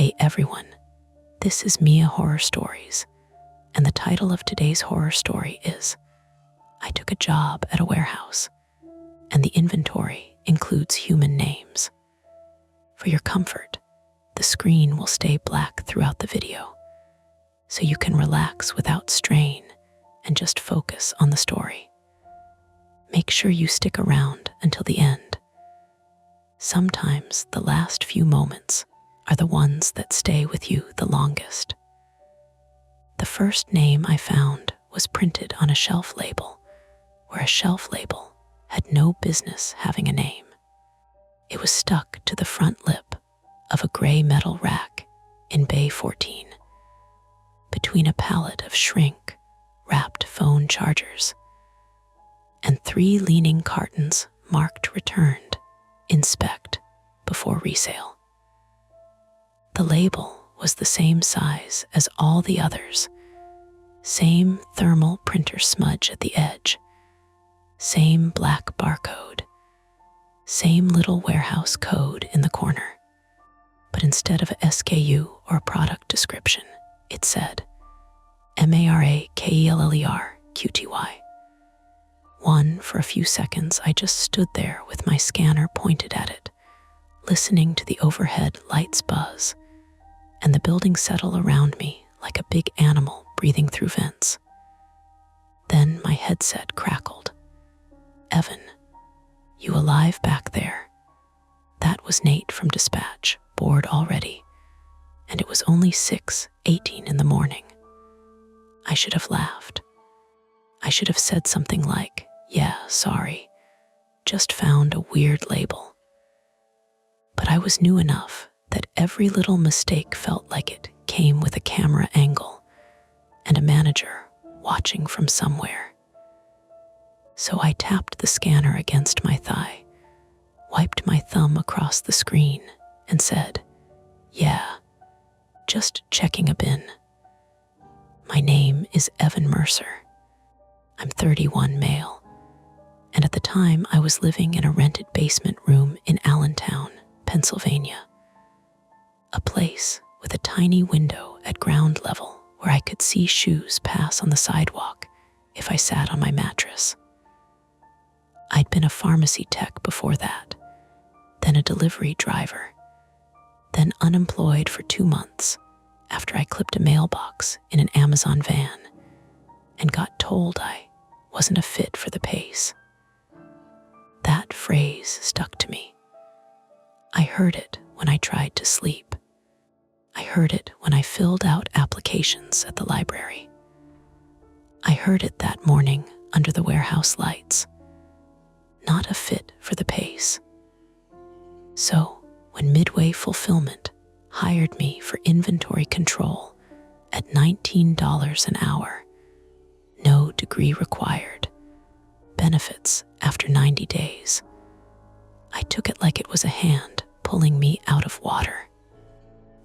Hey everyone, this is Mia Horror Stories, and the title of today's horror story is I Took a Job at a Warehouse, and the inventory includes human names. For your comfort, the screen will stay black throughout the video, so you can relax without strain and just focus on the story. Make sure you stick around until the end. Sometimes the last few moments are the ones that stay with you the longest. The first name I found was printed on a shelf label, where a shelf label had no business having a name. It was stuck to the front lip of a gray metal rack in Bay 14, between a pallet of shrink-wrapped phone chargers and 3 leaning cartons marked returned, inspect, before resale. The label was the same size as all the others, same thermal printer smudge at the edge, same black barcode, same little warehouse code in the corner. But instead of a SKU or a product description, it said MARAKELLER QTY. For a few seconds, I just stood there with my scanner pointed at it, listening to the overhead lights buzz and the building settle around me like a big animal breathing through vents. Then my headset crackled. "Evan, you alive back there?" That was Nate from dispatch, bored already, and it was only 6:18 in the morning. I should have laughed. I should have said something like, "Yeah, sorry, just found a weird label." But I was new enough that every little mistake felt like it came with a camera angle and a manager watching from somewhere. So I tapped the scanner against my thigh, wiped my thumb across the screen, and said, "Yeah, just checking a bin. My name is Evan Mercer. I'm 31, male, and at the time I was living in a rented basement room in Allentown, Pennsylvania. A place with a tiny window at ground level where I could see shoes pass on the sidewalk if I sat on my mattress. I'd been a pharmacy tech before that, then a delivery driver, then unemployed for 2 months after I clipped a mailbox in an Amazon van and got told I wasn't a fit for the pace. That phrase stuck to me. I heard it when I tried to sleep. I heard it when I filled out applications at the library. I heard it that morning under the warehouse lights. Not a fit for the pace. So, when Midway Fulfillment hired me for inventory control at $19 an hour, no degree required, benefits after 90 days, I took it like it was a hand pulling me out of water.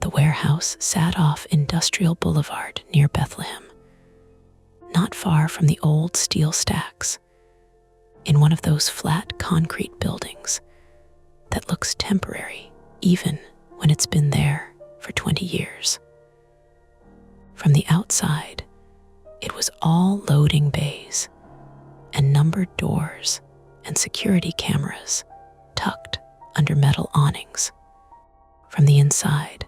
The warehouse sat off Industrial Boulevard near Bethlehem, not far from the old steel stacks, in one of those flat concrete buildings that looks temporary even when it's been there for 20 years. From the outside, it was all loading bays and numbered doors and security cameras tucked under metal awnings. From the inside,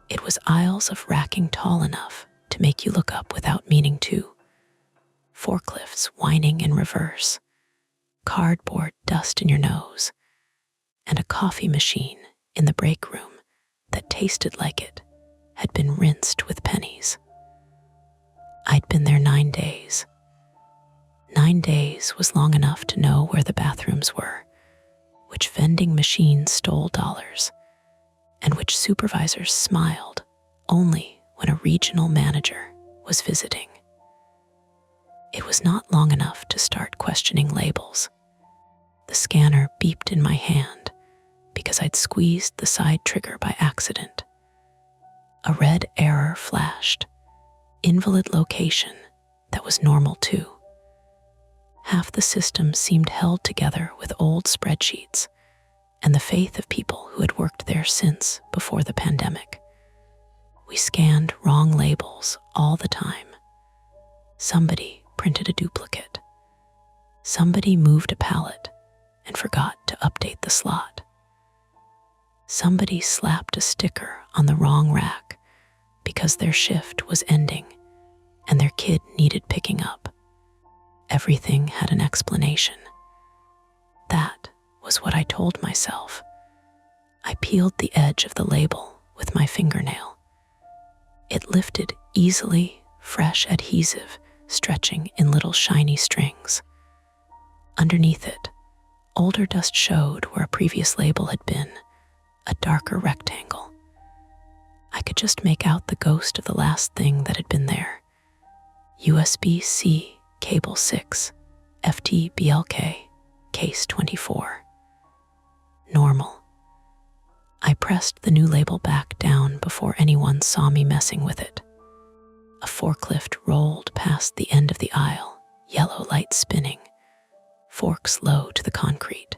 it was aisles of racking tall enough to make you look up without meaning to, forklifts whining in reverse, cardboard dust in your nose, and a coffee machine in the break room that tasted like it had been rinsed with pennies. I'd been there 9 days. 9 days was long enough to know where the bathrooms were, which vending machines stole dollars, and which supervisors smiled only when a regional manager was visiting. It was not long enough to start questioning labels. The scanner beeped in my hand because I'd squeezed the side trigger by accident. A red error flashed, invalid location that was normal too. Half the system seemed held together with old spreadsheets and the faith of people who had worked there since before the pandemic. We scanned wrong labels all the time. Somebody printed a duplicate. Somebody moved a pallet and forgot to update the slot. Somebody slapped a sticker on the wrong rack because their shift was ending and their kid needed picking up. Everything had an explanation. That was what I told myself. I peeled the edge of the label with my fingernail. It lifted easily, fresh adhesive stretching in little shiny strings. Underneath it, older dust showed where a previous label had been, a darker rectangle. I could just make out the ghost of the last thing that had been there. USB-C, cable 6, FTBLK, case 24. Normal. I pressed the new label back down before anyone saw me messing with it. A forklift rolled past the end of the aisle, yellow light spinning, forks low to the concrete.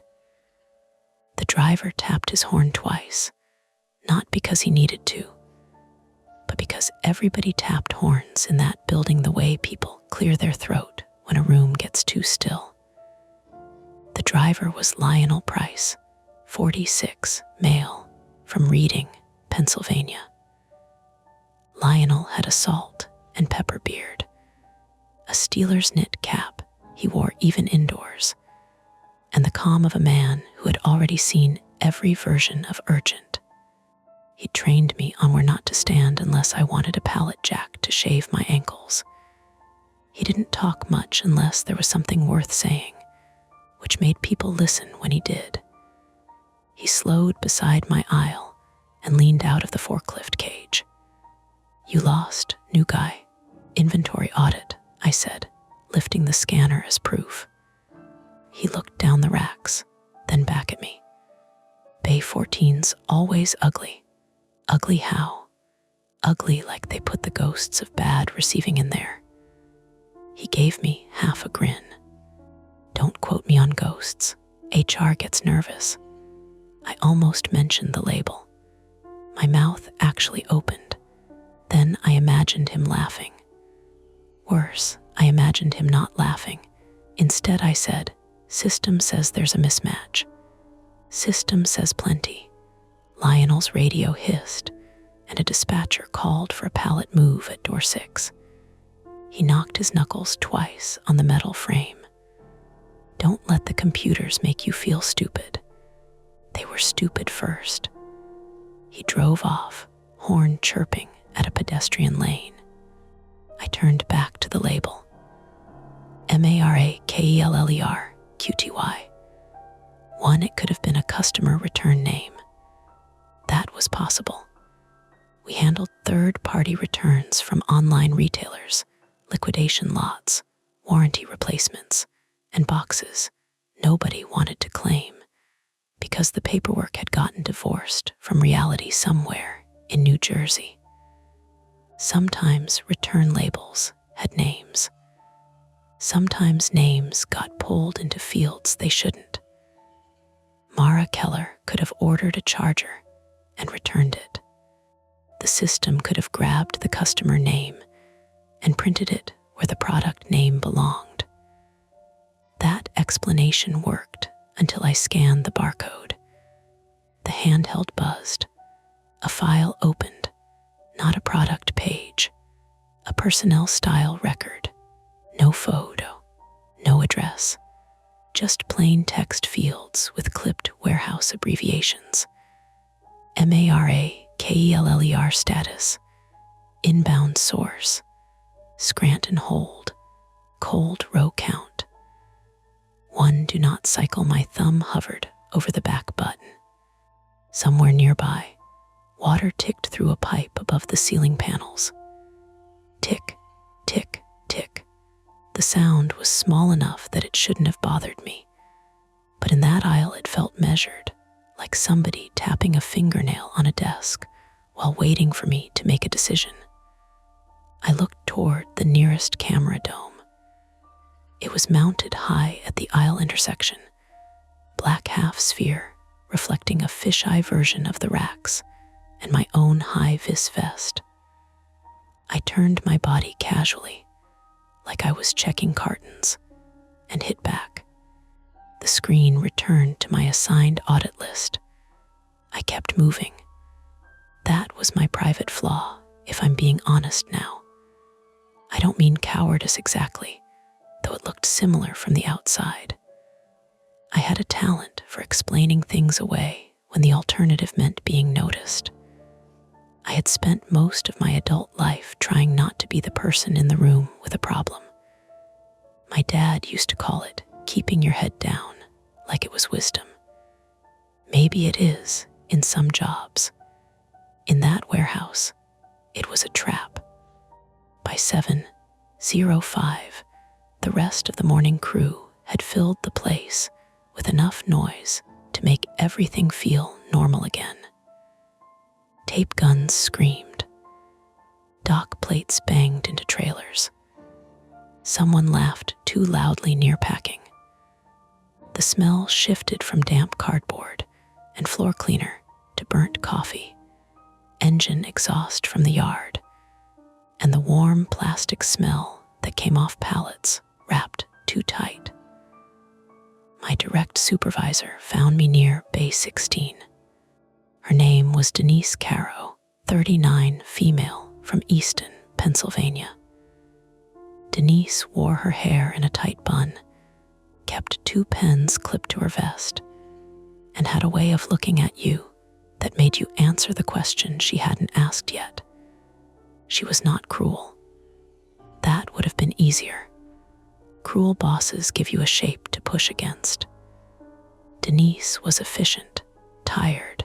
The driver tapped his horn twice, not because he needed to, but because everybody tapped horns in that building the way people clear their throat when a room gets too still. The driver was Lionel Price, 46, male, from Reading, Pennsylvania. Lionel had a salt and pepper beard, a Steelers knit cap he wore even indoors, and the calm of a man who had already seen every version of Urgent. He trained me on where not to stand unless I wanted a pallet jack to shave my ankles. He didn't talk much unless there was something worth saying, which made people listen when he did. He slowed beside my aisle and leaned out of the forklift cage. "You lost, new guy. Inventory audit," I said, lifting the scanner as proof. He looked down the racks, then back at me. "Bay 14's always ugly. Ugly how? Ugly like they put the ghosts of bad receiving in there." He gave me half a grin. "Don't quote me on ghosts. HR gets nervous." I almost mentioned the label. My mouth actually opened. Then I imagined him laughing. Worse, I imagined him not laughing. Instead, I said, "System says there's a mismatch." "System says plenty." Lionel's radio hissed, and a dispatcher called for a pallet move at door 6. He knocked his knuckles twice on the metal frame. "Don't let the computers make you feel stupid. They were stupid first." He drove off, horn chirping at a pedestrian lane. I turned back to the label. MARAKELLER QTY. One, it could have been a customer return name. That was possible. We handled third-party returns from online retailers, liquidation lots, warranty replacements, and boxes nobody wanted to claim because the paperwork had gotten divorced from reality somewhere in New Jersey. Sometimes return labels had names. Sometimes names got pulled into fields they shouldn't. Mara Keller could have ordered a charger and returned it. The system could have grabbed the customer name and printed it where the product name belonged. That explanation worked until I scanned the barcode. The handheld buzzed. A file opened, not a product page, a personnel style record. No photo, no address, just plain text fields with clipped warehouse abbreviations. MARAKELLER status, inbound source, Scranton hold, cold row count. One, do not cycle. My thumb hovered over the back button. Somewhere nearby, water ticked through a pipe above the ceiling panels. Tick, tick, tick. The sound was small enough that it shouldn't have bothered me, but in that aisle it felt measured, like somebody tapping a fingernail on a desk while waiting for me to make a decision. I looked toward the nearest camera dome. It was mounted high at the aisle intersection, black half-sphere reflecting a fisheye version of the racks and my own high-vis vest. I turned my body casually, like I was checking cartons, and hit back. The screen returned to my assigned audit list. I kept moving. That was my private flaw, if I'm being honest now. I don't mean cowardice exactly, though it looked similar from the outside. I had a talent for explaining things away when the alternative meant being noticed. I had spent most of my adult life trying not to be the person in the room with a problem. My dad used to call it keeping your head down, like it was wisdom. Maybe it is in some jobs. In that warehouse, it was a trap. By 7:05, the rest of the morning crew had filled the place with enough noise to make everything feel normal again. Tape guns screamed. Dock plates banged into trailers. Someone laughed too loudly near packing. The smell shifted from damp cardboard and floor cleaner to burnt coffee, engine exhaust from the yard, and the warm plastic smell that came off pallets wrapped too tight. My direct supervisor found me near Bay 16. Her name was Denise Caro, 39, female, from Easton, Pennsylvania. Denise wore her hair in a tight bun, kept 2 pens clipped to her vest, and had a way of looking at you that made you answer the question she hadn't asked yet. She was not cruel. That would have been easier. Cruel bosses give you a shape to push against. Denise was efficient, tired,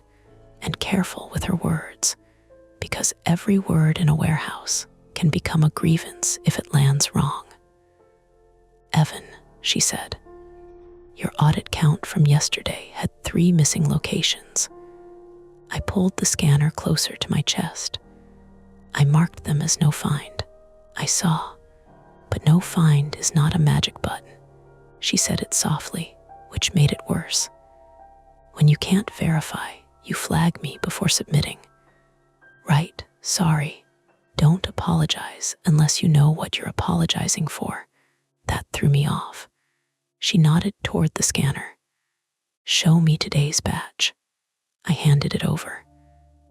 and careful with her words, because every word in a warehouse can become a grievance if it lands wrong. "Evan," she said, "your audit count from yesterday had 3 missing locations." I pulled the scanner closer to my chest. I marked them as no find. I saw, but no find is not a magic button. She said it softly, which made it worse. When you can't verify, you flag me before submitting. Right, sorry. Don't apologize unless you know what you're apologizing for. That threw me off. She nodded toward the scanner. "Show me today's batch." I handed it over.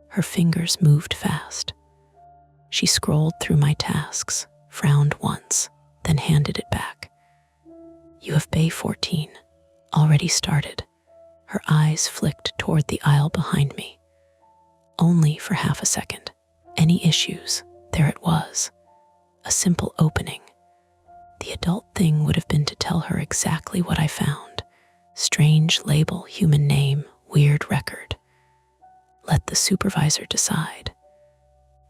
Her fingers moved fast. She scrolled through my tasks, frowned once, then handed it back. "You have Bay 14, already started." Her eyes flicked toward the aisle behind me. Only for half a second. Any issues? There it was. A simple opening. The adult thing would have been to tell her exactly what I found. Strange label, human name, weird record. Let the supervisor decide.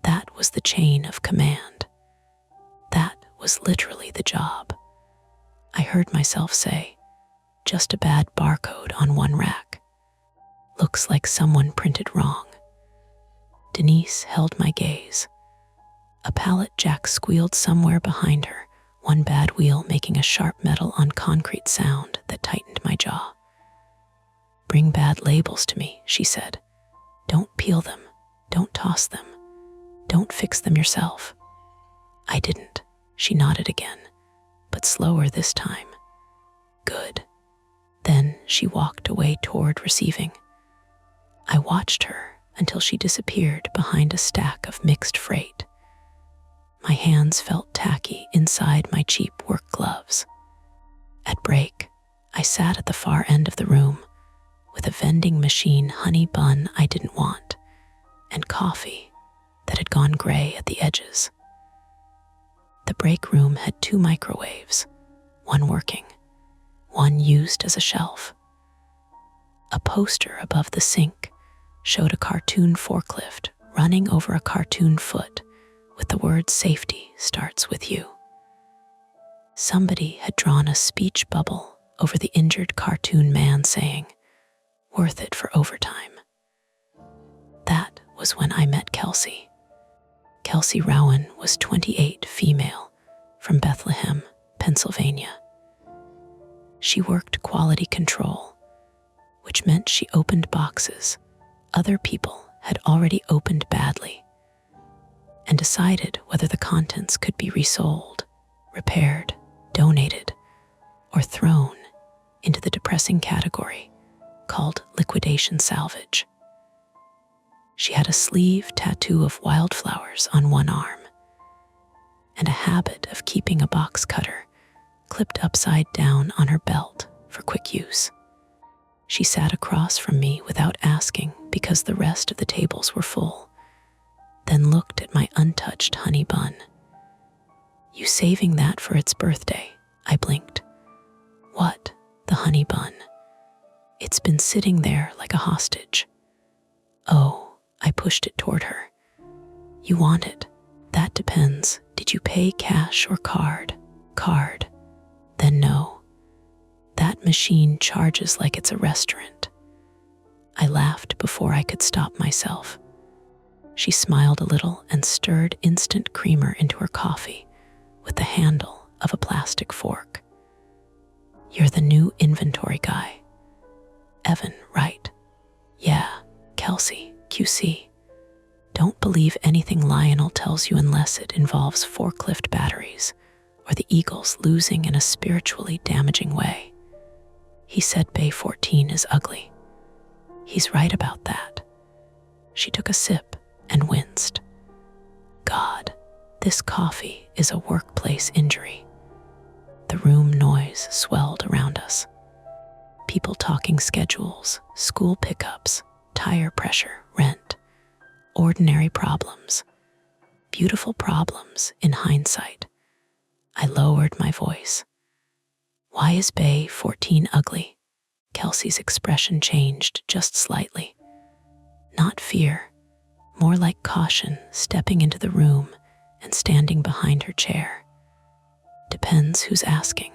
That was the chain of command. That was literally the job. I heard myself say, "Just a bad barcode on one rack. Looks like someone printed wrong." Denise held my gaze. A pallet jack squealed somewhere behind her, one bad wheel making a sharp metal on concrete sound that tightened my jaw. "Bring bad labels to me," she said. "Don't peel them. Don't toss them. Don't fix them yourself." I didn't. She nodded again, but slower this time. "Good." Then she walked away toward receiving. I watched her until she disappeared behind a stack of mixed freight. My hands felt tacky inside my cheap work gloves. At break, I sat at the far end of the room with a vending machine honey bun I didn't want and coffee that had gone gray at the edges. The break room had 2 microwaves, one working, one used as a shelf. A poster above the sink showed a cartoon forklift running over a cartoon foot with the word "safety starts with you." Somebody had drawn a speech bubble over the injured cartoon man saying, "Worth it for overtime." That was when I met Kelsey. Kelsey Rowan was 28, female, from Bethlehem, Pennsylvania. She worked quality control, which meant she opened boxes other people had already opened badly. and decided whether the contents could be resold, repaired, donated, or thrown into the depressing category called liquidation salvage. She had a sleeve tattoo of wildflowers on one arm and a habit of keeping a box cutter clipped upside down on her belt for quick use. She sat across from me without asking because the rest of the tables were full, then looked at my untouched honey bun. "You saving that for its birthday?" I blinked. "What? The honey bun? It's been sitting there like a hostage." "Oh," I pushed it toward her. "You want it? That depends. Did you pay cash or card?" "Card." "Then no. That machine charges like it's a restaurant." I laughed before I could stop myself. She smiled a little and stirred instant creamer into her coffee with the handle of a plastic fork. "You're the new inventory guy." "Evan, right?" "Yeah, Kelsey, QC. Don't believe anything Lionel tells you unless it involves forklift batteries or the Eagles losing in a spiritually damaging way. He said Bay 14 is ugly. He's right about that." She took a sip and winced. "God, this coffee is a workplace injury." The room noise swelled around us. People talking schedules, school pickups, tire pressure, rent, ordinary problems, beautiful problems in hindsight. I lowered my voice. "Why is Bay 14 ugly?" Kelsey's expression changed just slightly. Not fear, more like caution, stepping into the room and standing behind her chair. "Depends who's asking.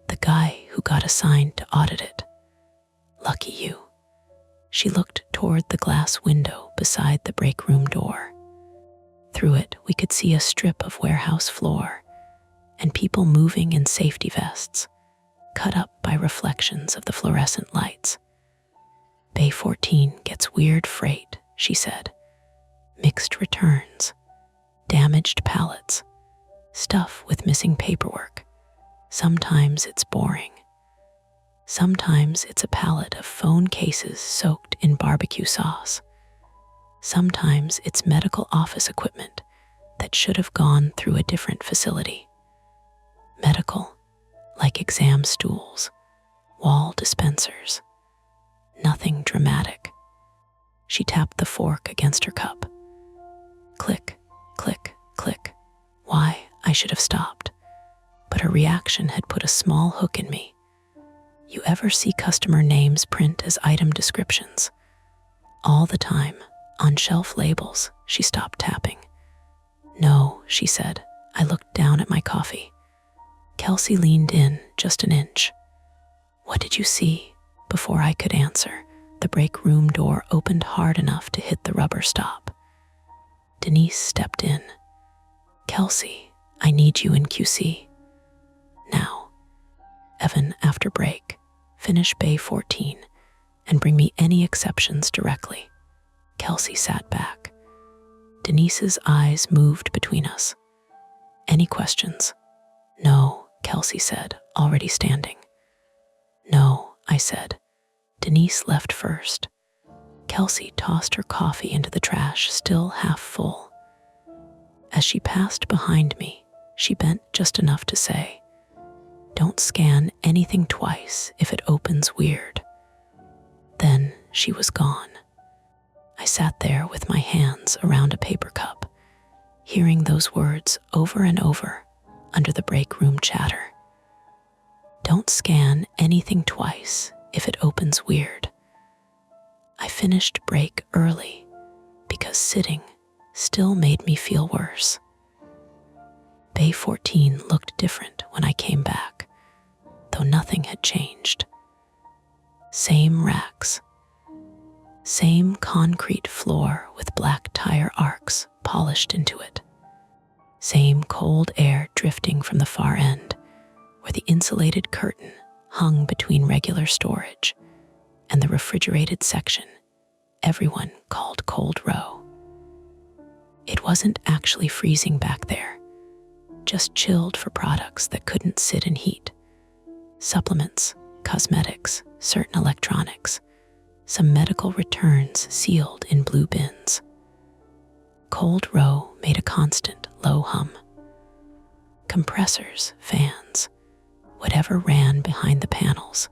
The guy who got assigned to audit it. Lucky you." She looked toward the glass window beside the break room door. Through it, we could see a strip of warehouse floor and people moving in safety vests, cut up by reflections of the fluorescent lights. "Bay 14 gets weird freight," she said. "Mixed returns, damaged pallets, stuff with missing paperwork. Sometimes it's boring. Sometimes it's a pallet of phone cases soaked in barbecue sauce. Sometimes it's medical office equipment that should have gone through a different facility. Medical, like exam stools, wall dispensers. Nothing dramatic." She tapped the fork against her cup. Click, click, click. Why, I should have stopped, but her reaction had put a small hook in me. "You ever see customer names print as item descriptions?" "All the time, on shelf labels." She stopped tapping. "No," she said. I looked down at my coffee. Kelsey leaned in just an inch. "What did you see?" Before I could answer, the break room door opened hard enough to hit the rubber stop. Denise stepped in. "Kelsey, I need you in QC. Now. Evan, after break, finish Bay 14 and bring me any exceptions directly." Kelsey sat back. Denise's eyes moved between us. "Any questions?" "No," Kelsey said, already standing. "No," I said. Denise left first. Kelsey tossed her coffee into the trash, still half full. As she passed behind me, she bent just enough to say, "Don't scan anything twice if it opens weird." Then she was gone. I sat there with my hands around a paper cup, hearing those words over and over under the break room chatter. Don't scan anything twice if it opens weird. I finished break early because sitting still made me feel worse. Bay 14 looked different when I came back, though nothing had changed. Same racks, same concrete floor with black tire arcs polished into it. Same cold air drifting from the far end, where the insulated curtain hung between regular storage and the refrigerated section everyone called Cold Row. It wasn't actually freezing back there, just chilled for products that couldn't sit in heat. Supplements, cosmetics, certain electronics, some medical returns sealed in blue bins. Cold row made a constant low hum. Compressors, fans, whatever ran behind the panels.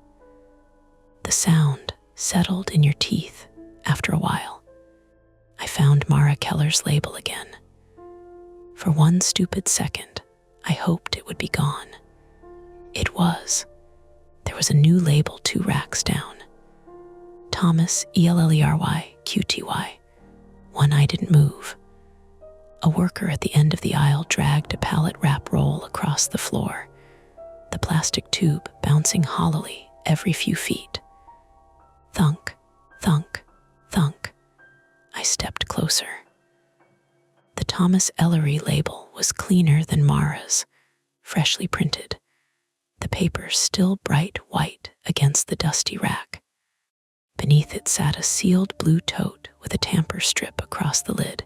The sound settled in your teeth after a while. I found Mara Keller's label again. For one stupid second, I hoped it would be gone. It was. There was a new label 2 racks down. Thomas Ellery Qty. One I didn't move. A worker at the end of the aisle dragged a pallet wrap roll across the floor, the plastic tube bouncing hollowly every few feet. Thunk, thunk, thunk. I stepped closer. The Thomas Ellery label was cleaner than Mara's, freshly printed, the paper still bright white against the dusty rack. Beneath it sat a sealed blue tote with a tamper strip across the lid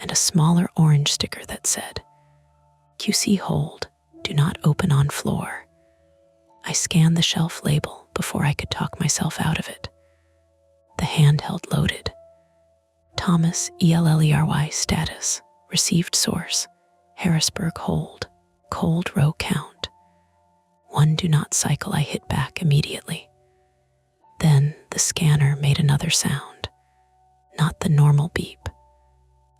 and a smaller orange sticker that said, QC hold, do not open on floor. I scanned the shelf label before I could talk myself out of it. The handheld loaded. Thomas Ellery status, received source, Harrisburg hold, cold row count. 1 do not cycle. I hit back immediately. Then the scanner made another sound, not the normal beep,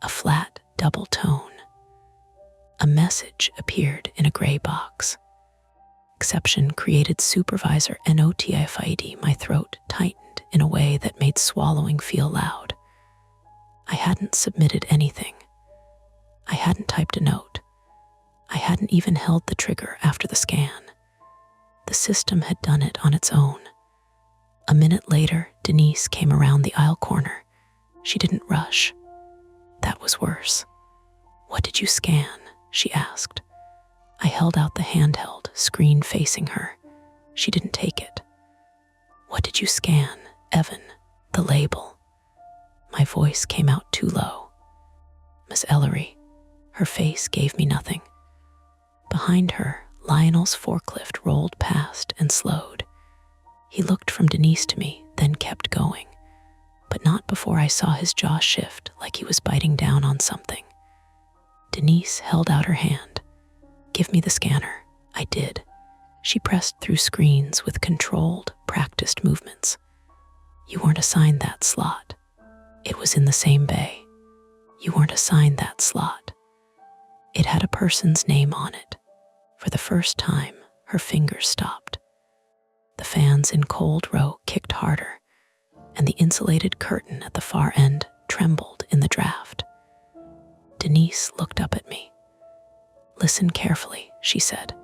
a flat double tone. A message appeared in a gray box. Exception created supervisor notifid. My throat tightened in a way that made swallowing feel loud. I hadn't submitted anything. I hadn't typed a note. I hadn't even held the trigger after the scan. The system had done it on its own. A minute later, Denise came around the aisle corner. She didn't rush. That was worse. What did you scan? She asked. I held out the handheld, screen facing her. She didn't take it. What did you scan, Evan? The label. My voice came out too low. Miss Ellery. Her face gave me nothing. Behind her, Lionel's forklift rolled past and slowed. He looked from Denise to me, then kept going, but not before I saw his jaw shift like he was biting down on something. Denise held out her hand. Give me the scanner. I did. She pressed through screens with controlled, practiced movements. You weren't assigned that slot. It was in the same bay. You weren't assigned that slot. It had a person's name on it. For the first time, her fingers stopped. The fans in cold row kicked harder, and the insulated curtain at the far end trembled in the draft. Denise looked up at me. Listen carefully, she said.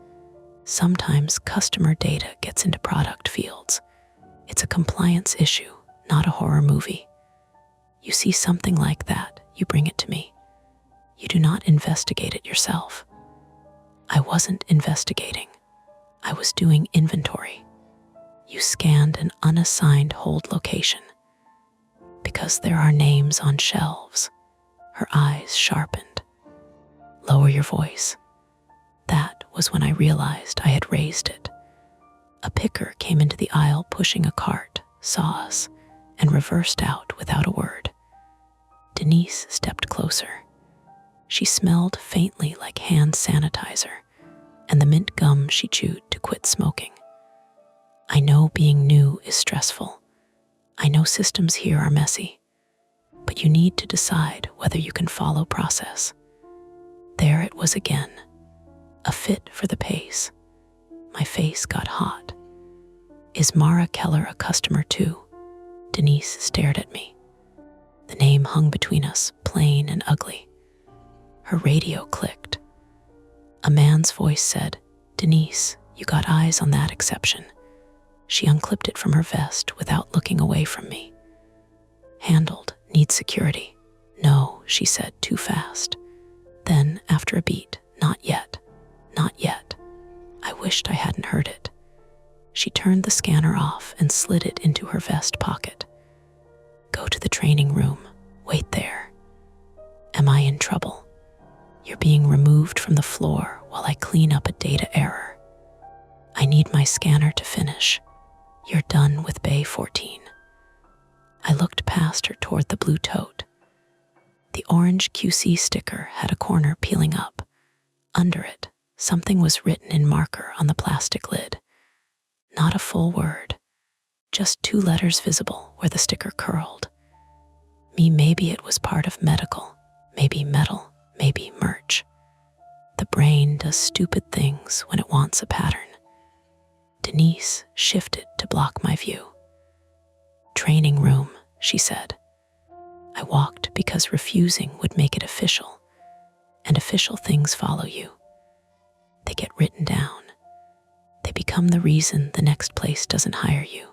Sometimes customer data gets into product fields. It's a compliance issue, not a horror movie. You see something like that, you bring it to me. You do not investigate it yourself. I wasn't investigating. I was doing inventory. You scanned an unassigned hold location. Because there are names on shelves. Her eyes sharpened. Lower your voice. That was when I realized I had raised it. A picker came into the aisle pushing a cart, saw us, and reversed out without a word. Denise stepped closer. She smelled faintly like hand sanitizer and the mint gum she chewed to quit smoking. I know being new is stressful. I know systems here are messy, but you need to decide whether you can follow process. There it was again, a fit for the pace. My face got hot. Is Mara Keller a customer too? Denise stared at me. The name hung between us, plain and ugly. Her radio clicked. A man's voice said, Denise, you got eyes on that exception. She unclipped it from her vest without looking away from me. Handled, needs security. No, she said too fast. Then, after a beat, not yet, not yet. I wished I hadn't heard it. She turned the scanner off and slid it into her vest pocket. Go to the training room. Wait there. Am I in trouble? being removed from the floor while I clean up a data error. I need my scanner to finish. You're done with Bay 14. I looked past her toward the blue tote. The orange QC sticker had a corner peeling up. Under it, something was written in marker on the plastic lid. Not a full word, just 2 letters visible where the sticker curled. Maybe it was part of medical, maybe metal, maybe merch. The brain does stupid things when it wants a pattern. Denise shifted to block my view. Training room, she said. I walked because refusing would make it official, and official things follow you. They get written down. They become the reason the next place doesn't hire you.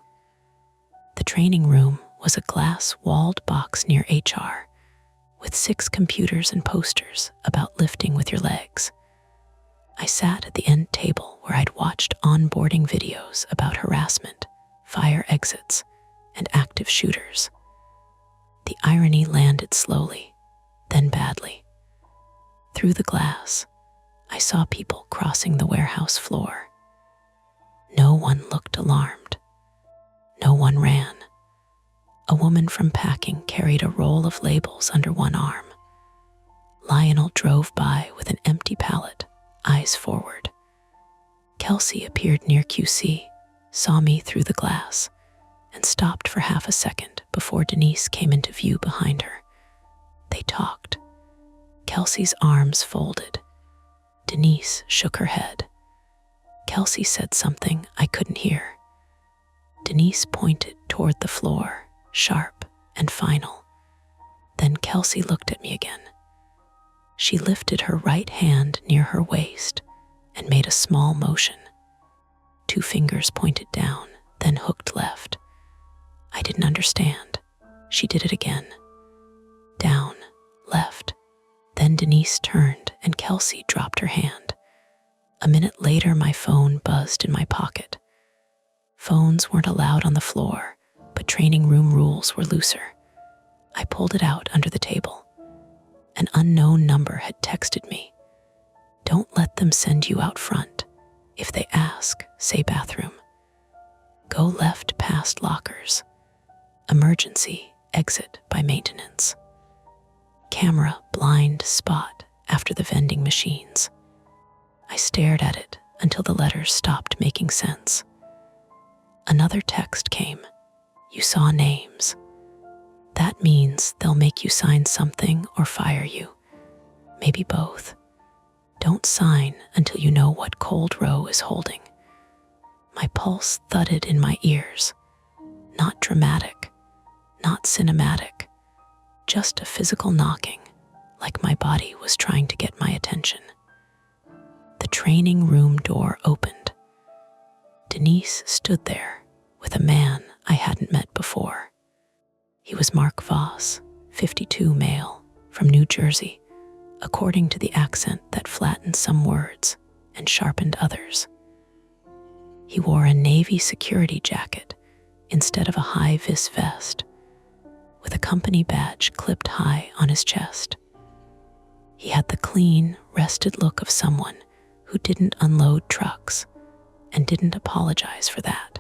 The training room was a glass-walled box near HR, with 6 computers and posters about lifting with your legs. I sat at the end table where I'd watched onboarding videos about harassment, fire exits, and active shooters. The irony landed slowly, then badly. Through the glass, I saw people crossing the warehouse floor. No one looked alarmed. No one ran. A woman from packing carried a roll of labels under one arm. Lionel drove by with an empty pallet, eyes forward. Kelsey appeared near QC, saw me through the glass, and stopped for half a second before Denise came into view behind her. They talked. Kelsey's arms folded. Denise shook her head. Kelsey said something I couldn't hear. Denise pointed toward the floor, sharp and final. Then Kelsey looked at me again. She lifted her right hand near her waist and made a small motion. 2 fingers pointed down, then hooked left. I didn't understand. She did it again. Down, left. Then Denise turned and Kelsey dropped her hand. A minute later, my phone buzzed in my pocket. Phones weren't allowed on the floor, but training room rules were looser. I pulled it out under the table. An unknown number had texted me. Don't let them send you out front. If they ask, say bathroom. Go left past lockers. Emergency, exit by maintenance. Camera blind spot after the vending machines. I stared at it until the letters stopped making sense. Another text came. You saw names. That means they'll make you sign something or fire you. Maybe both. Don't sign until you know what cold row is holding. My pulse thudded in my ears. Not dramatic, not cinematic, just a physical knocking, like my body was trying to get my attention. The training room door opened. Denise stood there with a man I hadn't met before. He was Mark Voss, 52 male, from New Jersey, according to the accent that flattened some words and sharpened others. He wore a navy security jacket instead of a high-vis vest, with a company badge clipped high on his chest. He had the clean, rested look of someone who didn't unload trucks and didn't apologize for that.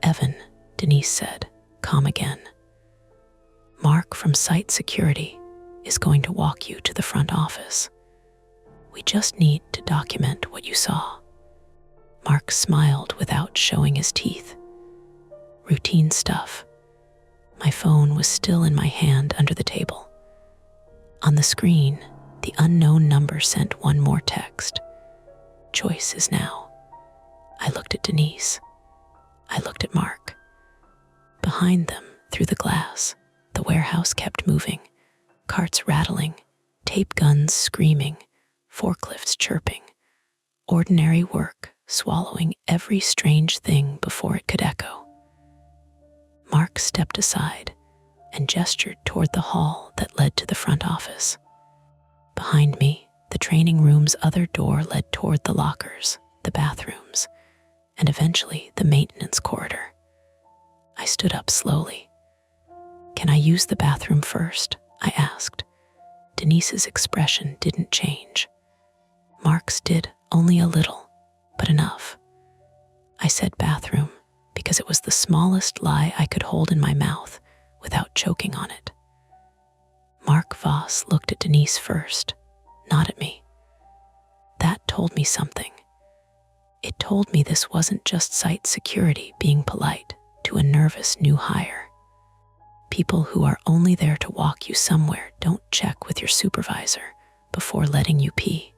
Evan, Denise said, calm again. Mark from Site Security is going to walk you to the front office. We just need to document what you saw. Mark smiled without showing his teeth. Routine stuff. My phone was still in my hand under the table. On the screen, the unknown number sent one more text. Choice is now. I looked at Denise. I looked at Mark. Behind them, through the glass, the warehouse kept moving, carts rattling, tape guns screaming, forklifts chirping, ordinary work swallowing every strange thing before it could echo. Mark stepped aside and gestured toward the hall that led to the front office. Behind me, the training room's other door led toward the lockers, the bathrooms, and eventually the maintenance corridor. I stood up slowly. Can I use the bathroom first? I asked. Denise's expression didn't change. Mark's did, only a little, but enough. I said bathroom because it was the smallest lie I could hold in my mouth without choking on it. Mark Voss looked at Denise first, not at me. That told me something. It told me this wasn't just site security being polite to a nervous new hire. People who are only there to walk you somewhere don't check with your supervisor before letting you pee.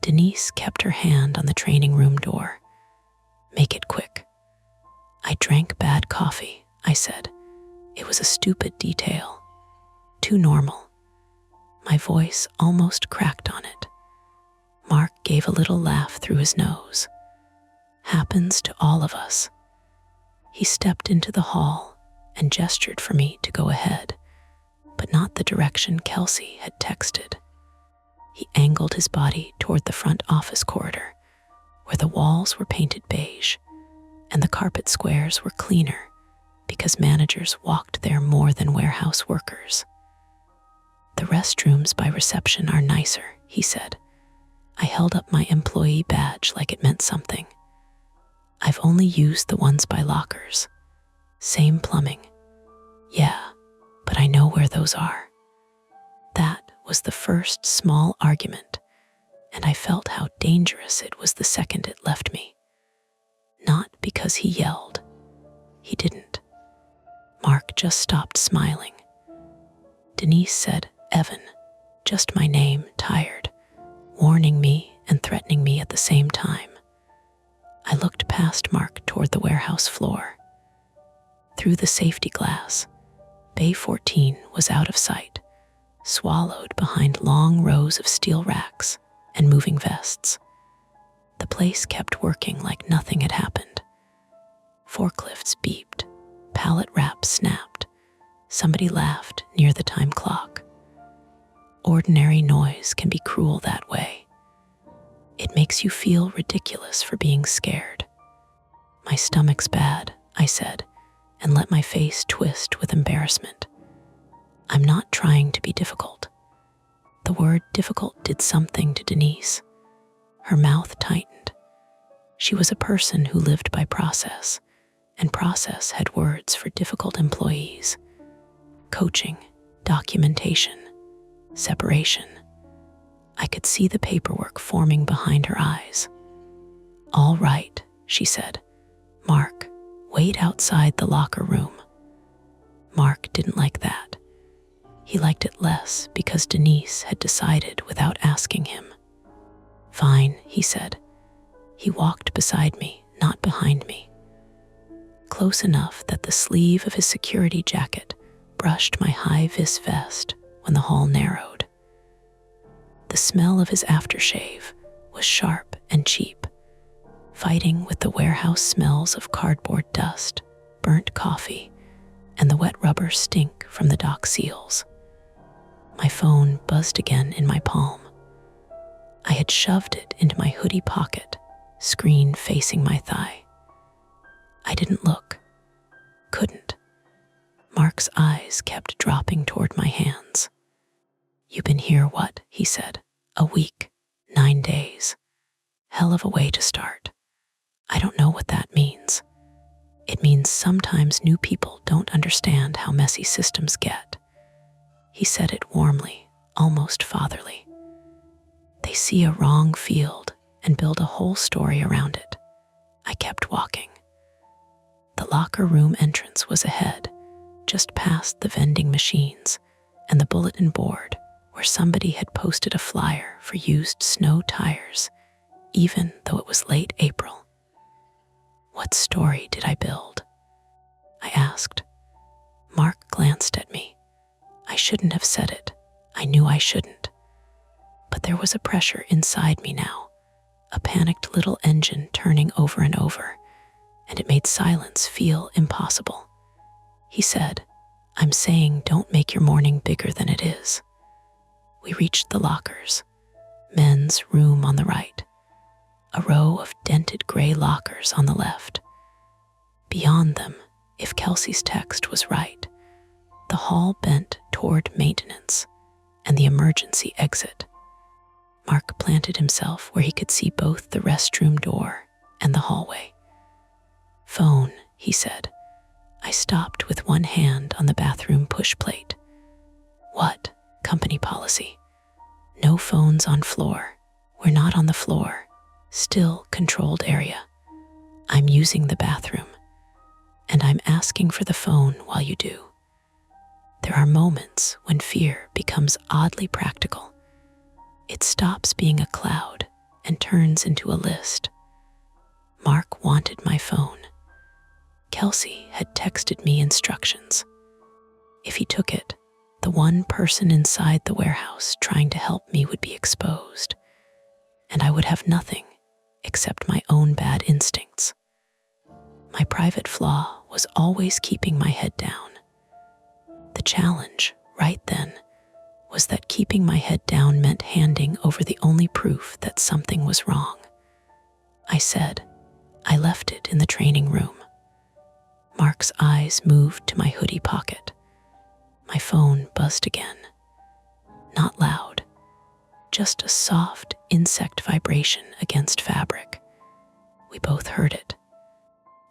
Denise kept her hand on the training room door. Make it quick. I drank bad coffee, I said. It was a stupid detail. Too normal. My voice almost cracked on it. Mark gave a little laugh through his nose. Happens to all of us. He stepped into the hall and gestured for me to go ahead, but not the direction Kelsey had texted. He angled his body toward the front office corridor, where the walls were painted beige and the carpet squares were cleaner because managers walked there more than warehouse workers. The restrooms by reception are nicer, he said. I held up my employee badge like it meant something. I've only used the ones by lockers. Same plumbing. Yeah, but I know where those are. That was the first small argument, and I felt how dangerous it was the second it left me. Not because he yelled. He didn't. Mark just stopped smiling. Denise said, Evan, just my name, tired, warning me and threatening me at the same time. I looked past Mark toward the warehouse floor. Through the safety glass, Bay 14 was out of sight, swallowed behind long rows of steel racks and moving vests. The place kept working like nothing had happened. Forklifts beeped, pallet wraps snapped, somebody laughed near the time clock. Ordinary noise can be cruel that way. It makes you feel ridiculous for being scared. My stomach's bad, I said, and let my face twist with embarrassment. I'm not trying to be difficult. The word difficult did something to Denise. Her mouth tightened. She was a person who lived by process, and process had words for difficult employees. Coaching, documentation, separation. I could see the paperwork forming behind her eyes. All right, she said. Mark, wait outside the locker room. Mark didn't like that. He liked it less because Denise had decided without asking him. Fine, he said. He walked beside me, not behind me. Close enough that the sleeve of his security jacket brushed my high-vis vest when the hall narrowed. The smell of his aftershave was sharp and cheap, fighting with the warehouse smells of cardboard dust, burnt coffee, and the wet rubber stink from the dock seals. My phone buzzed again in my palm. I had shoved it into my hoodie pocket, screen facing my thigh. I didn't look. Couldn't. Mark's eyes kept dropping toward my hands. You've been here, what? He said. A week, 9 days. Hell of a way to start. I don't know what that means. It means sometimes new people don't understand how messy systems get. He said it warmly, almost fatherly. They see a wrong field and build a whole story around it. I kept walking. The locker room entrance was ahead, just past the vending machines and the bulletin board where somebody had posted a flyer for used snow tires, even though it was late April. What story did I build? I asked. Mark glanced at me. I shouldn't have said it. I knew I shouldn't. But there was a pressure inside me now, a panicked little engine turning over and over, and it made silence feel impossible. He said, I'm saying don't make your morning bigger than it is. We reached the lockers, men's room on the right, a row of dented gray lockers on the left. Beyond them, if Kelsey's text was right, the hall bent toward maintenance, and the emergency exit. Mark planted himself where he could see both the restroom door and the hallway. "Phone," he said. I stopped with one hand on the bathroom push plate. "What? Company policy. No phones on floor. We're not on the floor. Still controlled area. I'm using the bathroom, and I'm asking for the phone while you do." There are moments when fear becomes oddly practical. It stops being a cloud and turns into a list. Mark wanted my phone. Kelsey had texted me instructions. If he took it, the one person inside the warehouse trying to help me would be exposed, and I would have nothing except my own bad instincts. My private flaw was always keeping my head down. The challenge, right then, was that keeping my head down meant handing over the only proof that something was wrong. I said, "I left it in the training room." Mark's eyes moved to my hoodie pocket. My phone buzzed again. Not loud, just a soft insect vibration against fabric. We both heard it.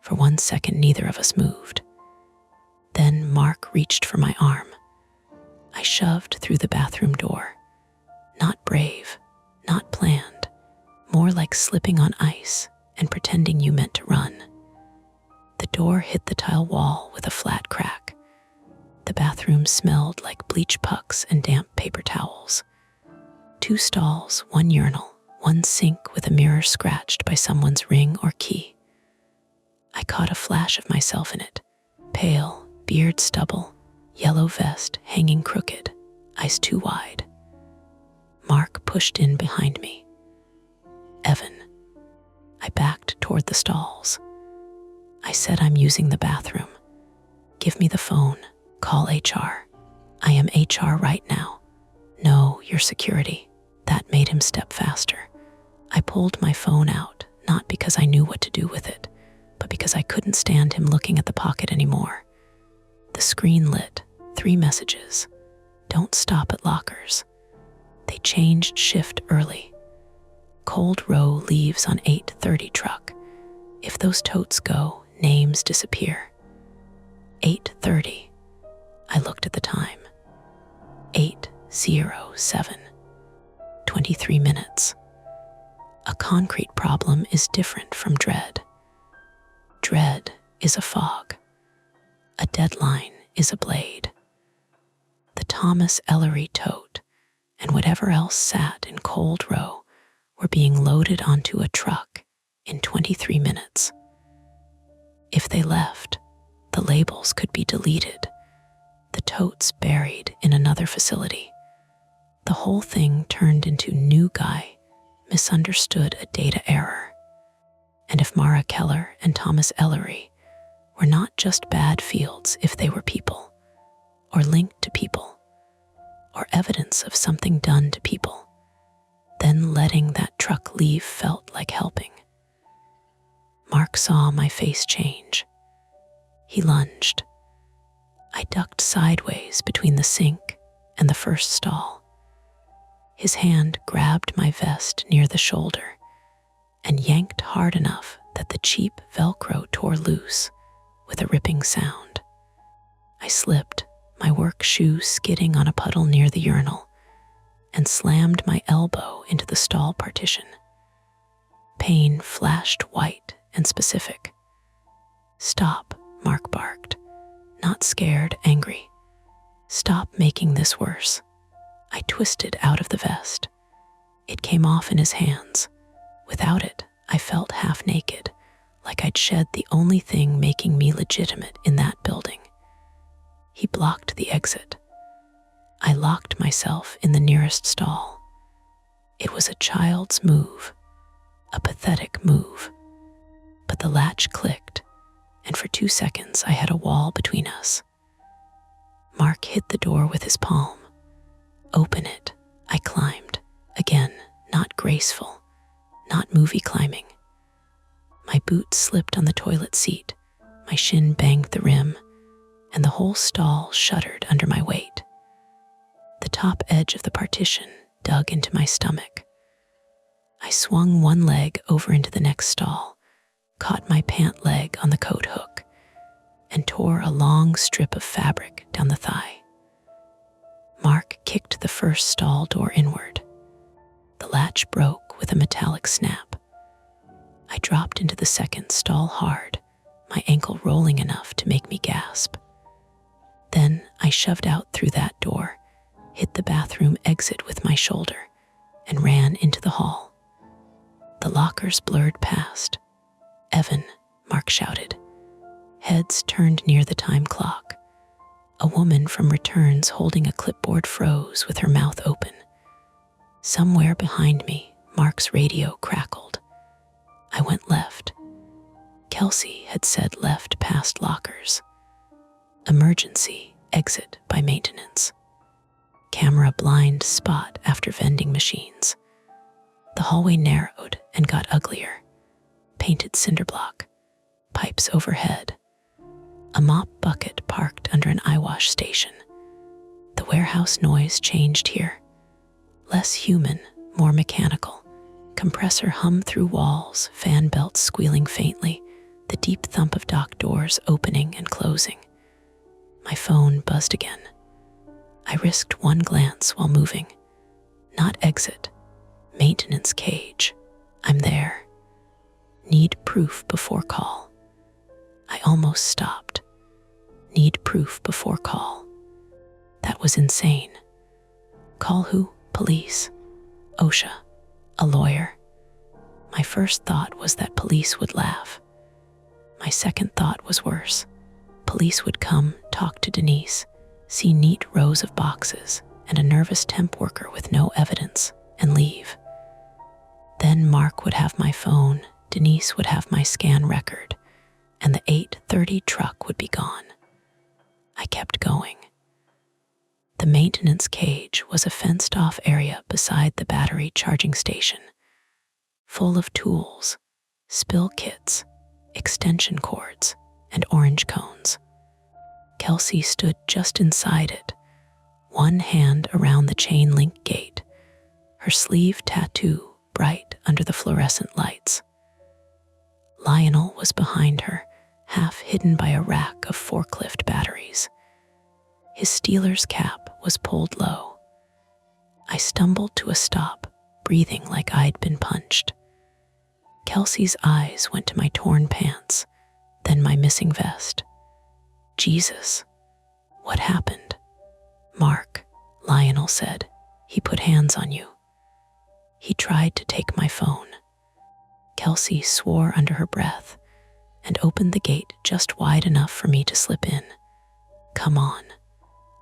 For 1 second, neither of us moved. Then Mark reached for my arm. I shoved through the bathroom door. Not brave, not planned, more like slipping on ice and pretending you meant to run. The door hit the tile wall with a flat crack. The bathroom smelled like bleach pucks and damp paper towels. 2 stalls, 1 urinal, 1 sink with a mirror scratched by someone's ring or key. I caught a flash of myself in it, pale, beard stubble, yellow vest hanging crooked, eyes too wide. Mark pushed in behind me. "Evan." I backed toward the stalls. "I said I'm using the bathroom. Give me the phone. Call HR. I am HR right now." "No, you're security." That made him step faster. I pulled my phone out, not because I knew what to do with it, but because I couldn't stand him looking at the pocket anymore. The screen lit, 3 messages. "Don't stop at lockers." They changed shift early. "Cold row leaves on 8:30 truck. If those totes go, names disappear." 8:30. I looked at the time. 8:07. 23 minutes. A concrete problem is different from dread. Dread is a fog. A deadline is a blade. The Thomas Ellery tote and whatever else sat in cold row were being loaded onto a truck in 23 minutes. If they left, the labels could be deleted, the totes buried in another facility. The whole thing turned into new guy misunderstood a data error. And if Mara Keller and Thomas Ellery were not just bad fields if they were people, or linked to people, or evidence of something done to people, then letting that truck leave felt like helping. Mark saw my face change. He lunged. I ducked sideways between the sink and the first stall. His hand grabbed my vest near the shoulder and yanked hard enough that the cheap Velcro tore loose with a ripping sound. I slipped, my work shoe skidding on a puddle near the urinal, and slammed my elbow into the stall partition. Pain flashed white and specific. "Stop," Mark barked, not scared, angry. "Stop making this worse." I twisted out of the vest. It came off in his hands. Without it, I felt half naked, like I'd shed the only thing making me legitimate in that building. He blocked the exit. I locked myself in the nearest stall. It was a child's move, a pathetic move. But the latch clicked, and for 2 seconds I had a wall between us. Mark hit the door with his palm. "Open it." I climbed. Again, not graceful, not movie climbing. My boot slipped on the toilet seat, my shin banged the rim, and the whole stall shuddered under my weight. The top edge of the partition dug into my stomach. I swung one leg over into the next stall, caught my pant leg on the coat hook, and tore a long strip of fabric down the thigh. Mark kicked the first stall door inward. The latch broke with a metallic snap. I dropped into the second stall hard, my ankle rolling enough to make me gasp. Then I shoved out through that door, hit the bathroom exit with my shoulder, and ran into the hall. The lockers blurred past. "Evan," Mark shouted. Heads turned near the time clock. A woman from returns holding a clipboard froze with her mouth open. Somewhere behind me, Mark's radio crackled. I went left. Kelsey had said left past lockers. Emergency, exit by maintenance. Camera blind spot after vending machines. The hallway narrowed and got uglier. Painted cinder block. Pipes overhead. A mop bucket parked under an eyewash station. The warehouse noise changed here. Less human, more mechanical. Compressor hummed through walls, fan belts squealing faintly, the deep thump of dock doors opening and closing. My phone buzzed again. I risked one glance while moving. Not exit. Maintenance cage. I'm there. Need proof before call. I almost stopped. Need proof before call. That was insane. Call who? Police? OSHA? A lawyer? My first thought was that police would laugh. My second thought was worse. Police would come, talk to Denise, see neat rows of boxes and a nervous temp worker with no evidence, and leave. Then Mark would have my phone, Denise would have my scan record, and the 8:30 truck would be gone. I kept going. The maintenance cage was a fenced-off area beside the battery charging station, full of tools, spill kits, extension cords, and orange cones. Kelsey stood just inside it, one hand around the chain-link gate, her sleeve tattoo bright under the fluorescent lights. Lionel was behind her, half hidden by a rack of forklift batteries. His Steelers cap was pulled low. I stumbled to a stop, breathing like I'd been punched. Kelsey's eyes went to my torn pants, then my missing vest. Jesus, what happened? Mark, Lionel said. He put hands on you. He tried to take my phone. Kelsey swore under her breath and opened the gate just wide enough for me to slip in. Come on.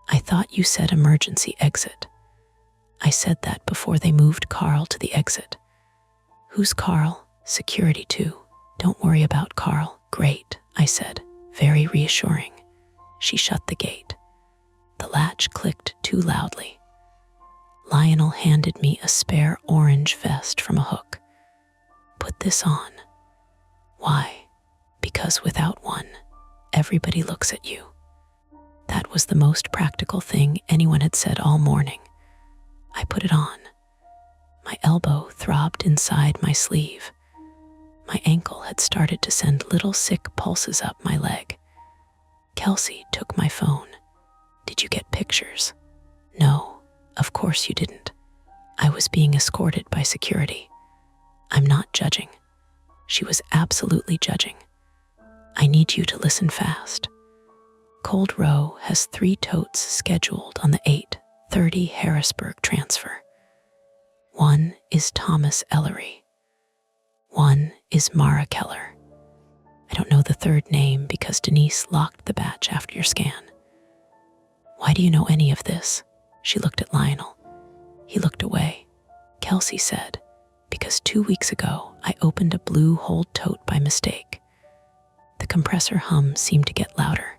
I thought you said emergency exit. I said that before they moved Carl to the exit. Who's Carl? Security too. Don't worry about Carl. Great, I said, very reassuring. She shut the gate. The latch clicked too loudly. Lionel handed me a spare orange vest from a hook. Put this on. Why? Because without one, everybody looks at you. That was the most practical thing anyone had said all morning. I put it on. My elbow throbbed inside my sleeve. My ankle had started to send little sick pulses up my leg. Kelsey took my phone. Did you get pictures? No, of course you didn't. I was being escorted by security. I'm not judging. She was absolutely judging. I need you to listen fast. Cold Row has 3 totes scheduled on the 8:30 Harrisburg transfer. One is Thomas Ellery. One is Mara Keller. I don't know the third name because Denise locked the batch after your scan. Why do you know any of this? She looked at Lionel. He looked away. Kelsey said, because 2 weeks ago I opened a blue hold tote by mistake. The compressor hum seemed to get louder.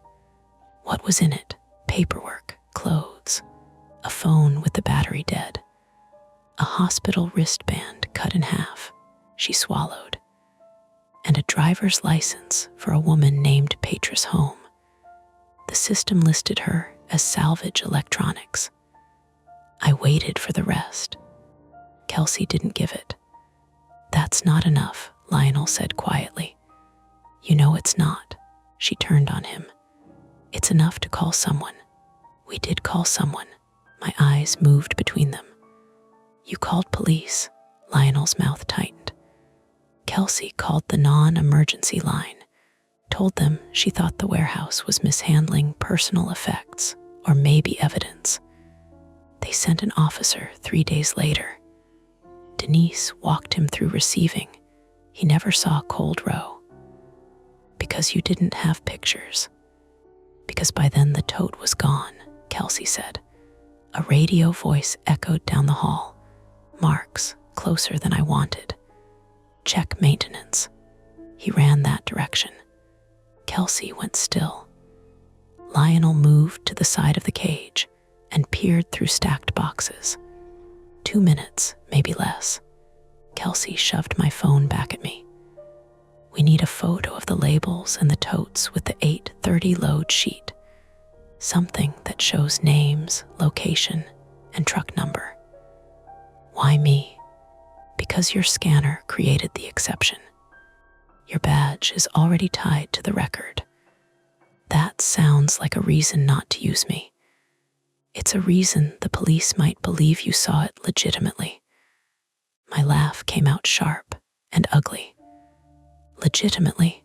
What was in it? Paperwork, clothes, a phone with the battery dead, a hospital wristband cut in half, she swallowed, and a driver's license for a woman named Patris Home. The system listed her as salvage electronics. I waited for the rest. Kelsey didn't give it. That's not enough, Lionel said quietly. You know it's not. She turned on him. It's enough to call someone. We did call someone. My eyes moved between them. You called police. Lionel's mouth tightened. Kelsey called the non-emergency line, told them she thought the warehouse was mishandling personal effects or maybe evidence. They sent an officer 3 days later. Denise walked him through receiving. He never saw Cold Row. Because you didn't have pictures. Because by then the tote was gone, Kelsey said. A radio voice echoed down the hall. Marks, closer than I wanted. Check maintenance. He ran that direction. Kelsey went still. Lionel moved to the side of the cage and peered through stacked boxes. 2 minutes, maybe less. Kelsey shoved my phone back at me. We need a photo of the labels and the totes with the 8:30 load sheet. Something that shows names, location, and truck number. Why me? Because your scanner created the exception. Your badge is already tied to the record. That sounds like a reason not to use me. It's a reason the police might believe you saw it legitimately. My laugh came out sharp and ugly. Legitimately,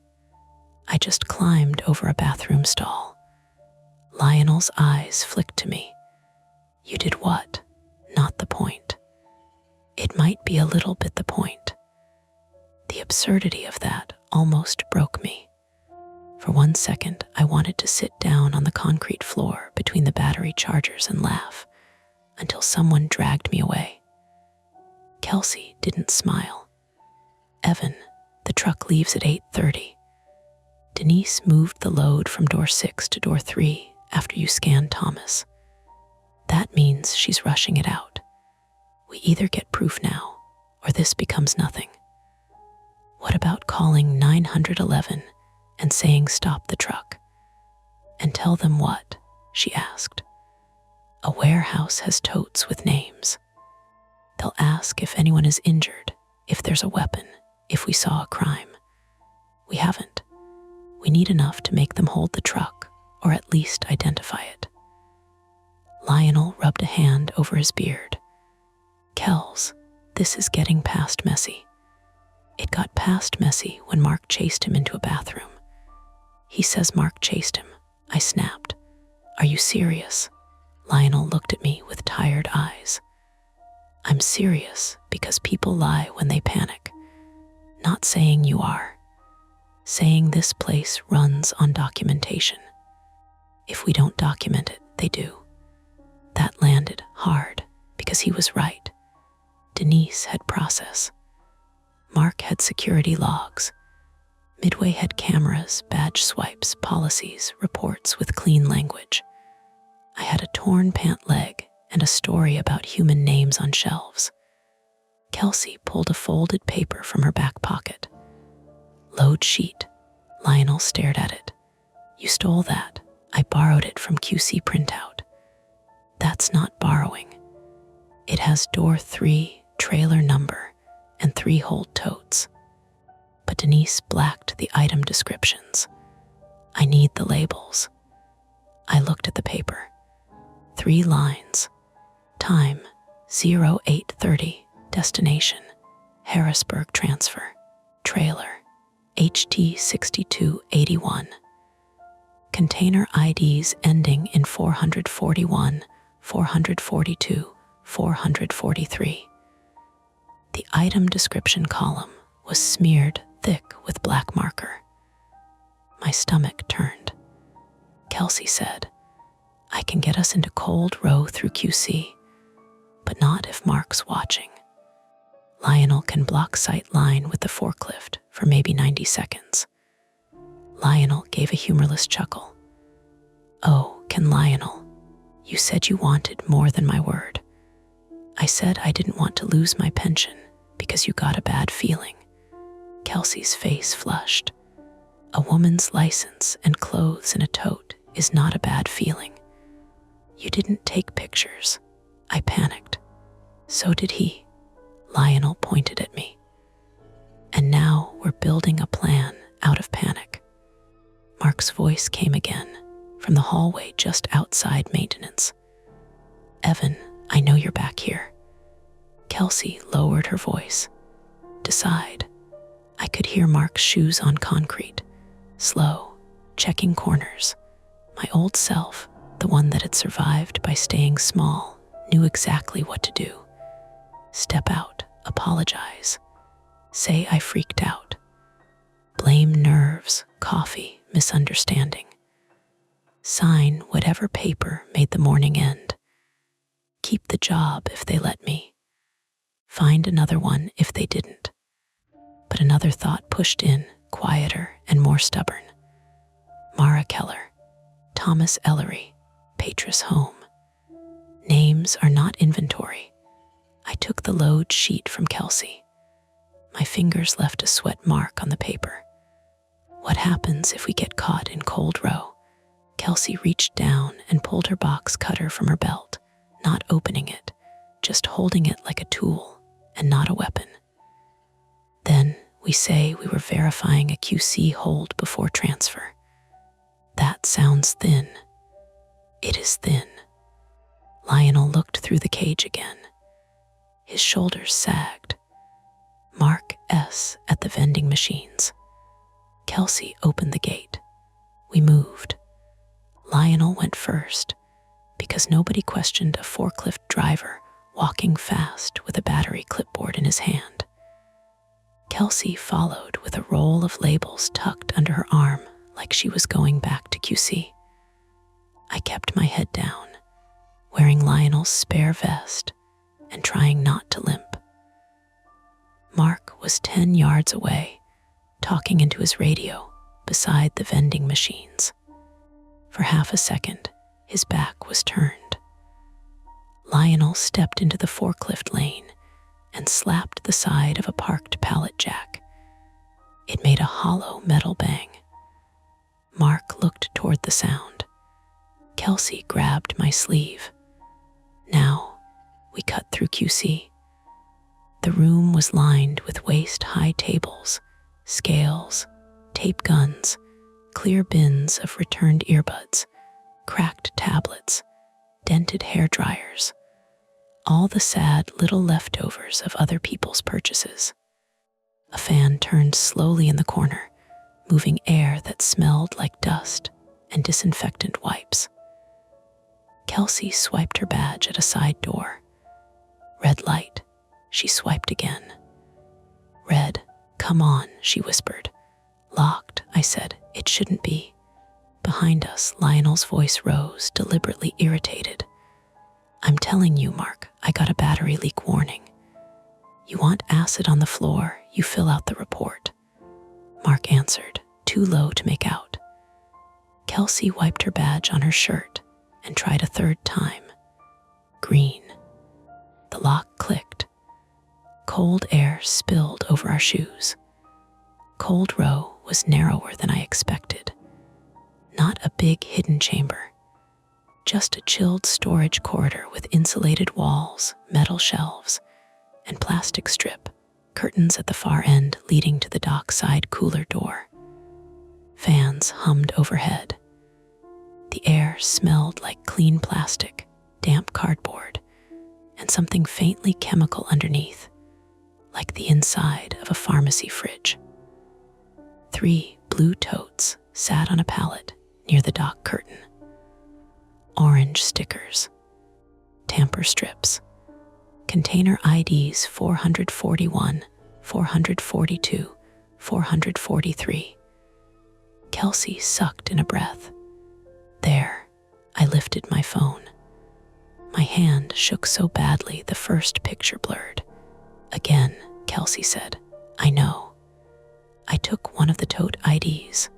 I just climbed over a bathroom stall. Lionel's eyes flicked to me. You did what? Not the point. It might be a little bit the point. The absurdity of that almost broke me. For 1 second, I wanted to sit down on the concrete floor between the battery chargers and laugh until someone dragged me away. Kelsey didn't smile. Evan, the truck leaves at 8:30. Denise moved the load from door 6 to door 3 after you scanned Thomas. That means she's rushing it out. We either get proof now, or this becomes nothing. What about calling 911 and saying stop the truck? And tell them what? She asked. A warehouse has totes with names. They'll ask if anyone is injured, if there's a weapon, if we saw a crime. We haven't. We need enough to make them hold the truck, or at least identify it. Lionel rubbed a hand over his beard. Kels, this is getting past messy. It got past messy when Mark chased him into a bathroom. He says Mark chased him. I snapped. Are you serious? Lionel looked at me with tired eyes. I'm serious because people lie when they panic. Not saying you are. Saying this place runs on documentation. If we don't document it, they do. That landed hard because he was right. Denise had process. Mark had security logs. Midway had cameras, badge swipes, policies, reports with clean language. I had a torn pant leg and a story about human names on shelves. Kelsey pulled a folded paper from her back pocket. Load sheet. Lionel stared at it. You stole that. I borrowed it from QC printout. That's not borrowing. It has door 3, trailer number, and 3 hold totes. But Denise blacked the item descriptions. I need the labels. I looked at the paper. 3 lines. Time, 08:30. Destination, Harrisburg transfer. Trailer, HT 6281. Container IDs ending in 441, 442, 443. The item description column was smeared thick with black marker. My stomach turned. Kelsey said, I can get us into Cold Row through QC, but not if Mark's watching. Lionel can block sight line with the forklift for maybe 90 seconds. Lionel gave a humorless chuckle. Oh, can Lionel? You said you wanted more than my word. I said I didn't want to lose my pension because you got a bad feeling. Kelsey's face flushed. A woman's license and clothes in a tote is not a bad feeling. You didn't take pictures. I panicked. So did he. Lionel pointed at me. And now we're building a plan out of panic. Mark's voice came again from the hallway just outside maintenance. Evan, I know you're back here. Kelsey lowered her voice. Decide. I could hear Mark's shoes on concrete, slow, checking corners. My old self, the one that had survived by staying small, knew exactly what to do. Step out, apologize. Say I freaked out. Blame nerves, coffee, misunderstanding. Sign whatever paper made the morning end. Keep the job if they let me. Find another one if they didn't. But another thought pushed in, quieter and more stubborn. Mara Keller, Thomas Ellery, Patras Home. Names are not inventory. I took the load sheet from Kelsey. My fingers left a sweat mark on the paper. What happens if we get caught in Cold Row? Kelsey reached down and pulled her box cutter from her belt, not opening it, just holding it like a tool and not a weapon. Then we say we were verifying a QC hold before transfer. That sounds thin. It is thin. Lionel looked through the cage again. His shoulders sagged. Mark S. at the vending machines. Kelsey opened the gate. We moved. Lionel went first, because nobody questioned a forklift driver walking fast with a battery clipboard in his hand. Kelsey followed with a roll of labels tucked under her arm like she was going back to QC. I kept my head down, wearing Lionel's spare vest and trying not to limp. Mark was 10 yards away, talking into his radio beside the vending machines. For half a second, his back was turned. Lionel stepped into the forklift lane and slapped the side of a parked pallet jack. It made a hollow metal bang. Mark looked toward the sound. Kelsey grabbed my sleeve. Now, we cut through QC. The room was lined with waist-high tables, scales, tape guns, clear bins of returned earbuds, cracked tablets, dented hair dryers, all the sad little leftovers of other people's purchases. A fan turned slowly in the corner, moving air that smelled like dust and disinfectant wipes. Kelsey swiped her badge at a side door. Red light. She swiped again. Red, come on, she whispered. Locked, I said. It shouldn't be. Behind us, Lionel's voice rose, deliberately irritated. I'm telling you, Mark, I got a battery leak warning. You want acid on the floor, you fill out the report. Mark answered, too low to make out. Kelsey wiped her badge on her shirt and tried a third time. Green. The lock clicked. Cold air spilled over our shoes. Cold Row was narrower than I expected. Not a big hidden chamber. Just a chilled storage corridor with insulated walls, metal shelves, and plastic strip, curtains at the far end leading to the dockside cooler door. Fans hummed overhead. The air smelled like clean plastic, damp cardboard, and something faintly chemical underneath, like the inside of a pharmacy fridge. 3 blue totes sat on a pallet near the dock curtain. Orange stickers, tamper strips, container IDs 441, 442, 443. Kelsey sucked in a breath. There, I lifted my phone. My hand shook so badly the first picture blurred. Again, Kelsey said, I know. I took one of the tote IDs,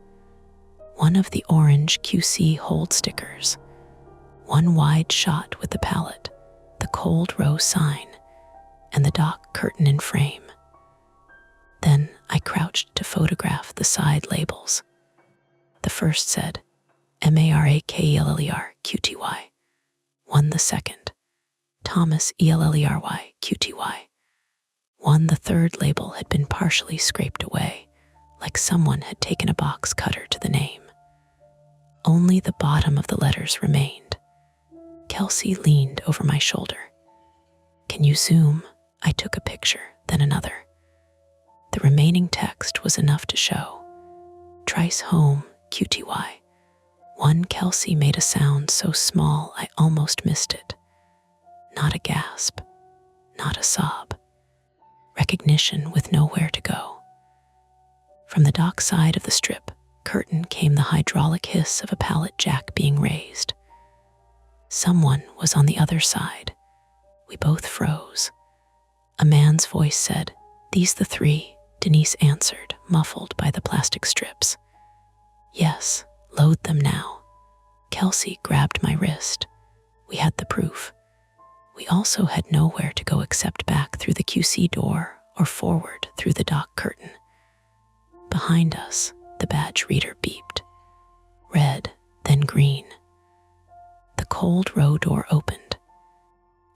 one of the orange QC hold stickers, one wide shot with the pallet, the Cold Row sign, and the dock curtain in frame. Then I crouched to photograph the side labels. The first said, MARAKELLER QTY. One the second, Thomas Ellery Qty. One, the third label had been partially scraped away, like someone had taken a box cutter to the name. Only the bottom of the letters remained. Kelsey leaned over my shoulder. "Can you zoom?" I took a picture, then another. The remaining text was enough to show. "Trice home, Qty." One, Kelsey made a sound so small I almost missed it. Not a gasp, not a sob. Recognition with nowhere to go. From the dock side of the strip curtain came the hydraulic hiss of a pallet jack being raised. Someone was on the other side. We both froze. A man's voice said, "These the three," Denise answered, muffled by the plastic strips. "Yes, load them now." Kelsey grabbed my wrist. We had the proof. We also had nowhere to go except back through the QC door or forward through the dock curtain. Behind us, the badge reader beeped. Red, then green. The cold row door opened.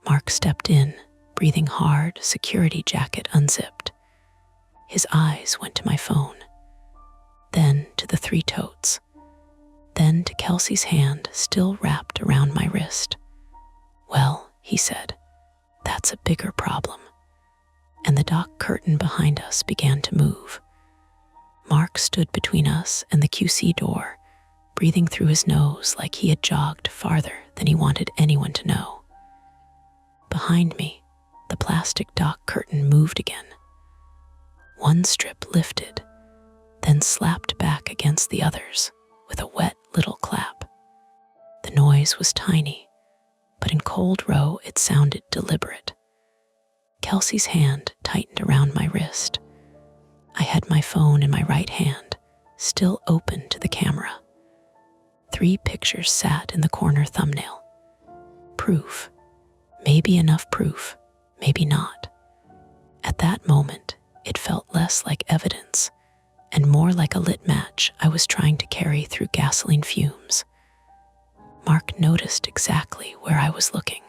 Mark stepped in, breathing hard, security jacket unzipped. His eyes went to my phone, then to the 3 totes, then to Kelsey's hand still wrapped around my wrist. "Well," he said, "that's a bigger problem." And the dock curtain behind us began to move. Mark stood between us and the QC door, breathing through his nose like he had jogged farther than he wanted anyone to know. Behind me, the plastic dock curtain moved again. One strip lifted, then slapped back against the others with a wet little clap. The noise was tiny, but in cold row it sounded deliberate. Kelsey's hand tightened around my wrist. I had my phone in my right hand, still open to the camera. 3 pictures sat in the corner thumbnail. Proof. Maybe enough proof, maybe not. At that moment, it felt less like evidence and more like a lit match I was trying to carry through gasoline fumes. Mark noticed exactly where I was looking.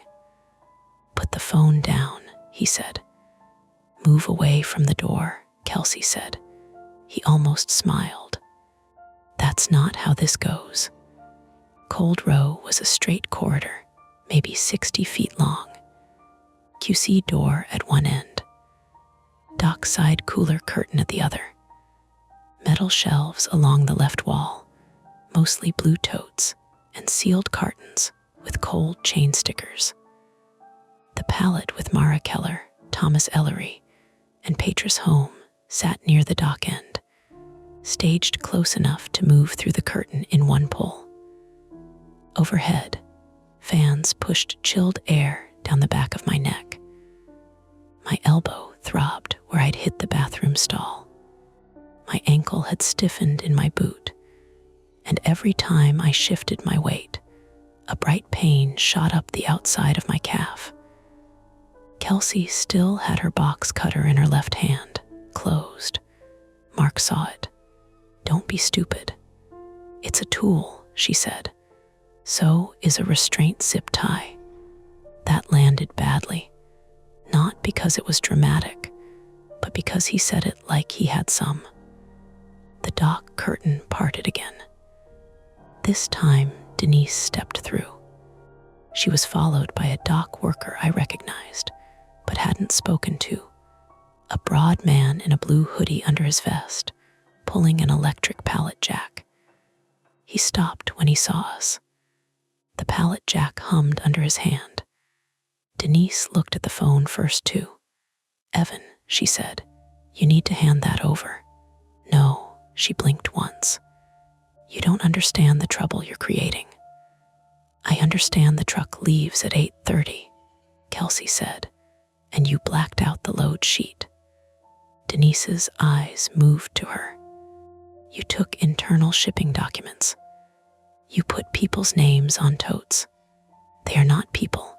"Put the phone down," he said. "Move away from the door," Kelsey said. He almost smiled. "That's not how this goes." Cold row was a straight corridor, maybe 60 feet long. QC door at one end. Dockside cooler curtain at the other. Metal shelves along the left wall, mostly blue totes, and sealed cartons with cold chain stickers. The pallet with Mara Keller, Thomas Ellery, and Petrus Home sat near the dock end, staged close enough to move through the curtain in one pull. Overhead, fans pushed chilled air down the back of my neck. My elbow throbbed where I'd hit the bathroom stall. My ankle had stiffened in my boot, and every time I shifted my weight, a bright pain shot up the outside of my calf. Kelsey still had her box cutter in her left hand, closed. Mark saw it. "Don't be stupid. It's a tool," she said. "So is a restraint zip tie." That landed badly, not because it was dramatic, but because he said it like he had some. The dock curtain parted again. This time, Denise stepped through. She was followed by a dock worker I recognized, but hadn't spoken to. A broad man in a blue hoodie under his vest, pulling an electric pallet jack. He stopped when he saw us. The pallet jack hummed under his hand. Denise looked at the phone first too. "Evan," she said, "you need to hand that over." "No," she blinked once. "You don't understand the trouble you're creating." "I understand the truck leaves at 8:30, Kelsey said, "and you blacked out the load sheet." Denise's eyes moved to her. "You took internal shipping documents. You put people's names on totes. They are not people."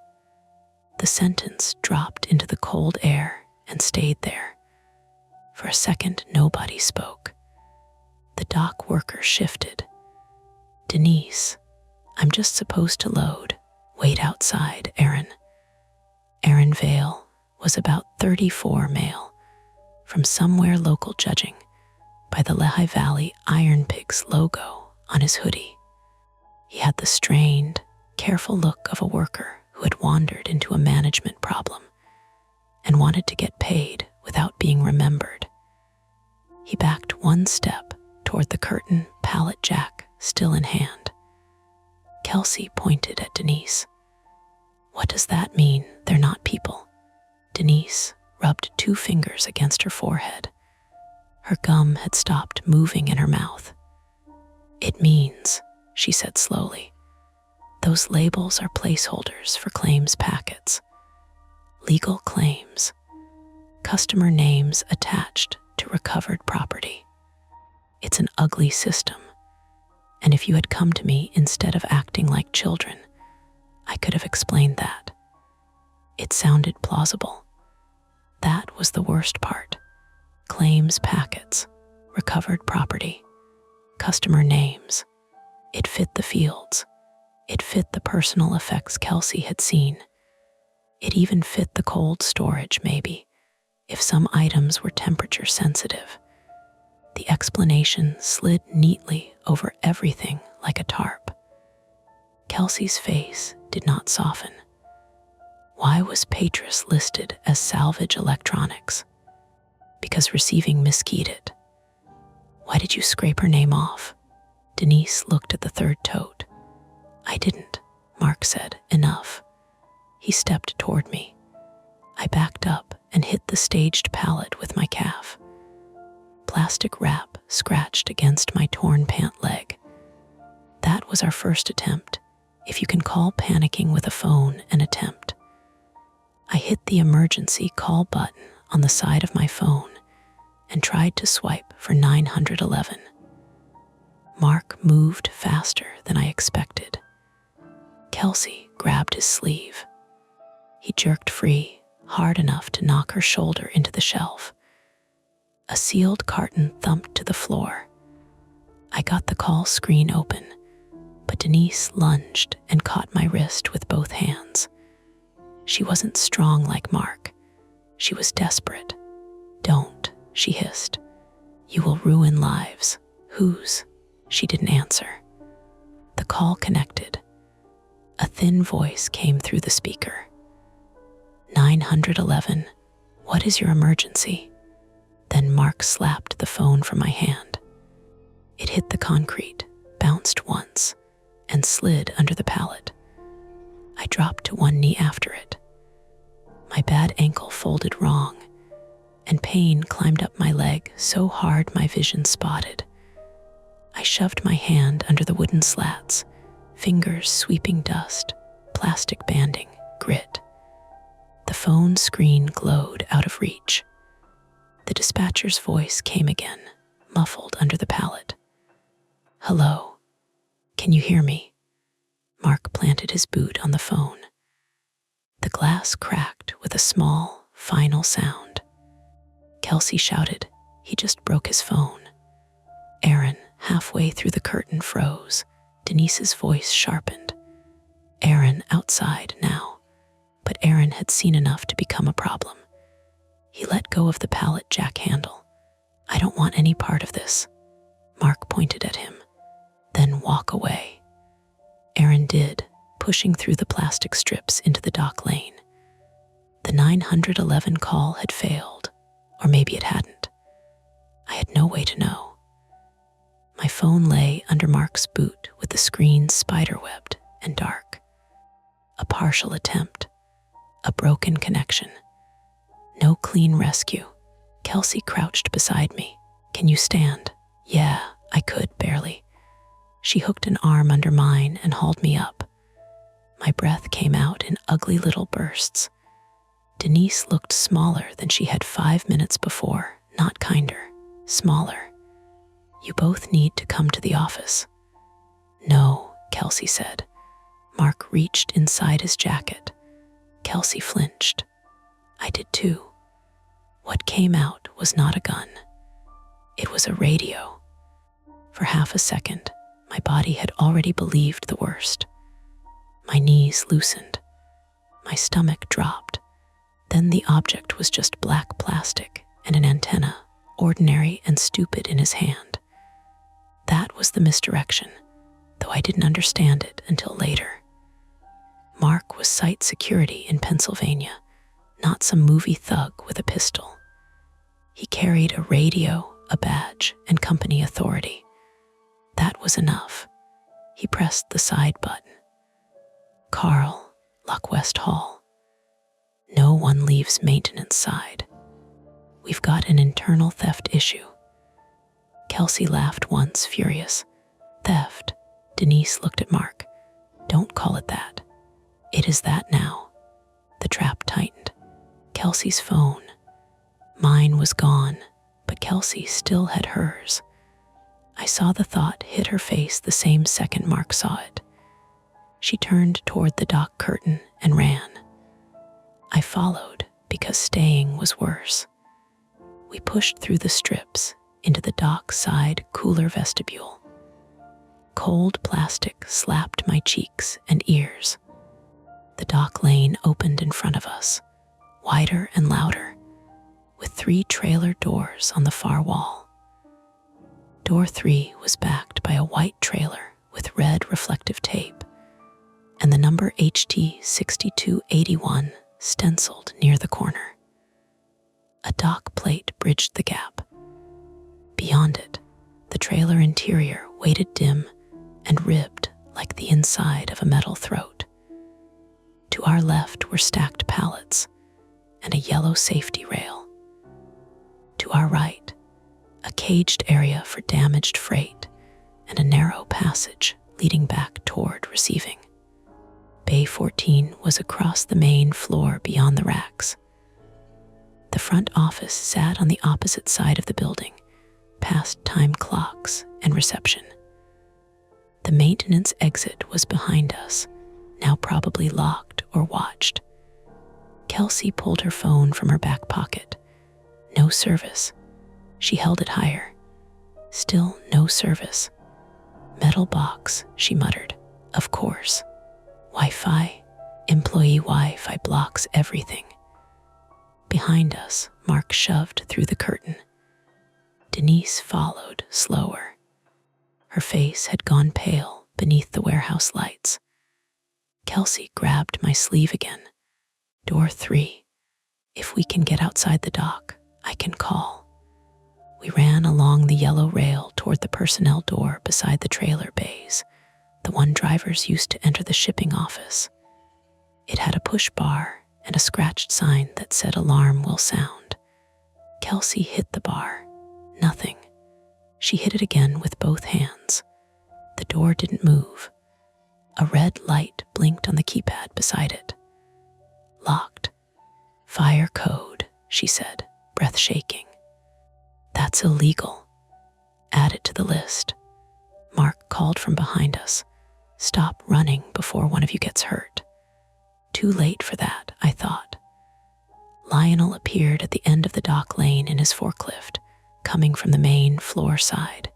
The sentence dropped into the cold air and stayed there. For a second, nobody spoke. The dock worker shifted. "Denise, I'm just supposed to load. Wait outside, Aaron." Aaron Vale was about 34, male, from somewhere local, judging by the Lehigh Valley Iron Pigs logo on his hoodie. He had the strained, careful look of a worker who had wandered into a management problem and wanted to get paid without being remembered. He backed one step toward the curtain pallet jack still in hand. Kelsey pointed at Denise. "What does that mean, they're not people?" Denise rubbed 2 fingers against her forehead. Her gum had stopped moving in her mouth. "It means," she said slowly, "those labels are placeholders for claims packets. Legal claims. Customer names attached to recovered property. It's an ugly system, and if you had come to me instead of acting like children, I could have explained that." It sounded plausible. That was the worst part. Claims packets, recovered property, customer names. It fit the fields. It fit the personal effects Kelsey had seen. It even fit the cold storage, maybe, if some items were temperature sensitive. The explanation slid neatly over everything like a tarp. Kelsey's face did not soften. Why was Patris listed as salvage electronics? Because receiving miskeyed it. Why did you scrape her name off? Denise looked at the 3rd tote. "I didn't," Mark said. "Enough." He stepped toward me. I backed up and hit the staged pallet with my calf. Plastic wrap scratched against my torn pant leg. That was our first attempt, if you can call panicking with a phone an attempt. I hit the emergency call button on the side of my phone and tried to swipe for 911. Mark moved faster than I expected. Kelsey grabbed his sleeve. He jerked free, hard enough to knock her shoulder into the shelf. A sealed carton thumped to the floor. I got the call screen open, but Denise lunged and caught my wrist with both hands. She wasn't strong like Mark. She was desperate. "Don't," she hissed. "You will ruin lives." "Whose?" She didn't answer. The call connected. A thin voice came through the speaker. 911, what is your emergency?" Then Mark slapped the phone from my hand. It hit the concrete, bounced once, and slid under the pallet. I dropped to one knee after it. My bad ankle folded wrong, and pain climbed up my leg so hard my vision spotted. I shoved my hand under the wooden slats, fingers sweeping dust, plastic banding, grit. The phone screen glowed out of reach. The dispatcher's voice came again, muffled under the pallet. "Hello, can you hear me?" Mark planted his boot on the phone. The glass cracked with a small, final sound. Kelsey shouted, "He just broke his phone." Aaron, halfway through the curtain, froze. Denise's voice sharpened. Aaron outside now, but Aaron had seen enough to become a problem. He let go of the pallet jack handle. "I don't want any part of this." Mark pointed at him. "Then walk away." Aaron did, pushing through the plastic strips into the dock lane. The 911 call had failed, or maybe it hadn't. I had no way to know. My phone lay under Mark's boot with the screen spiderwebbed and dark. A partial attempt, a broken connection. No clean rescue. Kelsey crouched beside me. "Can you stand?" Yeah, I could, barely. She hooked an arm under mine and hauled me up. My breath came out in ugly little bursts. Denise looked smaller than she had 5 minutes before, not kinder, smaller. "You both need to come to the office." "No," Kelsey said. Mark reached inside his jacket. Kelsey flinched. I did too. What came out was not a gun. It was a radio. For half a second, my body had already believed the worst. My knees loosened. My stomach dropped. Then the object was just black plastic and an antenna, ordinary and stupid in his hand. That was the misdirection, though I didn't understand it until later. Mark was site security in Pennsylvania, not some movie thug with a pistol. He carried a radio, a badge, and company authority. That was enough. He pressed the side button. Carl, Lock West Hall. No one leaves maintenance side. We've got an internal theft issue. Kelsey laughed once, furious. Theft? Denise looked at Mark. Don't call it that. It is that now. The trap tightened. Kelsey's phone. Mine was gone, but Kelsey still had hers. I saw the thought hit her face the same second Mark saw it. She turned toward the dock curtain and ran. I followed because staying was worse. We pushed through the strips into the dock side cooler vestibule. Cold plastic slapped my cheeks and ears. The dock lane opened in front of us, wider and louder, with 3 trailer doors on the far wall. Door 3 was backed by a white trailer with red reflective tape, and the number HT 6281 stenciled near the corner. A dock plate bridged the gap. Beyond it, the trailer interior waited dim and ribbed like the inside of a metal throat. To our left were stacked pallets and a yellow safety rail. To our right, a caged area for damaged freight and a narrow passage leading back toward receiving. Bay 14 was across the main floor beyond the racks. The front office sat on the opposite side of the building, past time clocks and reception. The maintenance exit was behind us, now probably locked or watched. Kelsey pulled her phone from her back pocket. No service. She held it higher. Still no service. Metal box, she muttered. Of course. Wi-Fi. Employee Wi-Fi blocks everything. Behind us, Mark shoved through the curtain. Denise followed, slower. Her face had gone pale beneath the warehouse lights. Kelsey grabbed my sleeve again. Door 3. If we can get outside the dock, I can call. We ran along the yellow rail toward the personnel door beside the trailer bays, the one drivers used to enter the shipping office. It had a push bar and a scratched sign that said alarm will sound. Kelsey hit the bar. Nothing. She hit it again with both hands. The door didn't move. A red light blinked on the keypad beside it. Locked. Fire code, she said, breath shaking. That's illegal. Add it to the list. Mark called from behind us. Stop running before one of you gets hurt. Too late for that, I thought. Lionel appeared at the end of the dock lane in his forklift, coming from the main floor side.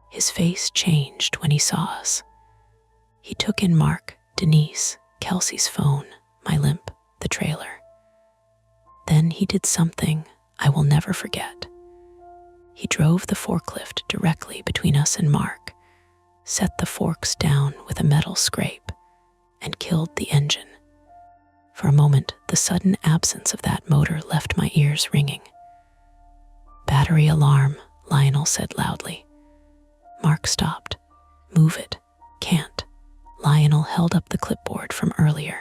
His face changed when he saw us. He took in Mark, Denise, Kelsey's phone, my limp, the trailer. Then he did something I will never forget. He drove the forklift directly between us and Mark, set the forks down with a metal scrape, and killed the engine. For a moment, the sudden absence of that motor left my ears ringing. Battery alarm, Lionel said loudly. Mark stopped. Move it. Can't. Lionel held up the clipboard from earlier.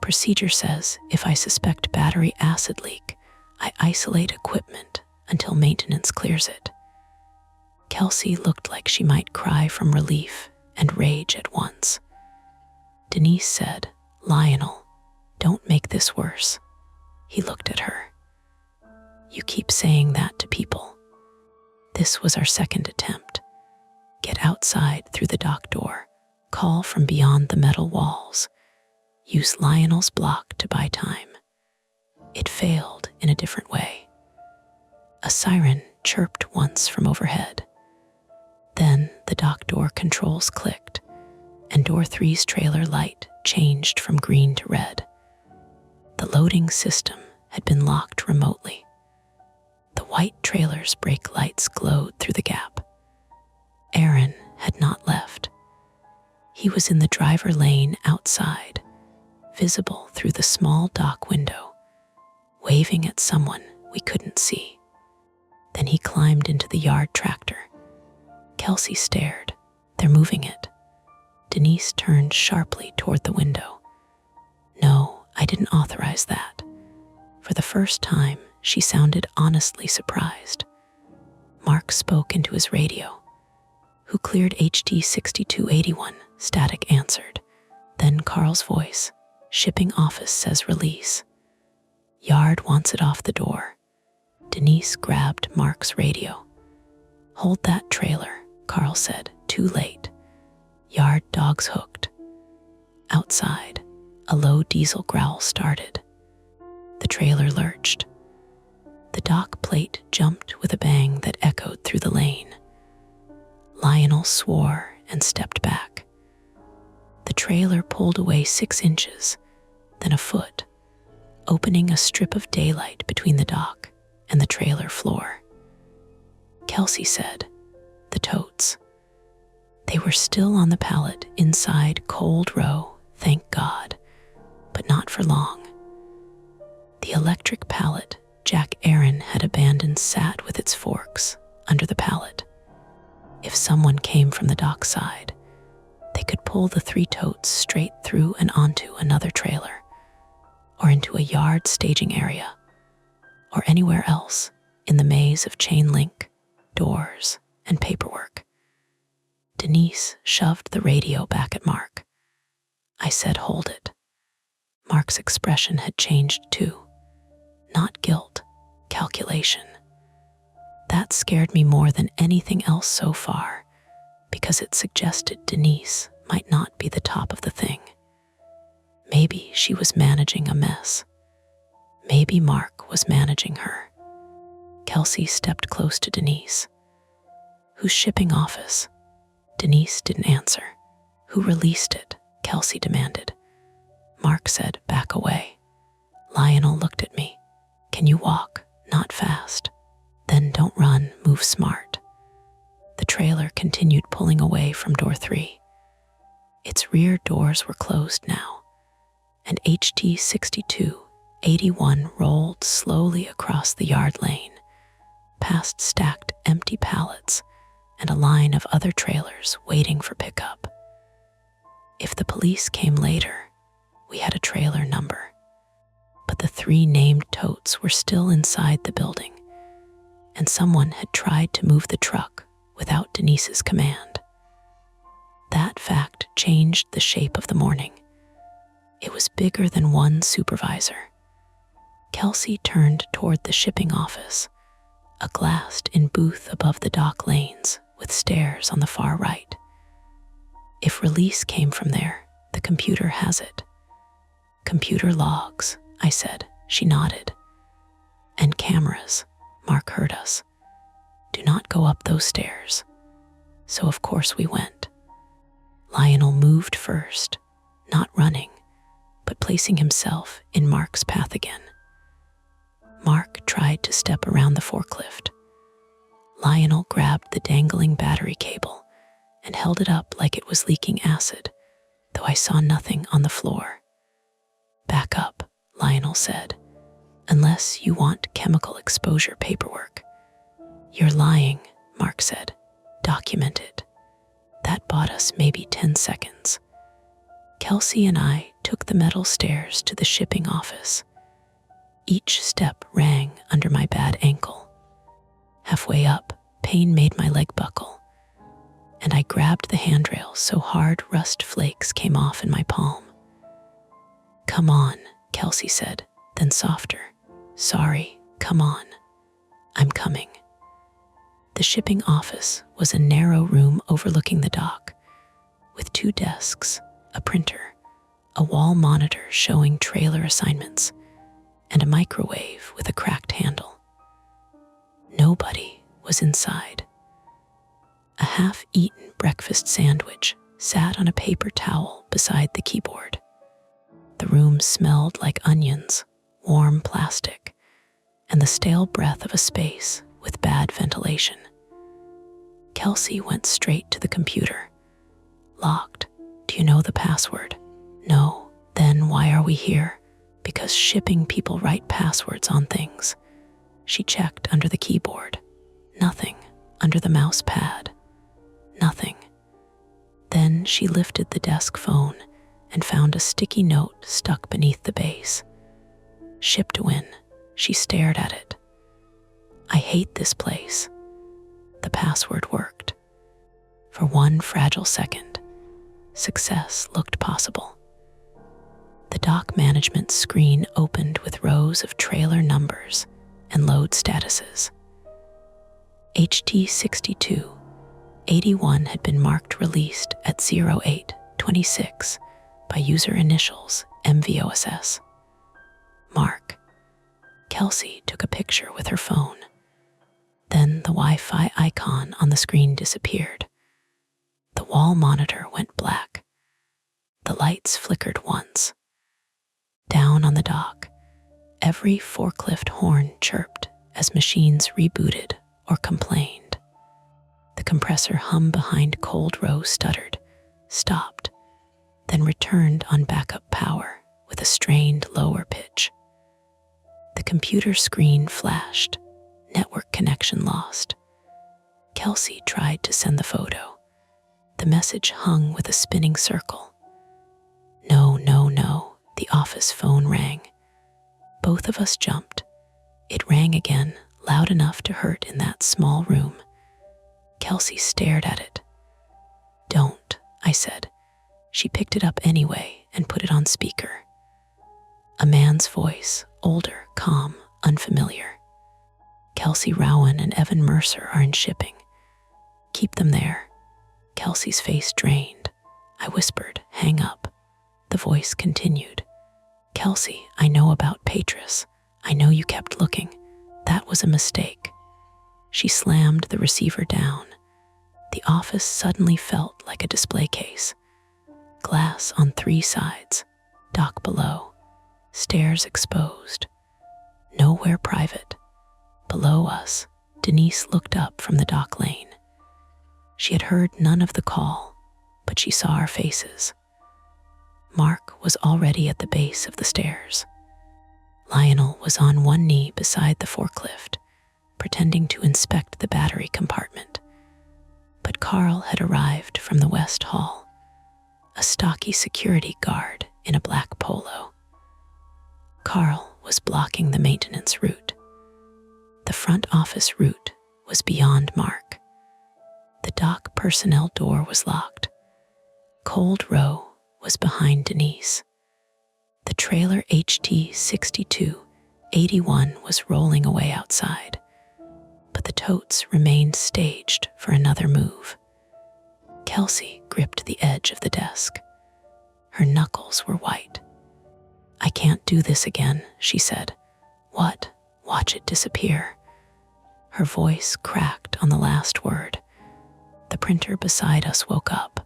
Procedure says if I suspect battery acid leak, I isolate equipment until maintenance clears it. Kelsey looked like she might cry from relief and rage at once. Denise said, Lionel, don't make this worse. He looked at her. You keep saying that to people. This was our second attempt. Get outside through the dock door. Call from beyond the metal walls. Use Lionel's block to buy time. It failed in a different way. A siren chirped once from overhead. Then the dock door controls clicked, and door 3's trailer light changed from green to red. The loading system had been locked remotely. The white trailer's brake lights glowed through the gap. Aaron had not left. He was in the driver lane outside, visible through the small dock window, waving at someone we couldn't see. Then he climbed into the yard tractor. Kelsey stared. They're moving it. Denise turned sharply toward the window. No, I didn't authorize that. For the first time, she sounded honestly surprised. Mark spoke into his radio. Who cleared HD 6281? Static answered. Then Carl's voice. Shipping office says release. Yard wants it off the door. Denise grabbed Mark's radio. Hold that trailer, Carl said. Too late. Yard dogs hooked. Outside, a low diesel growl started. The trailer lurched. The dock plate jumped with a bang that echoed through the lane. Lionel swore and stepped back. The trailer pulled away 6 inches, then a foot, opening a strip of daylight between the dock and the trailer floor. Kelsey said, "The totes." They were still on the pallet inside Cold Row, thank God, but not for long. The electric pallet Jack Aaron had abandoned sat with its forks under the pallet. If someone came from the dockside, they could pull the 3 totes straight through and onto another trailer, or into a yard staging area, or anywhere else in the maze of chain link, doors, and paperwork. Denise shoved the radio back at Mark. I said, "Hold it." Mark's expression had changed too. Not guilt, calculation. That scared me more than anything else so far, because it suggested Denise might not be the top of the thing. Maybe she was managing a mess. Maybe Mark was managing her. Kelsey stepped close to Denise. Whose shipping office? Denise didn't answer. Who released it? Kelsey demanded. Mark said, "Back away." Lionel looked at me. Can you walk? Not fast. Then don't run, move smart. The trailer continued pulling away from door 3. Its rear doors were closed now, and HD 6281 rolled slowly across the yard lane, past stacked empty pallets and a line of other trailers waiting for pickup. If the police came later, we had a trailer number. But the 3 named totes were still inside the building, and someone had tried to move the truck without Denise's command. That fact changed the shape of the morning. It was bigger than one supervisor. Kelsey turned toward the shipping office, a glassed-in booth above the dock lanes with stairs on the far right. If release came from there, the computer has it. Computer logs, I said. She nodded. And cameras, Mark heard us. Do not go up those stairs. So of course we went. Lionel moved first, not running, but placing himself in Mark's path again. Mark tried to step around the forklift. Lionel grabbed the dangling battery cable and held it up like it was leaking acid, though I saw nothing on the floor. Back up, Lionel said, unless you want chemical exposure paperwork. You're lying, Mark said. Document it. That bought us maybe 10 seconds. Kelsey and I took the metal stairs to the shipping office. Each step rang under my bad ankle. Halfway up, pain made my leg buckle, and I grabbed the handrail so hard rust flakes came off in my palm. Come on, Kelsey said, then softer. Sorry, come on. I'm coming. The shipping office was a narrow room overlooking the dock, with 2 desks, a printer, a wall monitor showing trailer assignments, and a microwave with a cracked handle. Nobody was inside. A half-eaten breakfast sandwich sat on a paper towel beside the keyboard. The room smelled like onions, warm plastic, and the stale breath of a space with bad ventilation. Kelsey went straight to the computer. Locked. Do you know the password? No. Then why are we here? Because shipping people write passwords on things. She checked under the keyboard. Nothing. Under the mouse pad. Nothing. Then she lifted the desk phone and found a sticky note stuck beneath the base. Ship to win. She stared at it. I hate this place. The password worked. For one fragile second, success looked possible. The dock management screen opened with rows of trailer numbers and load statuses. HT6281 had been marked released at 0826 by user initials MVOSS. Mark. Kelsey took a picture with her phone. Then the Wi-Fi icon on the screen disappeared. The wall monitor went black. The lights flickered once. Down on the dock, every forklift horn chirped as machines rebooted or complained. The compressor hum behind Cold Row stuttered, stopped, then returned on backup power with a strained lower pitch. The computer screen flashed, network connection lost. Kelsey tried to send the photo. The message hung with a spinning circle. No, no, no, the office phone rang. Both of us jumped. It rang again, loud enough to hurt in that small room. Kelsey stared at it. Don't, I said. She picked it up anyway and put it on speaker. A man's voice, older, calm, unfamiliar. Kelsey Rowan and Evan Mercer are in shipping. Keep them there. Kelsey's face drained. I whispered, hang up. The voice continued. Kelsey, I know about Patris. I know you kept looking. That was a mistake. She slammed the receiver down. The office suddenly felt like a display case. Glass on 3 sides, dock below, stairs exposed. Nowhere private. Below us, Denise looked up from the dock lane. She had heard none of the call, but she saw our faces. Mark was already at the base of the stairs. Lionel was on one knee beside the forklift, pretending to inspect the battery compartment. But Carl had arrived from the West Hall, a stocky security guard in a black polo. Carl was blocking the maintenance route. The front office route was beyond Mark. The dock personnel door was locked. Cold Row was behind Denise. The trailer HT6281 was rolling away outside, but the totes remained staged for another move. Kelsey gripped the edge of the desk. Her knuckles were white. I can't do this again, she said. What? Watch it disappear. Her voice cracked on the last word. The printer beside us woke up.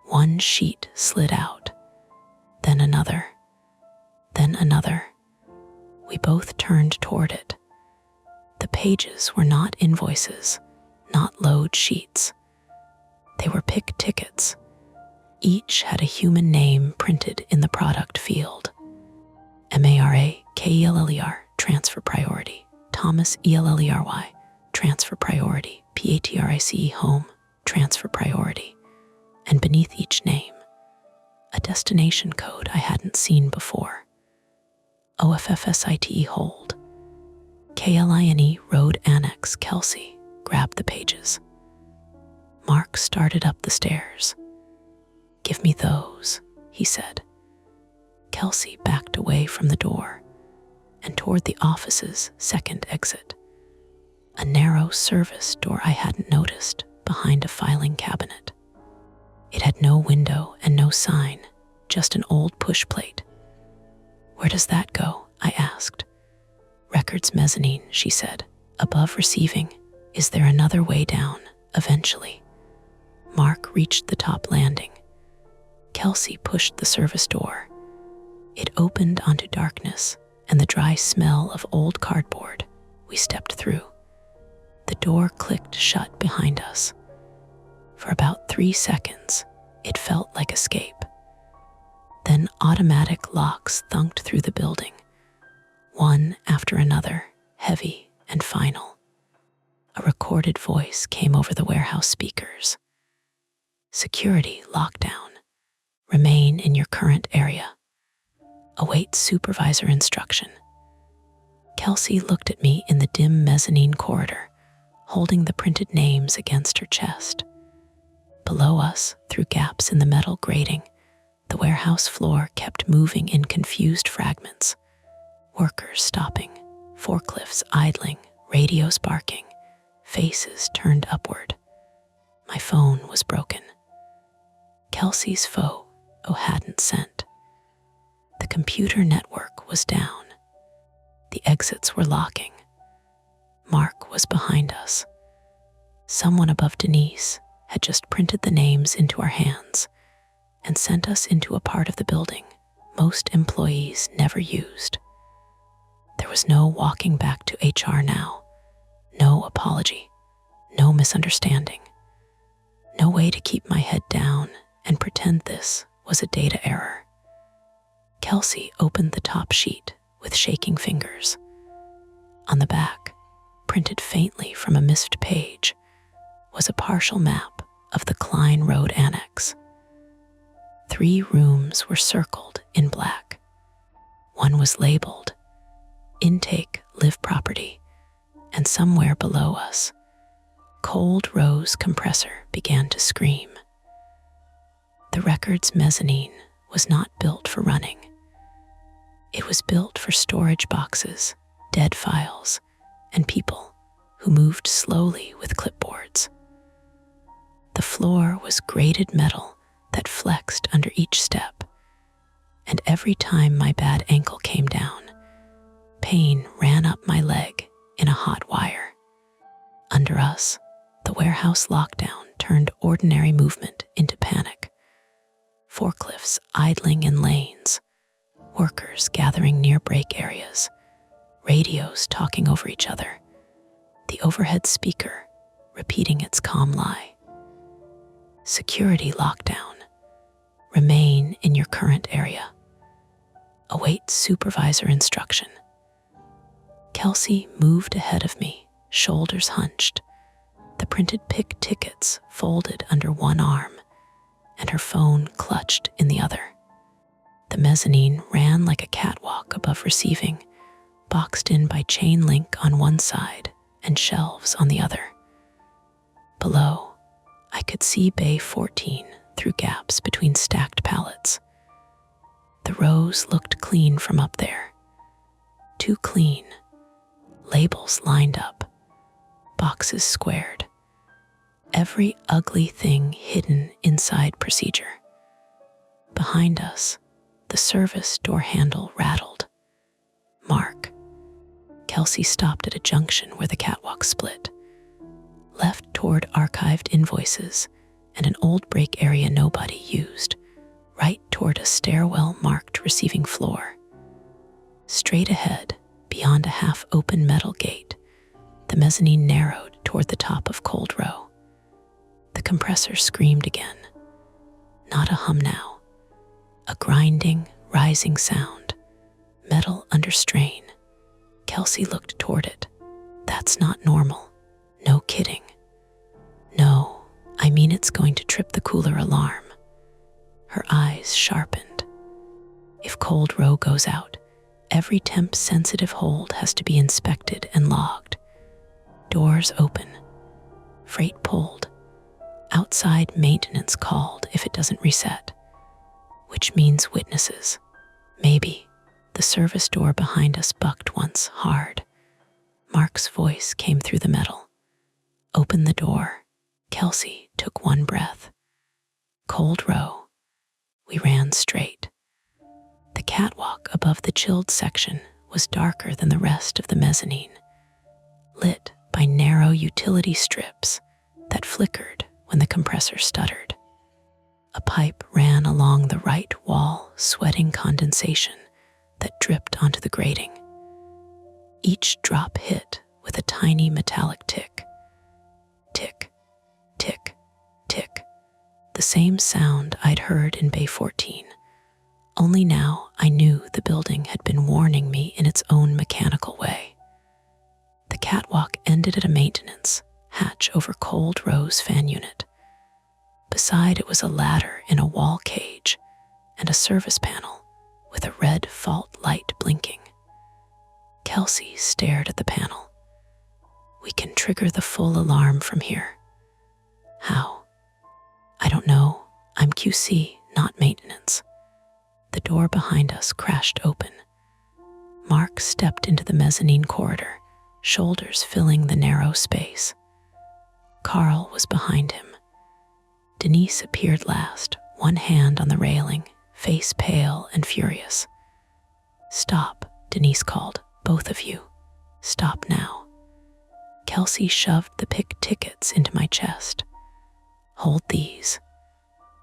One sheet slid out, then another, then another. We both turned toward it. The pages were not invoices, not load sheets. They were pick tickets. Each had a human name printed in the product field. MARAKELLER, transfer priority. Thomas ELLERY, transfer priority. PATRICE, home, transfer priority. And beneath each name, a destination code I hadn't seen before. OFFSITE, hold. KLINE, road annex. Kelsey grabbed the pages. Mark started up the stairs. Give me those, he said. Kelsey backed away from the door and toward the office's second exit, a narrow service door I hadn't noticed behind a filing cabinet. It had no window and no sign, just an old push plate. Where does that go? I asked. Records mezzanine, she said. Above receiving. Is there another way down, eventually? Mark reached the top landing. Kelsey pushed the service door. It opened onto darkness and the dry smell of old cardboard. We stepped through. The door clicked shut behind us. For about 3 seconds, it felt like escape. Then automatic locks thunked through the building, one after another, heavy and final. A recorded voice came over the warehouse speakers. Security lockdown. Remain in your current area. Await supervisor instruction. Kelsey looked at me in the dim mezzanine corridor, holding the printed names against her chest. Below us, through gaps in the metal grating, the warehouse floor kept moving in confused fragments. Workers stopping, forklifts idling, radios barking, faces turned upward. My phone was broken. Kelsey's phone hadn't sent. The computer network was down. The exits were locking. Mark was behind us. Someone above Denise had just printed the names into our hands and sent us into a part of the building most employees never used. There was no walking back to HR now, no apology, no misunderstanding, no way to keep my head down and pretend this was a data error. Kelsey opened the top sheet with shaking fingers. On the back, printed faintly from a missed page, was a partial map of the Klein Road Annex. 3 rooms were circled in black. One was labeled Intake Live Property, and somewhere below us, Cold Rose Compressor began to scream. The record's mezzanine was not built for running. It was built for storage boxes, dead files, and people who moved slowly with clipboards. The floor was grated metal that flexed under each step, and every time my bad ankle came down, pain ran up my leg in a hot wire. Under us, the warehouse lockdown turned ordinary movement into panic. Forklifts idling in lanes, workers gathering near break areas, radios talking over each other, the overhead speaker repeating its calm lie. Security lockdown. Remain in your current area. Await supervisor instruction. Kelsey moved ahead of me, shoulders hunched, the printed pick tickets folded under one arm, and her phone clutched in the other. The mezzanine ran like a catwalk above receiving, boxed in by chain link on one side and shelves on the other. Below, I could see Bay 14 through gaps between stacked pallets. The rows looked clean from up there. Too clean. Labels lined up, boxes squared. Every ugly thing hidden inside procedure. Behind us, the service door handle rattled. Mark. Kelsey stopped at a junction where the catwalk split. Left toward archived invoices and an old break area nobody used, right toward a stairwell marked receiving floor. Straight ahead, beyond a half-open metal gate, the mezzanine narrowed toward the top of Cold Row. The compressor screamed again. Not a hum now. A grinding, rising sound. Metal under strain. Kelsey looked toward it. That's not normal. No kidding. No, I mean it's going to trip the cooler alarm. Her eyes sharpened. If Cold Row goes out, every temp-sensitive hold has to be inspected and logged. Doors open. Freight pulled. Outside maintenance called if it doesn't reset. Which means witnesses. Maybe. The service door behind us bucked once hard. Mark's voice came through the metal. Open the door. Kelsey took one breath. Cold Row. We ran straight. The catwalk above the chilled section was darker than the rest of the mezzanine, lit by narrow utility strips that flickered when the compressor stuttered. A pipe ran along the right wall, sweating condensation that dripped onto the grating. Each drop hit with a tiny metallic tick. Tick, tick, tick. The same sound I'd heard in Bay 14. Only now I knew the building had been warning me in its own mechanical way. The catwalk ended at a maintenance hatch over Cold Row's fan unit. Beside it was a ladder in a wall cage and a service panel with a red fault light blinking. Kelsey stared at the panel. "We can trigger the full alarm from here." "How?" "I don't know. I'm QC, not maintenance." The door behind us crashed open. Mark stepped into the mezzanine corridor, shoulders filling the narrow space. Carl was behind him. Denise appeared last, one hand on the railing, face pale and furious. "Stop," Denise called. "Both of you. Stop now." Kelsey shoved the picked tickets into my chest. "Hold these."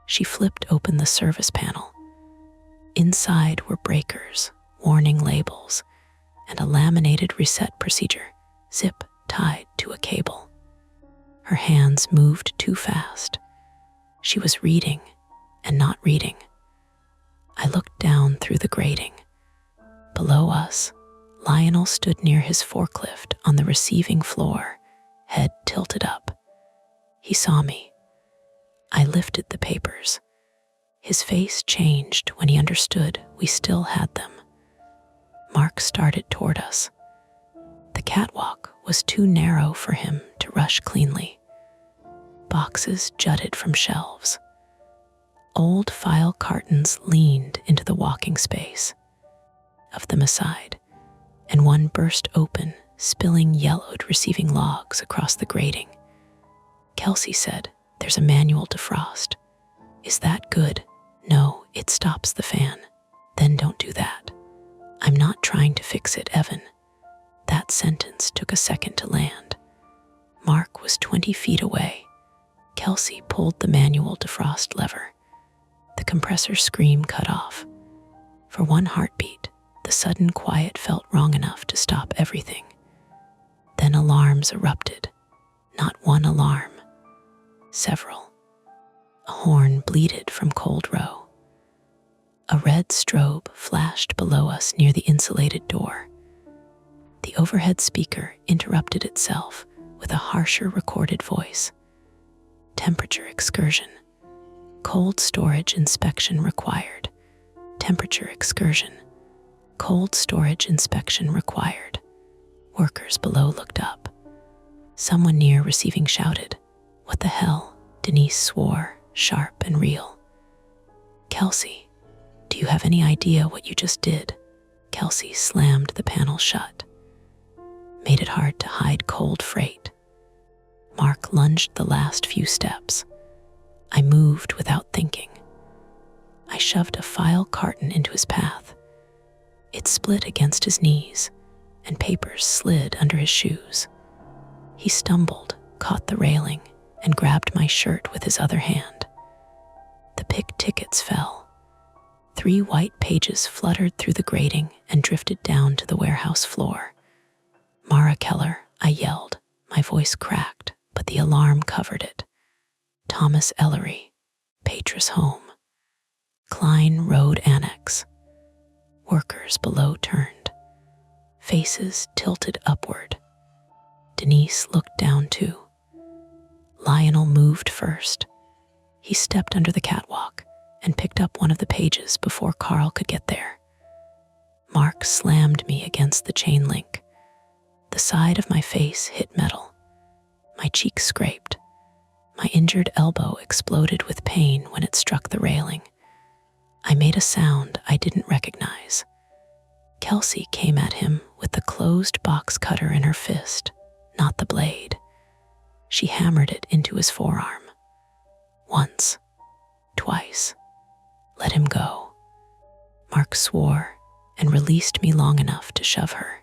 She flipped open the service panel. Inside were breakers, warning labels, and a laminated reset procedure, zip tied to a cable. Her hands moved too fast. She was reading and not reading. I looked down through the grating. Below us, Lionel stood near his forklift on the receiving floor, head tilted up. He saw me. I lifted the papers. His face changed when he understood we still had them. Mark started toward us. The catwalk was too narrow for him to rush cleanly. Boxes jutted from shelves. Old file cartons leaned into the walking space of them aside, and one burst open, spilling yellowed receiving logs across the grating. Kelsey said, "There's a manual defrost." "Is that good?" "No, it stops the fan." "Then don't do that." "I'm not trying to fix it, Evan." That sentence took a second to land. Mark was 20 feet away. Kelsey pulled the manual defrost lever. The compressor scream cut off. For one heartbeat, the sudden quiet felt wrong enough to stop everything. Then alarms erupted. Not one alarm. Several. A horn bleated from Cold Row. A red strobe flashed below us near the insulated door. The overhead speaker interrupted itself with a harsher recorded voice. Temperature excursion. Cold storage inspection required. Temperature excursion. Cold storage inspection required. Workers below looked up. Someone near receiving shouted, "What the hell?" Denise swore, sharp and real. "Kelsey, do you have any idea what you just did?" Kelsey slammed the panel shut. "Made it hard to hide cold freight." Mark lunged the last few steps. I moved without thinking. I shoved a file carton into his path. It split against his knees, and papers slid under his shoes. He stumbled, caught the railing, and grabbed my shirt with his other hand. The picked tickets fell. 3 white pages fluttered through the grating and drifted down to the warehouse floor. "Mara Keller," I yelled. My voice cracked, but the alarm covered it. "Thomas Ellery, Patras Home. Klein Road Annex." Workers below turned. Faces tilted upward. Denise looked down too. Lionel moved first. He stepped under the catwalk and picked up one of the pages before Carl could get there. Mark slammed me against the chain link. The side of my face hit metal. My cheek scraped. My injured elbow exploded with pain when it struck the railing. I made a sound I didn't recognize. Kelsey came at him with the closed box cutter in her fist, not the blade. She hammered it into his forearm. Once, twice. "Let him go." Mark swore and released me long enough to shove her.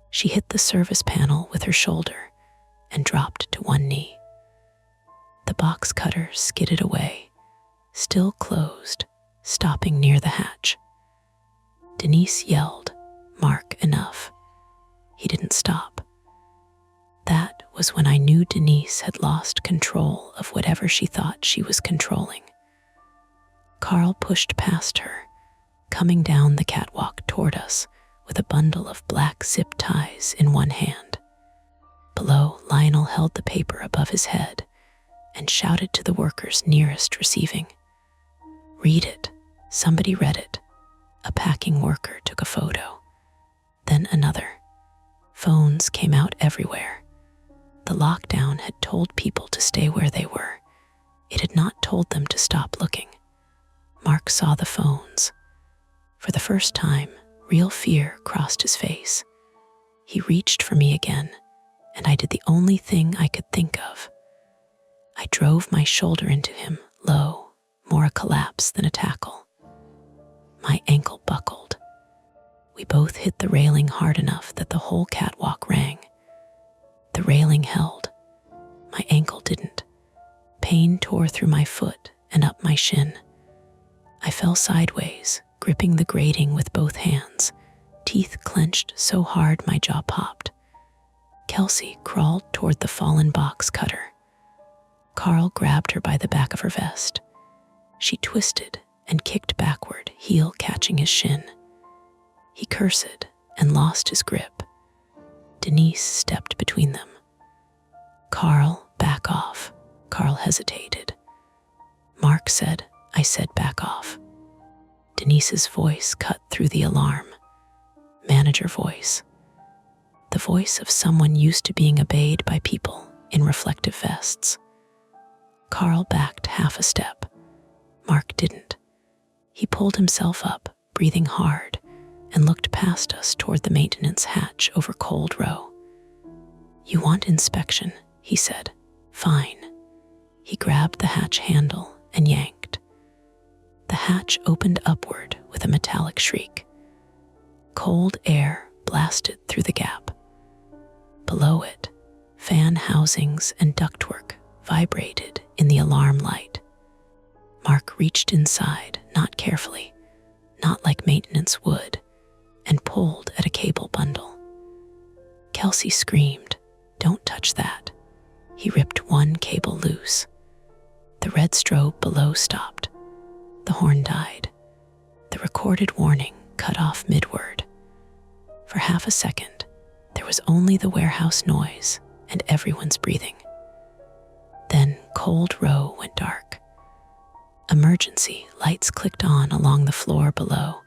She hit the service panel with her shoulder and dropped to one knee. The box cutter skidded away, still closed, stopping near the hatch. Denise yelled, "Mark, enough." He didn't stop. That was when I knew Denise had lost control of whatever she thought she was controlling. Carl pushed past her, coming down the catwalk toward us with a bundle of black zip ties in one hand. Below, Lionel held the paper above his head and shouted to the workers nearest receiving. "Read it." Somebody read it. A packing worker took a photo. Then another. Phones came out everywhere. The lockdown had told people to stay where they were. It had not told them to stop looking. Mark saw the phones. For the first time, real fear crossed his face. He reached for me again, and I did the only thing I could think of. I drove my shoulder into him, low, more a collapse than a tackle. My ankle buckled. We both hit the railing hard enough that the whole catwalk rang. The railing held. My ankle didn't. Pain tore through my foot and up my shin. I fell sideways, gripping the grating with both hands, teeth clenched so hard my jaw popped. Kelsey crawled toward the fallen box cutter. Carl grabbed her by the back of her vest. She twisted and kicked backward, heel catching his shin. He cursed and lost his grip. Denise stepped between them. "Carl, back off." Carl hesitated. "Mark said," I said, "back off." Denise's voice cut through the alarm. Manager voice. The voice of someone used to being obeyed by people in reflective vests. Carl backed half a step. Mark didn't. He pulled himself up, breathing hard, and looked past us toward the maintenance hatch over Cold Row. "You want inspection," he said. "Fine." He grabbed the hatch handle and yanked. The hatch opened upward with a metallic shriek. Cold air blasted through the gap. Below it, fan housings and ductwork vibrated in the alarm light. Mark reached inside, not carefully, not like maintenance would, and pulled at a cable bundle. Kelsey screamed, "Don't touch that." He ripped one cable loose. The red strobe below stopped. The horn died. The recorded warning cut off mid-word. For half a second, there was only the warehouse noise and everyone's breathing. Then Cold Row went dark. Emergency lights clicked on along the floor below,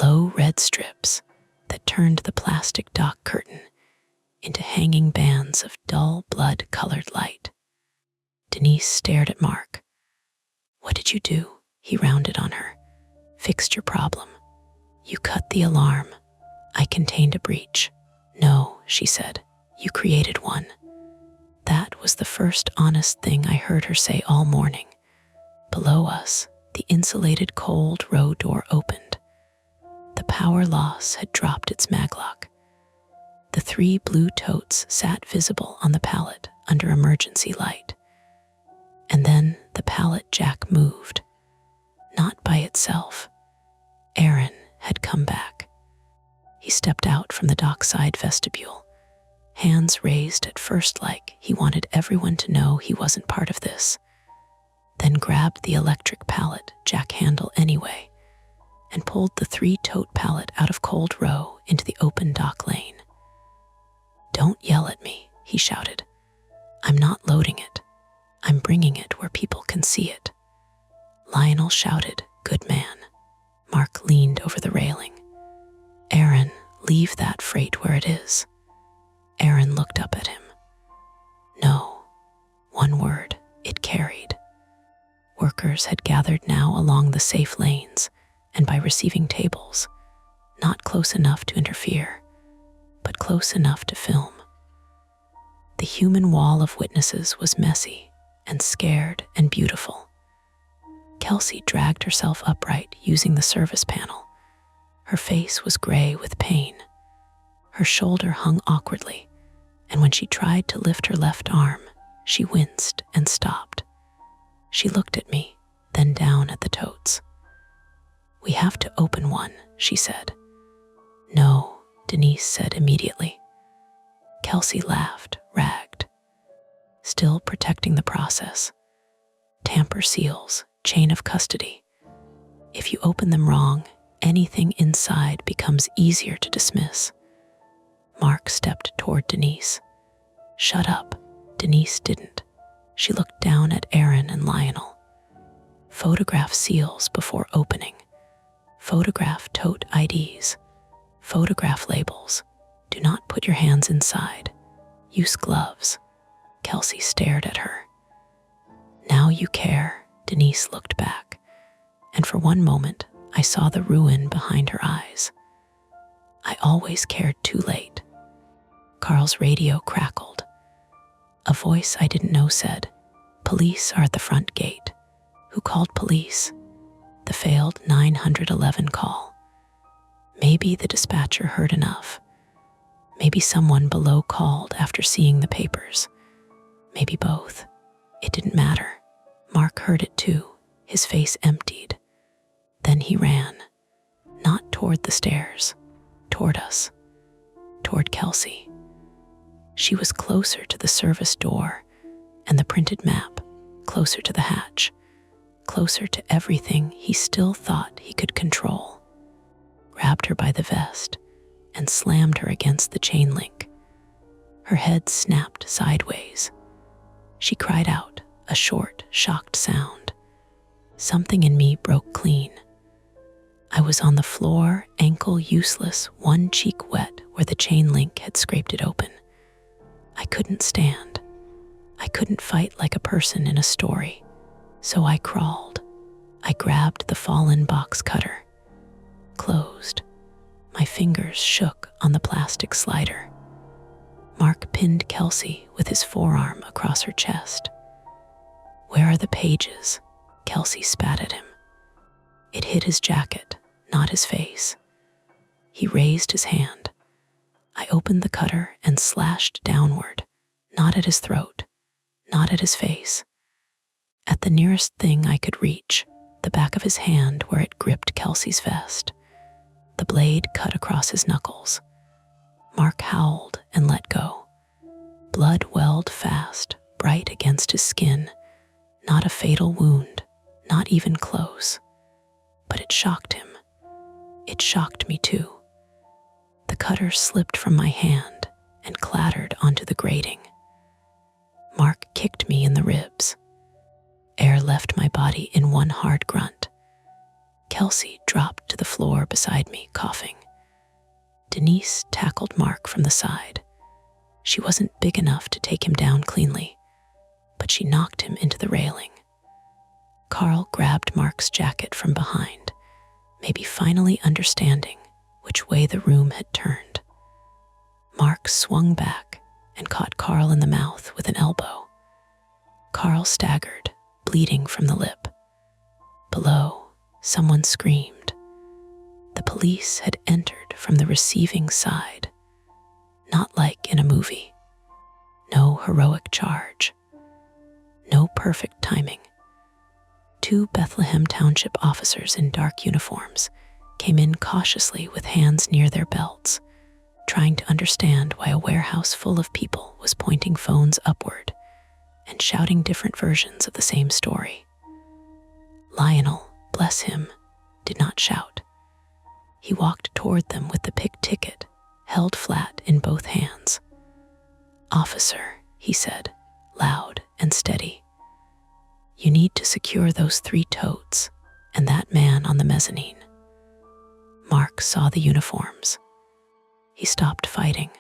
low red strips that turned the plastic dock curtain into hanging bands of dull blood-colored light. Denise stared at Mark. "What did you do?" He rounded on her. "Fixed your problem. You cut the alarm. I contained a breach." "No," she said. "You created one." That was the first honest thing I heard her say all morning. Below us, the insulated Cold Row door opened. The power loss had dropped its maglock. The 3 blue totes sat visible on the pallet under emergency light. And then the pallet jack moved. Not by itself. Aaron had come back. He stepped out from the dockside vestibule, hands raised at first like he wanted everyone to know he wasn't part of this, then grabbed the electric pallet jack handle anyway and pulled the 3-tote pallet out of Cold Row into the open dock lane. "Don't yell at me," he shouted. "I'm not loading it. I'm bringing it where people can see it." Lionel shouted, "Good man." Mark leaned over the railing. "Aaron, leave that freight where it is." Aaron looked up at him. "No." One word, it carried. Workers had gathered now along the safe lanes and by receiving tables, not close enough to interfere, but close enough to film. The human wall of witnesses was messy and scared and beautiful. Kelsey dragged herself upright using the service panel. Her face was gray with pain. Her shoulder hung awkwardly, and when she tried to lift her left arm, she winced and stopped. She looked at me, then down at the totes. "We have to open one," she said. "No," Denise said immediately. Kelsey laughed, ragged. "Still protecting the process. Tamper seals, chain of custody. If you open them wrong, anything inside becomes easier to dismiss." Mark stepped toward Denise. "Shut up." Denise didn't. She looked down at Aaron and Lionel. "Photograph seals before opening. Photograph tote IDs. Photograph labels. Do not put your hands inside. Use gloves." Kelsey stared at her. "Now you care." Denise looked back, and for one moment I saw the ruin behind her eyes. "I always cared too late." Carl's radio crackled. A voice I didn't know said, "Police are at the front gate." Who called police? The failed 911 call. Maybe the dispatcher heard enough. Maybe someone below called after seeing the papers. Maybe both. It didn't matter. Mark heard it too. His face emptied. Then he ran. Not toward the stairs. Toward us. Toward Kelsey. She was closer to the service door and the printed map, closer to the hatch, closer to everything he still thought he could control. Grabbed her by the vest and slammed her against the chain link. Her head snapped sideways. She cried out, a short, shocked sound. Something in me broke clean. I was on the floor, ankle useless, one cheek wet where the chain link had scraped it open. I couldn't stand. I couldn't fight like a person in a story. So I crawled. I grabbed the fallen box cutter. Closed. My fingers shook on the plastic slider. Mark pinned Kelsey with his forearm across her chest. "Where are the pages?" Kelsey spat at him. It hit his jacket, not his face. He raised his hand. I opened the cutter and slashed downward, not at his throat, not at his face. At the nearest thing I could reach, the back of his hand where it gripped Kelsey's vest. The blade cut across his knuckles. Mark howled and let go. Blood welled fast, bright against his skin. Not a fatal wound, not even close. But it shocked him. It shocked me too. The cutter slipped from my hand and clattered onto the grating. Mark kicked me in the ribs. Air left my body in one hard grunt. Kelsey dropped to the floor beside me, coughing. Denise tackled Mark from the side. She wasn't big enough to take him down cleanly, but she knocked him into the railing. Carl grabbed Mark's jacket from behind, maybe finally understanding which way the room had turned. Mark swung back and caught Carl in the mouth with an elbow. Carl staggered, bleeding from the lip. Below, someone screamed. The police had entered from the receiving side, not like in a movie. No heroic charge. No perfect timing. 2 Bethlehem Township officers in dark uniforms came in cautiously with hands near their belts, trying to understand why a warehouse full of people was pointing phones upward and shouting different versions of the same story. Lionel, bless him, did not shout. He walked toward them with the pick ticket held flat in both hands. "Officer," he said, loud and steady. "You need to secure those 3 totes and that man on the mezzanine." Mark saw the uniforms. He stopped fighting.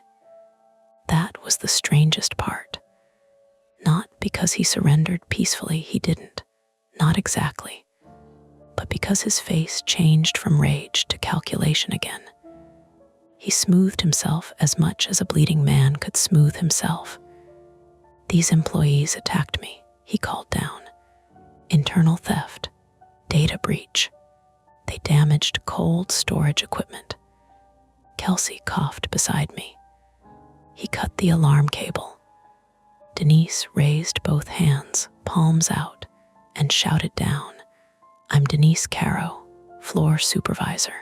That was the strangest part. Not because he surrendered peacefully, he didn't. Not exactly. But because his face changed from rage to calculation again. He smoothed himself as much as a bleeding man could smooth himself. "These employees attacked me," he called down. "Internal theft, data breach. They damaged cold storage equipment." Kelsey coughed beside me. He cut the alarm cable. Denise raised both hands, palms out, and shouted down, "I'm Denise Caro, floor supervisor.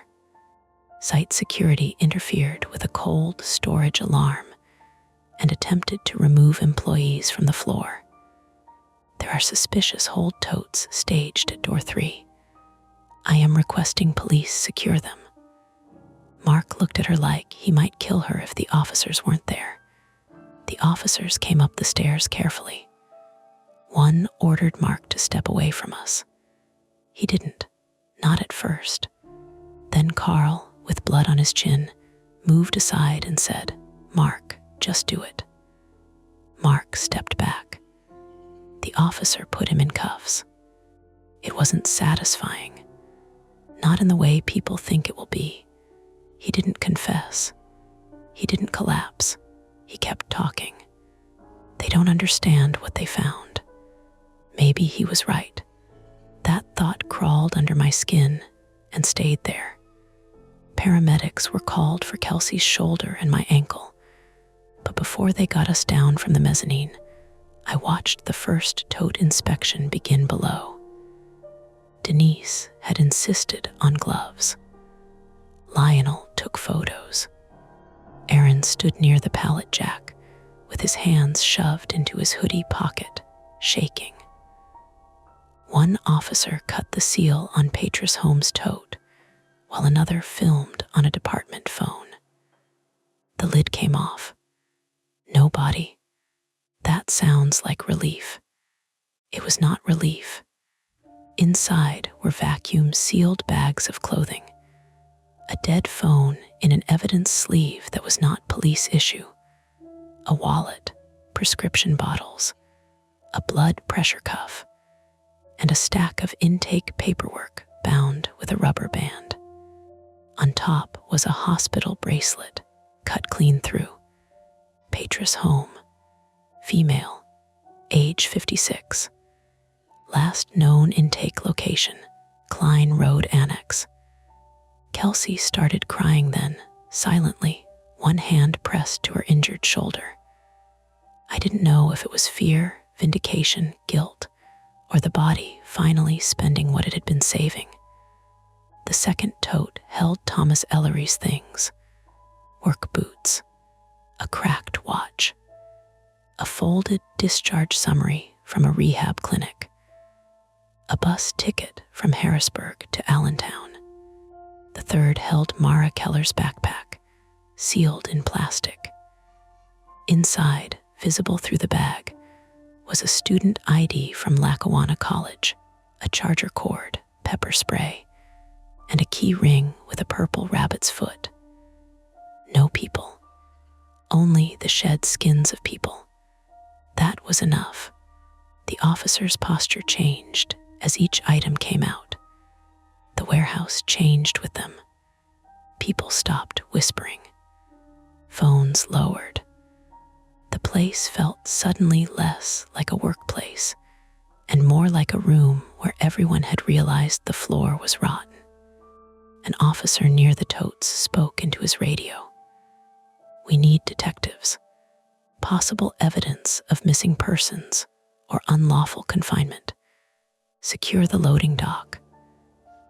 Site security interfered with a cold storage alarm and attempted to remove employees from the floor. There are suspicious hold totes staged at door 3. I am requesting police secure them. Mark looked at her like he might kill her if the officers weren't there. The officers came up the stairs carefully. One ordered Mark to step away from us. He didn't, not at first. Then Carl, with blood on his chin, moved aside and said, "Mark, just do it." Mark stepped back. The officer put him in cuffs. It wasn't satisfying. Not in the way people think it will be. He didn't confess. He didn't collapse. He kept talking. They don't understand what they found. Maybe he was right. That thought crawled under my skin and stayed there. Paramedics were called for Kelsey's shoulder and my ankle, but before they got us down from the mezzanine, I watched the first tote inspection begin below. Denise had insisted on gloves. Lionel took photos. Aaron stood near the pallet jack with his hands shoved into his hoodie pocket, shaking. One officer cut the seal on Patris Holmes' tote, while another filmed on a department phone. The lid came off. No body. That sounds like relief. It was not relief. Inside were vacuum-sealed bags of clothing, a dead phone in an evidence sleeve that was not police issue, a wallet, prescription bottles, a blood pressure cuff, and a stack of intake paperwork bound with a rubber band. On top was a hospital bracelet, cut clean through. Patris Home, female, age 56. Last known intake location, Klein Road Annex. Kelsey started crying then, silently, one hand pressed to her injured shoulder. I didn't know if it was fear, vindication, guilt, or the body finally spending what it had been saving. The second tote held Thomas Ellery's things: work boots, a cracked watch, a folded discharge summary from a rehab clinic, a bus ticket from Harrisburg to Allentown. The third held Mara Keller's backpack, sealed in plastic. Inside, visible through the bag, was a student ID from Lackawanna College, a charger cord, pepper spray, and a key ring with a purple rabbit's foot. No people, only the shed skins of people. That was enough. The officer's posture changed as each item came out. The warehouse changed with them. People stopped whispering. Phones lowered. The place felt suddenly less like a workplace and more like a room where everyone had realized the floor was rotten. An officer near the totes spoke into his radio. "We need detectives. Possible evidence of missing persons or unlawful confinement. Secure the loading dock."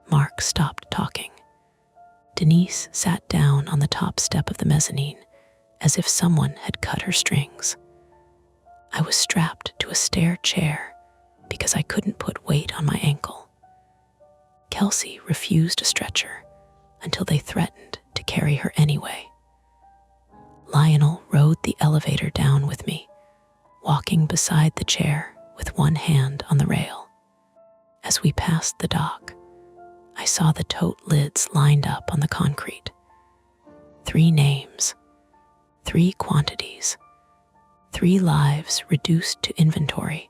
Mark stopped talking. Denise sat down on the top step of the mezzanine as if someone had cut her strings. I was strapped to a stair chair because I couldn't put weight on my ankle. Kelsey refused a stretcher until they threatened to carry her anyway. Lionel rode the elevator down with me, walking beside the chair with one hand on the rail. As we passed the dock, I saw the tote lids lined up on the concrete. 3 names, 3 quantities, 3 lives reduced to inventory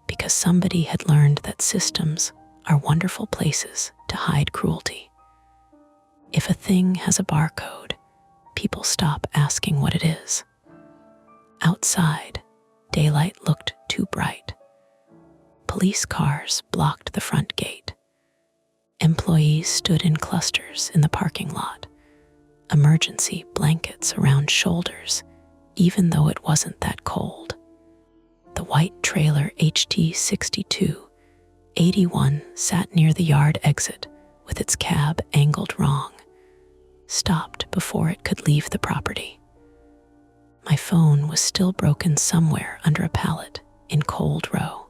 because somebody had learned that systems are wonderful places to hide cruelty. If a thing has a barcode, people stop asking what it is. Outside, daylight looked too bright. Police cars blocked the front gate. Employees stood in clusters in the parking lot, emergency blankets around shoulders, even though it wasn't that cold. The white trailer HT 6281 sat near the yard exit with its cab angled wrong, stopped before it could leave the property. My phone was still broken somewhere under a pallet in Cold Row.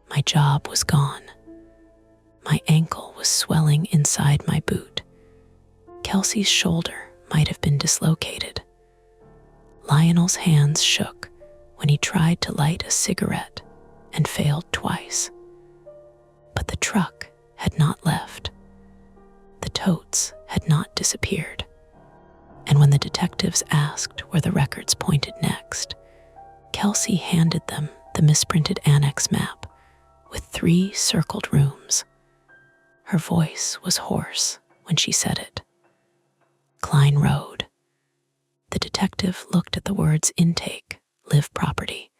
My job was gone. My ankle was swelling inside my boot. Kelsey's shoulder might have been dislocated. Lionel's hands shook when he tried to light a cigarette and failed twice. But the truck had not left. The totes had not disappeared. And when the detectives asked where the records pointed next, Kelsey handed them the misprinted annex map with 3 circled rooms. Her voice was hoarse when she said it. Klein Road. The detective looked at the words intake, live property,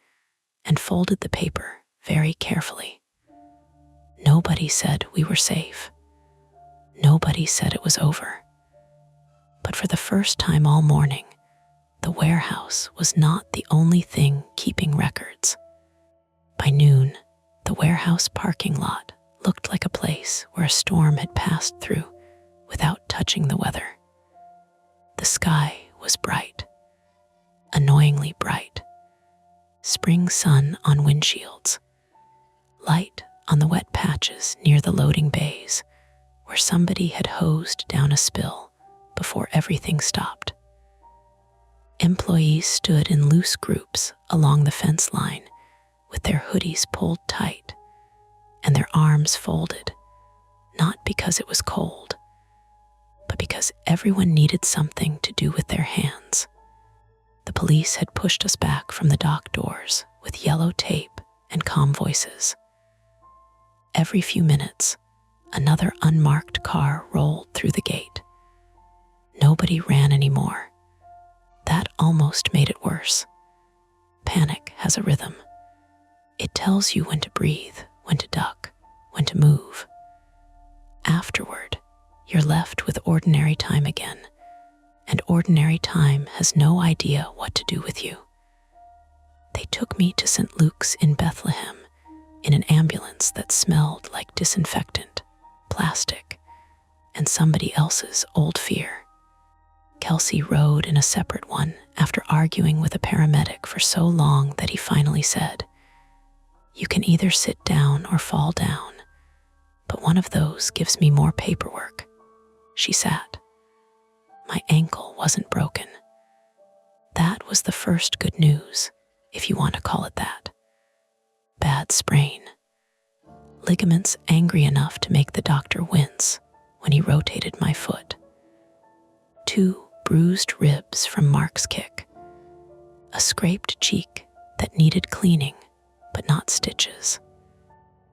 and folded the paper very carefully. Nobody said we were safe. Nobody said it was over. But for the first time all morning, the warehouse was not the only thing keeping records. By noon, the warehouse parking lot looked like a place where a storm had passed through without touching the weather. The sky was bright, annoyingly bright. Spring sun on windshields, light on the wet patches near the loading bays where somebody had hosed down a spill before everything stopped. Employees stood in loose groups along the fence line with their hoodies pulled tight and their arms folded, not because it was cold, but because everyone needed something to do with their hands. The police had pushed us back from the dock doors with yellow tape and calm voices. Every few minutes, another unmarked car rolled through the gate. Nobody ran anymore. That almost made it worse. Panic has a rhythm. It tells you when to breathe, when to duck, when to move. Afterward, you're left with ordinary time again, and ordinary time has no idea what to do with you. They took me to St. Luke's in Bethlehem in an ambulance that smelled like disinfectant, plastic, and somebody else's old fear. Kelsey rode in a separate one after arguing with a paramedic for so long that he finally said, "You can either sit down or fall down, but one of those gives me more paperwork." She sat. My ankle wasn't broken. That was the first good news, if you want to call it that. Bad sprain. Ligaments angry enough to make the doctor wince when he rotated my foot. 2 bruised ribs from Mark's kick. A scraped cheek that needed cleaning, but not stitches.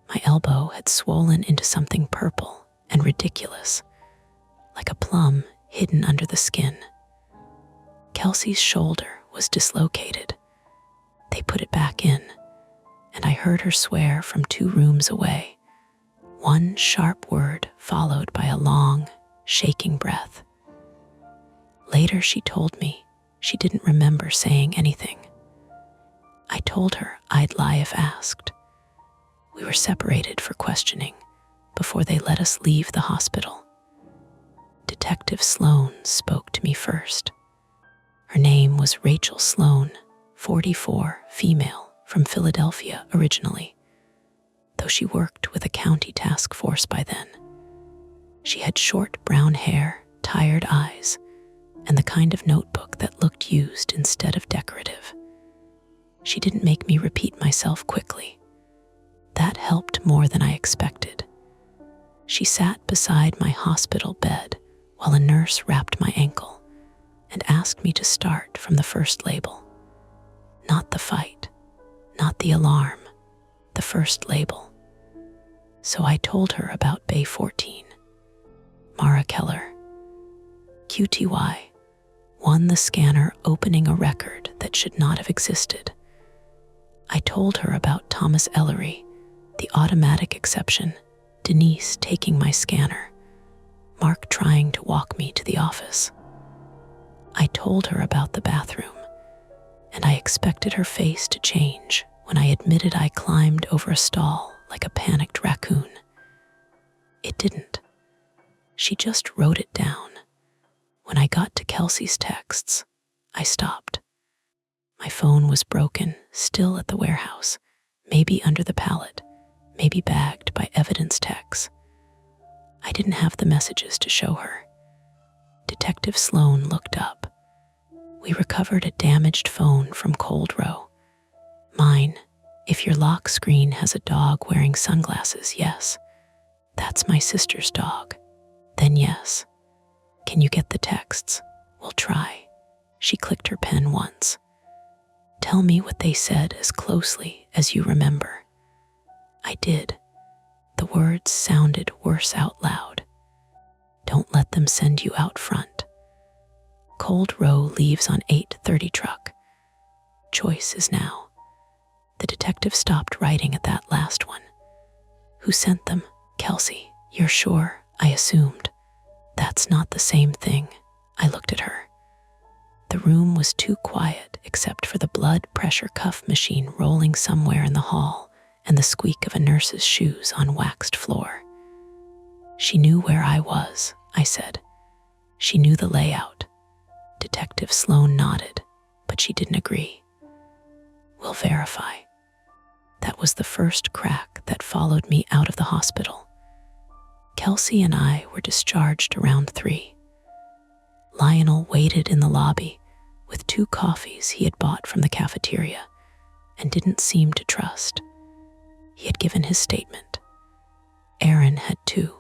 My elbow had swollen into something purple and ridiculous, like a plum hidden under the skin. Kelsey's shoulder was dislocated. They put it back in, and I heard her swear from 2 rooms away, one sharp word followed by a long, shaking breath. Later she told me she didn't remember saying anything. I told her I'd lie if asked. We were separated for questioning before they let us leave the hospital. Detective Sloan spoke to me first. Her name was Rachel Sloan, 44, female, from Philadelphia originally, though she worked with a county task force by then. She had short brown hair, tired eyes, and the kind of notebook that looked used instead of decorative. She didn't make me repeat myself quickly. That helped more than I expected. She sat beside my hospital bed while a nurse wrapped my ankle and asked me to start from the first label. Not the fight, not the alarm, the first label. So I told her about Bay 14. Mara Keller. QTY. Won the scanner opening a record that should not have existed. I told her about Thomas Ellery, the automatic exception, Denise taking my scanner, Mark trying to walk me to the office. I told her about the bathroom, and I expected her face to change when I admitted I climbed over a stall like a panicked raccoon. It didn't. She just wrote it down. When I got to Kelsey's texts, I stopped. My phone was broken, still at the warehouse, maybe under the pallet, maybe bagged by evidence techs. I didn't have the messages to show her. Detective Sloan looked up. We recovered a damaged phone from Cold Row. Mine. If your lock screen has a dog wearing sunglasses, yes. That's my sister's dog. Then yes. Can you get the texts? We'll try. She clicked her pen once. Tell me what they said as closely as you remember. I did. The words sounded worse out loud. Don't let them send you out front. Cold Row leaves on 8:30 truck. Choice is now. The detective stopped writing at that last one. Who sent them? Kelsey. You're sure? I assumed. That's not the same thing. I looked at her. The room was too quiet except for the blood pressure cuff machine rolling somewhere in the hall and the squeak of a nurse's shoes on waxed floor. She knew where I was, I said. She knew the layout. Detective Sloan nodded, but she didn't agree. We'll verify. That was the first crack that followed me out of the hospital. Kelsey and I were discharged around 3. Lionel waited in the lobby with 2 coffees he had bought from the cafeteria and didn't seem to trust. He had given his statement. Aaron had too.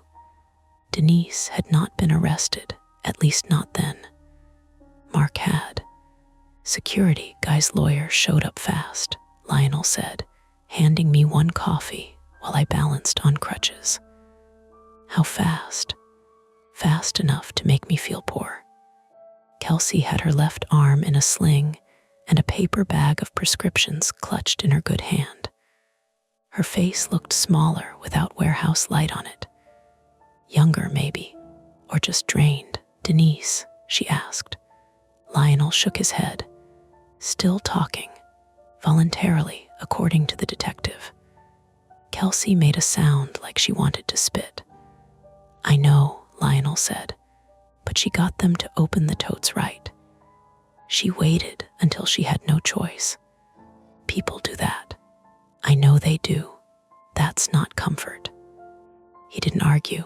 Denise had not been arrested, at least not then. Mark had. Security guy's lawyer showed up fast, Lionel said, handing me 1 coffee while I balanced on crutches. How fast? Fast enough to make me feel poor. Kelsey had her left arm in a sling and a paper bag of prescriptions clutched in her good hand. Her face looked smaller without warehouse light on it. Younger, maybe, or just drained. Denise, she asked. Lionel shook his head, still talking, voluntarily, according to the detective. Kelsey made a sound like she wanted to spit. I know, Lionel said, but she got them to open the totes right. She waited until she had no choice. People do that. I know they do. That's not comfort. He didn't argue.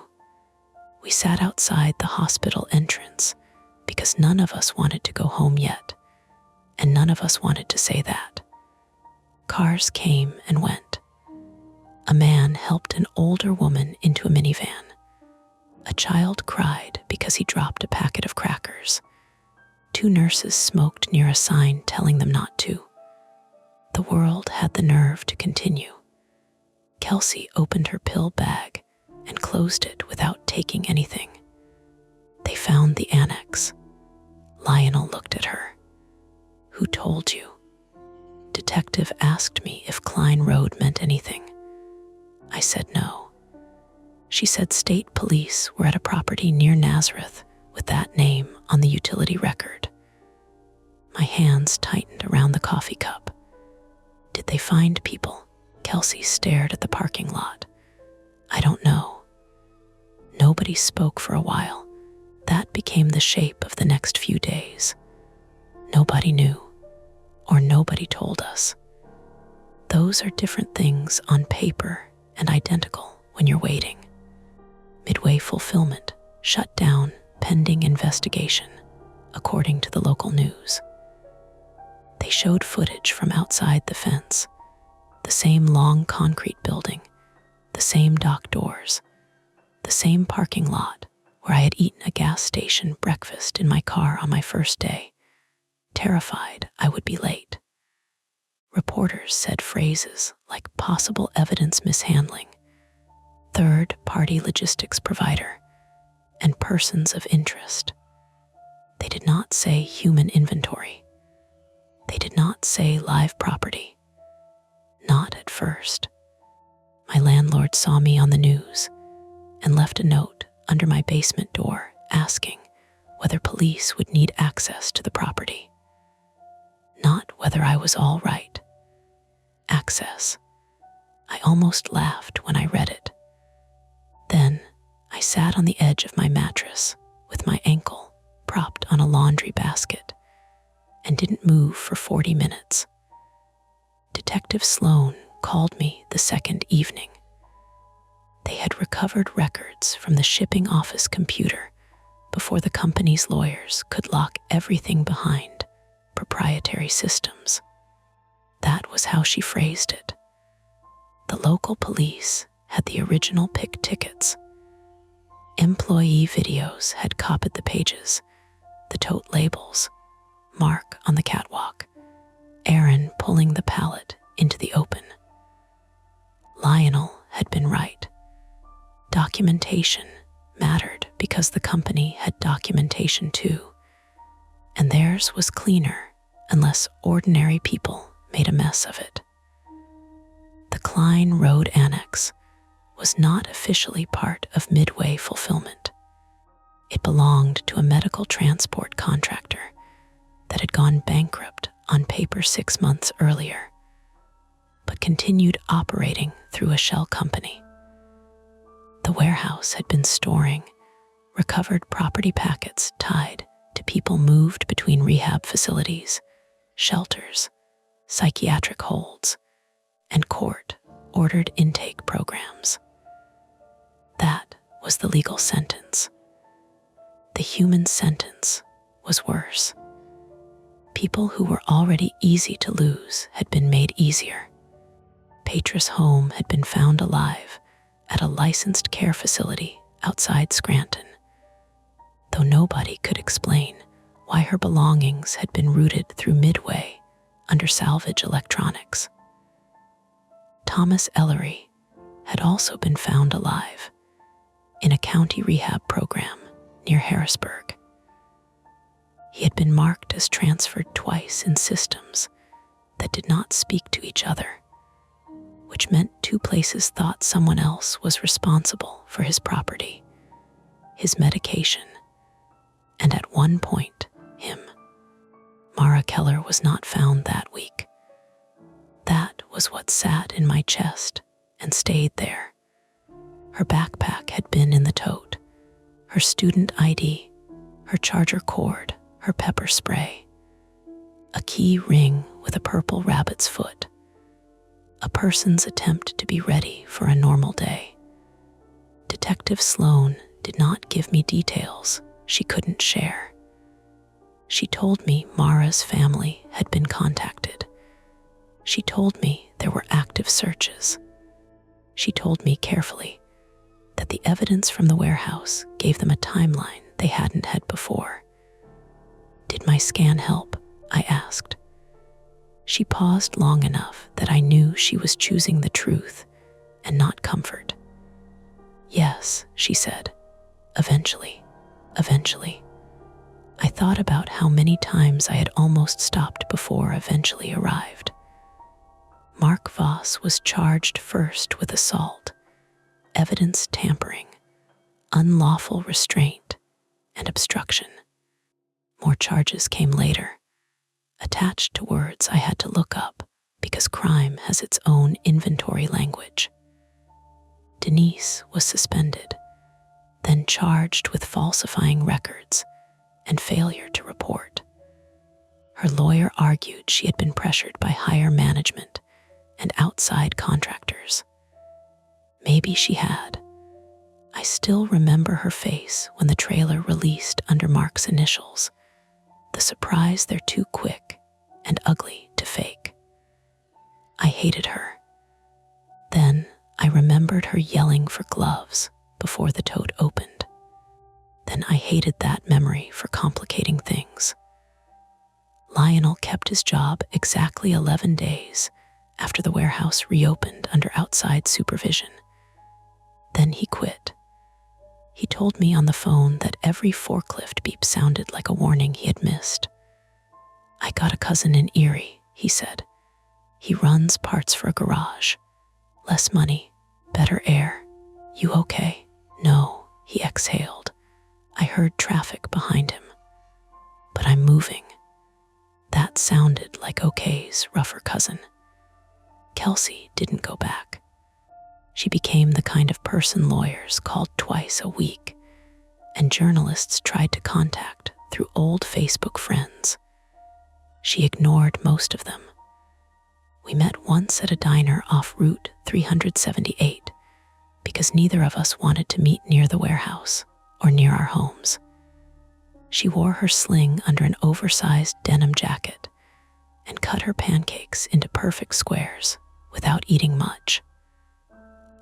We sat outside the hospital entrance because none of us wanted to go home yet, and none of us wanted to say that. Cars came and went. A man helped an older woman into a minivan. A child cried because he dropped a packet of crackers. 2 nurses smoked near a sign telling them not to. The world had the nerve to continue. Kelsey opened her pill bag and closed it without taking anything. They found the annex. Lionel looked at her. Who told you? Detective asked me if Klein Road meant anything. I said no. She said state police were at a property near Nazareth with that name on the utility record. My hands tightened around the coffee cup. Did they find people? Kelsey stared at the parking lot. I don't know. Nobody spoke for a while. That became the shape of the next few days. Nobody knew, or nobody told us. Those are different things on paper and identical when you're waiting. Midway fulfillment, shut down, pending investigation, according to the local news. They showed footage from outside the fence, the same long concrete building, the same dock doors, the same parking lot where I had eaten a gas station breakfast in my car on my first day, terrified I would be late. Reporters said phrases like possible evidence mishandling, third-party logistics provider, and persons of interest. They did not say human inventory. They did not say live property. Not at first. My landlord saw me on the news and left a note under my basement door asking whether police would need access to the property. Not whether I was all right. Access. I almost laughed when I read it. Then I sat on the edge of my mattress with my ankle propped on a laundry basket and didn't move for 40 minutes. Detective Sloan called me the second evening. They had recovered records from the shipping office computer before the company's lawyers could lock everything behind proprietary systems. That was how she phrased it. The local police had the original pick tickets. Employee videos had copied the pages, the tote labels, Mark on the catwalk, Aaron pulling the pallet into the open. Lionel had been right. Documentation mattered because the company had documentation too, and theirs was cleaner unless ordinary people made a mess of it. The Klein Road Annex was not officially part of Midway Fulfillment. It belonged to a medical transport contractor that had gone bankrupt on paper 6 months earlier, but continued operating through a shell company. The warehouse had been storing recovered property packets tied to people moved between rehab facilities, shelters, psychiatric holds, and court-ordered intake programs. That was the legal sentence. The human sentence was worse. People who were already easy to lose had been made easier. Petra's home had been found alive at a licensed care facility outside Scranton, though nobody could explain why her belongings had been routed through Midway under salvage electronics. Thomas Ellery had also been found alive in a county rehab program near Harrisburg. He had been marked as transferred twice in systems that did not speak to each other, which meant 2 places thought someone else was responsible for his property, his medication, and at one point, him. Mara Keller was not found that week. That was what sat in my chest and stayed there. Her backpack had been in the tote, her student ID, her charger cord, her pepper spray, a key ring with a purple rabbit's foot, a person's attempt to be ready for a normal day. Detective Sloan did not give me details she couldn't share. She told me Mara's family had been contacted. She told me there were active searches. She told me carefully that the evidence from the warehouse gave them a timeline they hadn't had before. Did my scan help? I asked. She paused long enough that I knew she was choosing the truth and not comfort. Yes, she said. Eventually. I thought about how many times I had almost stopped before eventually arrived. Mark Voss was charged first with assault, evidence tampering, unlawful restraint, and obstruction. More charges came later, attached to words I had to look up because crime has its own inventory language. Denise was suspended, then charged with falsifying records and failure to report. Her lawyer argued she had been pressured by higher management and outside contractors. Maybe she had. I still remember her face when the trailer released under Mark's initials, the surprise they're too quick and ugly to fake. I hated her. Then I remembered her yelling for gloves before the tote opened. Then I hated that memory for complicating things. Lionel kept his job exactly 11 days after the warehouse reopened under outside supervision. Then he quit. He told me on the phone that every forklift beep sounded like a warning he had missed. I got a cousin in Erie, he said. He runs parts for a garage. Less money, better air. You okay? No, he exhaled. I heard traffic behind him. But I'm moving. That sounded like OK's rougher cousin. Kelsey didn't go back. She became the kind of person lawyers called twice a week, and journalists tried to contact through old Facebook friends. She ignored most of them. We met once at a diner off Route 378 because neither of us wanted to meet near the warehouse or near our homes. She wore her sling under an oversized denim jacket and cut her pancakes into perfect squares without eating much.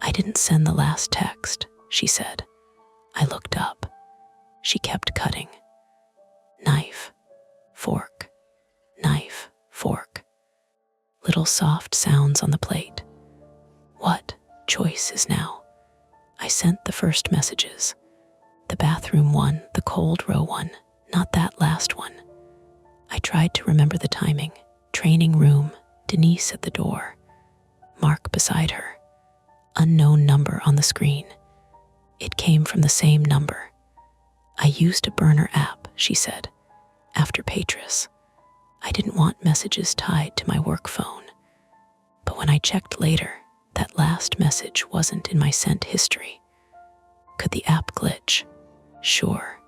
"I didn't send the last text," she said. I looked up. She kept cutting. Knife, fork, knife, fork. Little soft sounds on the plate. What choice is now? I sent the first messages. The bathroom one, the cold row one, not that last one. I tried to remember the timing. Training room, Denise at the door, Mark beside her. Unknown number on the screen. It came from the same number. "I used a burner app," she said, after Patris. I didn't want messages tied to my work phone. But when I checked later, that last message wasn't in my sent history. Could the app glitch? Sure.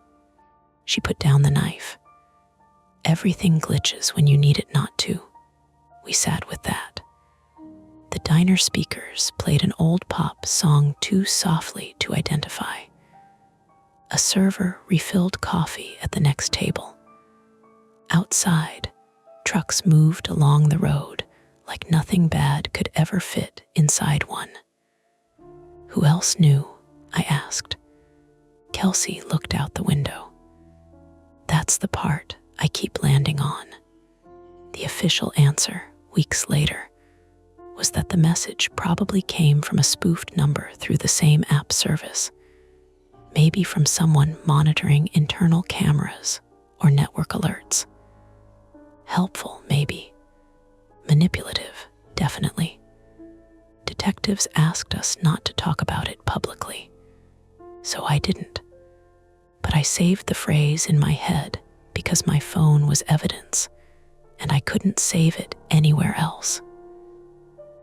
She put down the knife. Everything glitches when you need it not to. We sat with that. The diner speakers played an old pop song too softly to identify. A server refilled coffee at the next table. Outside, trucks moved along the road like nothing bad could ever fit inside one. "Who else knew?" I asked. Kelsey looked out the window. That's the part I keep landing on. The official answer, weeks later, was that the message probably came from a spoofed number through the same app service, maybe from someone monitoring internal cameras or network alerts. Helpful, maybe. Manipulative, definitely. Detectives asked us not to talk about it publicly, so I didn't. But I saved the phrase in my head because my phone was evidence, and I couldn't save it anywhere else.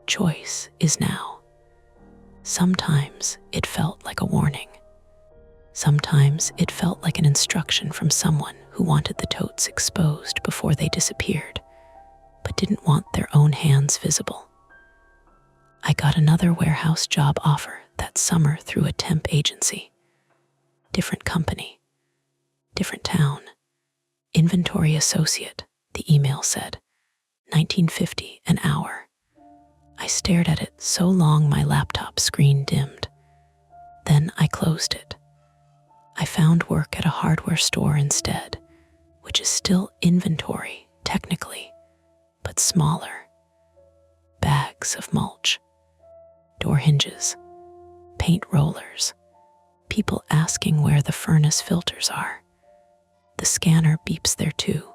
Choice is now. Sometimes it felt like a warning. Sometimes it felt like an instruction from someone who wanted the totes exposed before they disappeared, but didn't want their own hands visible. I got another warehouse job offer that summer through a temp agency. Different company, different town. Inventory associate, the email said. $19.50 an hour. I stared at it so long my laptop screen dimmed. Then I closed it. I found work at a hardware store instead, which is still inventory, technically, but smaller. Bags of mulch, door hinges, paint rollers, people asking where the furnace filters are. The scanner beeps there too,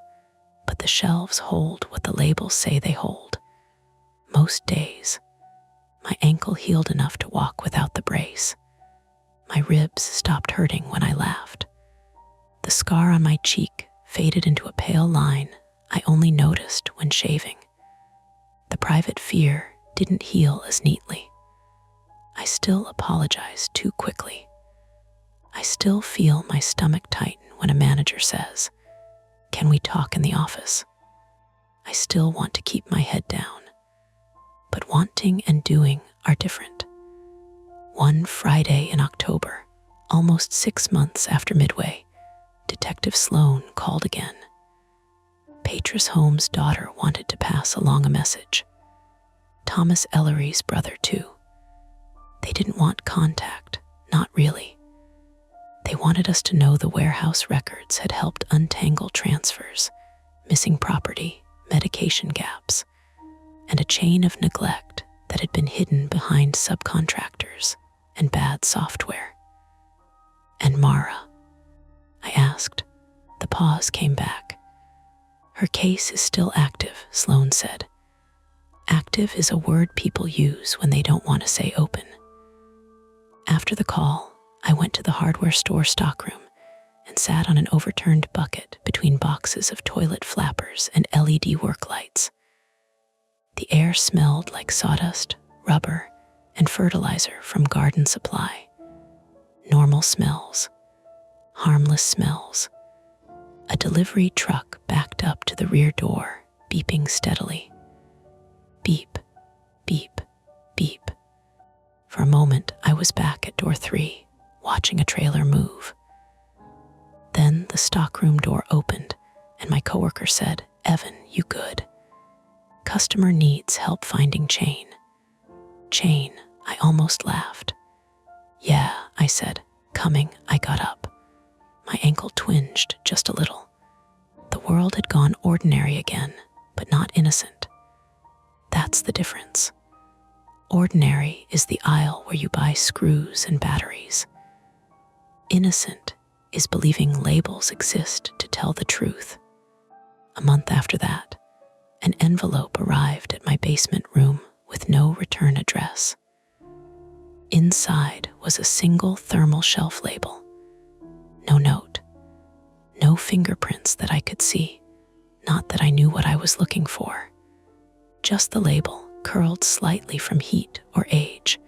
but the shelves hold what the labels say they hold. Most days, my ankle healed enough to walk without the brace. My ribs stopped hurting when I laughed. The scar on my cheek faded into a pale line I only noticed when shaving. The private fear didn't heal as neatly. I still apologize too quickly. I still feel my stomach tighten when a manager says, "Can we talk in the office?" I still want to keep my head down. But wanting and doing are different. One Friday in October, almost 6 months after Midway, Detective Sloan called again. Patris Holmes' daughter wanted to pass along a message. Thomas Ellery's brother, too. They didn't want contact, not really. They wanted us to know the warehouse records had helped untangle transfers, missing property, medication gaps, and a chain of neglect that had been hidden behind subcontractors and bad software. "And Mara?" I asked. The pause came back. "Her case is still active," Sloan said. Active is a word people use when they don't want to say open. After the call, I went to the hardware store stockroom and sat on an overturned bucket between boxes of toilet flappers and LED work lights. The air smelled like sawdust, rubber, and fertilizer from garden supply. Normal smells, harmless smells. A delivery truck backed up to the rear door, beeping steadily. Beep, beep, beep. For a moment, I was back at door 3, watching a trailer move. Then the stockroom door opened, and my coworker said, "Evan, you good? Customer needs help finding chain." Chain, I almost laughed. "Yeah," I said. Coming, I got up. My ankle twinged just a little. The world had gone ordinary again, but not innocent. That's the difference. Ordinary is the aisle where you buy screws and batteries. Innocent is believing labels exist to tell the truth. A month after that, an envelope arrived at my basement room with no return address. Inside was a single thermal shelf label. No note. No fingerprints that I could see. Not that I knew what I was looking for. Just the label, curled slightly from heat or age,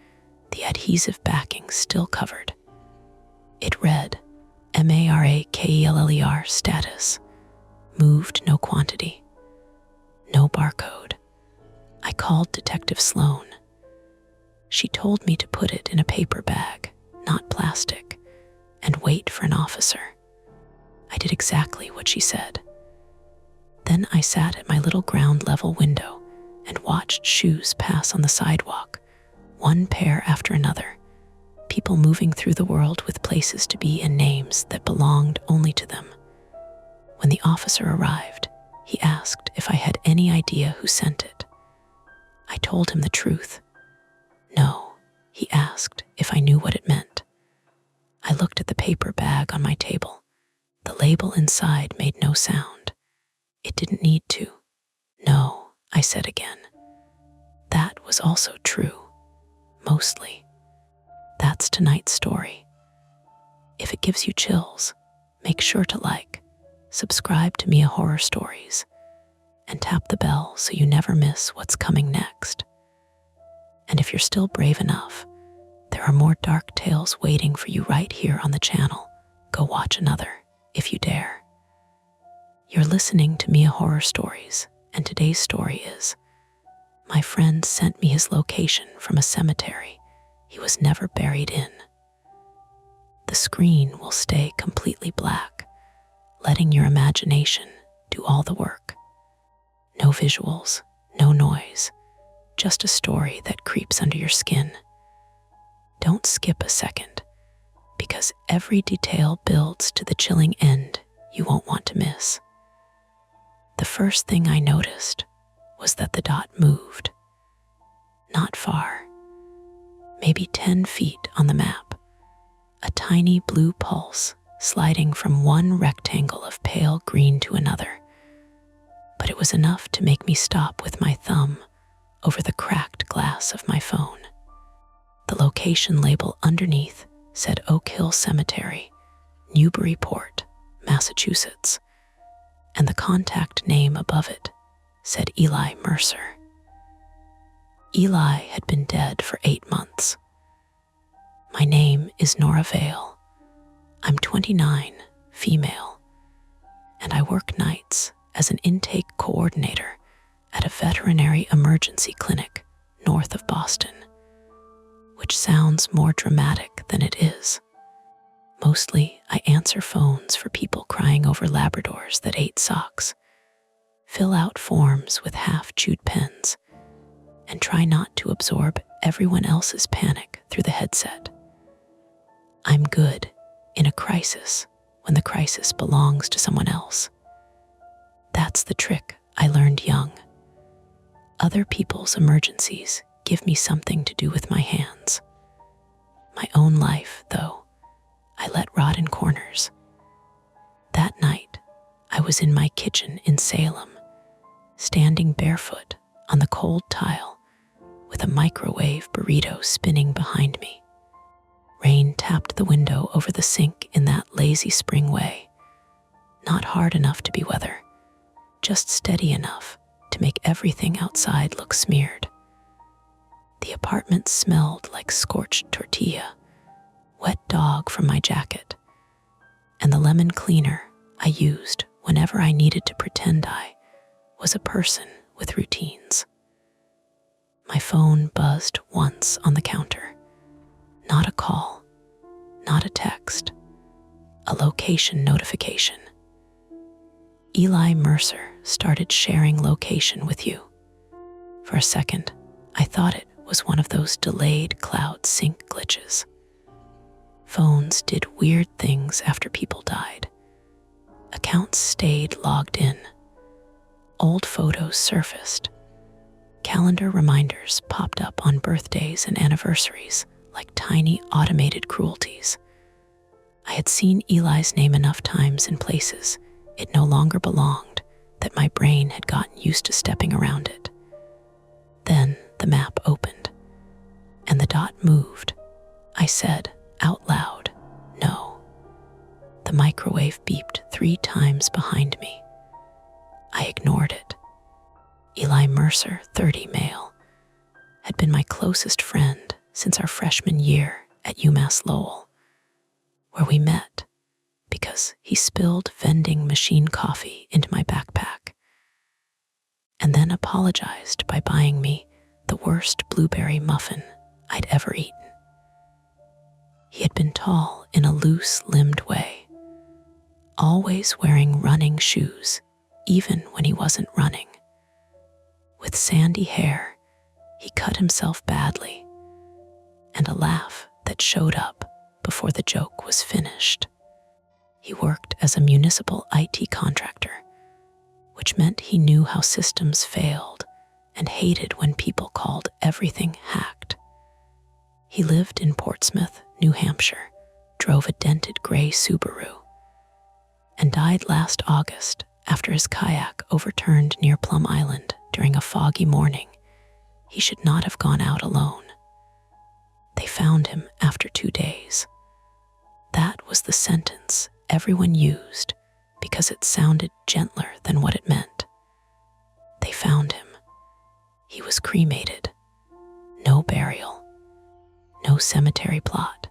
the adhesive backing still covered. It read, MARAKELLER status. Moved, no quantity. No barcode. I called Detective Sloan. She told me to put it in a paper bag, not plastic, and wait for an officer. I did exactly what she said. Then I sat at my little ground-level window and watched shoes pass on the sidewalk, one pair after another, people moving through the world with places to be and names that belonged only to them. When the officer arrived, he asked if I had any idea who sent it. I told him the truth. No, he asked if I knew what it meant. I looked at the paper bag on my table. The label inside made no sound. It didn't need to. No, I said again. That was also true. Mostly. That's tonight's story. If it gives you chills, make sure to like, subscribe to Mia Horror Stories, and tap the bell so you never miss what's coming next. And if you're still brave enough, there are more dark tales waiting for you right here on the channel. Go watch another, if you dare. You're listening to Mia Horror Stories, and today's story is, my friend sent me his location from a cemetery he was never buried in. The screen will stay completely black, letting your imagination do all the work. No visuals, no noise, just a story that creeps under your skin. Don't skip a second, because every detail builds to the chilling end you won't want to miss. The first thing I noticed was that the dot moved. Not far, maybe 10 feet on the map, a tiny blue pulse sliding from one rectangle of pale green to another. But it was enough to make me stop with my thumb over the cracked glass of my phone. The location label underneath said Oak Hill Cemetery, Newburyport, Massachusetts, and the contact name above it said Eli Mercer. Eli had been dead for 8 months. My name is Nora Vale. I'm 29, female, and I work nights as an intake coordinator at a veterinary emergency clinic north of Boston, which sounds more dramatic than it is. Mostly, I answer phones for people crying over Labradors that ate socks, fill out forms with half-chewed pens, and try not to absorb everyone else's panic through the headset. I'm good in a crisis when the crisis belongs to someone else. That's the trick I learned young. Other people's emergencies give me something to do with my hands. My own life, though, I let rot in corners. That night, I was in my kitchen in Salem, standing barefoot on the cold tile with a microwave burrito spinning behind me. Rain tapped the window over the sink in that lazy spring way, not hard enough to be weather, just steady enough to make everything outside look smeared. The apartment smelled like scorched tortilla, wet dog from my jacket, and the lemon cleaner I used whenever I needed to pretend I was a person with routines. My phone buzzed once on the counter. Not a call, not a text, a location notification. Eli Mercer started sharing location with you. For a second, I thought it was one of those delayed cloud sync glitches. Phones did weird things after people died. Accounts stayed logged in. Old photos surfaced. Calendar reminders popped up on birthdays and anniversaries like tiny automated cruelties. I had seen Eli's name enough times in places it no longer belonged that my brain had gotten used to stepping around it. Then the map opened, and the dot moved. I said out loud, "No." The microwave beeped 3 times behind me. I ignored it. Eli Mercer, 30 male, had been my closest friend since our freshman year at UMass Lowell, where we met because he spilled vending machine coffee into my backpack and then apologized by buying me the worst blueberry muffin I'd ever eaten. He had been tall in a loose-limbed way, always wearing running shoes, even when he wasn't running. With sandy hair, he cut himself badly, and a laugh that showed up before the joke was finished. He worked as a municipal IT contractor, which meant he knew how systems failed and hated when people called everything hacked. He lived in Portsmouth, New Hampshire, drove a dented gray Subaru, and died last August after his kayak overturned near Plum Island during a foggy morning. He should not have gone out alone. They found him after 2 days. That was the sentence everyone used because it sounded gentler than what it meant. They found him. He was cremated. No burial. No cemetery plot.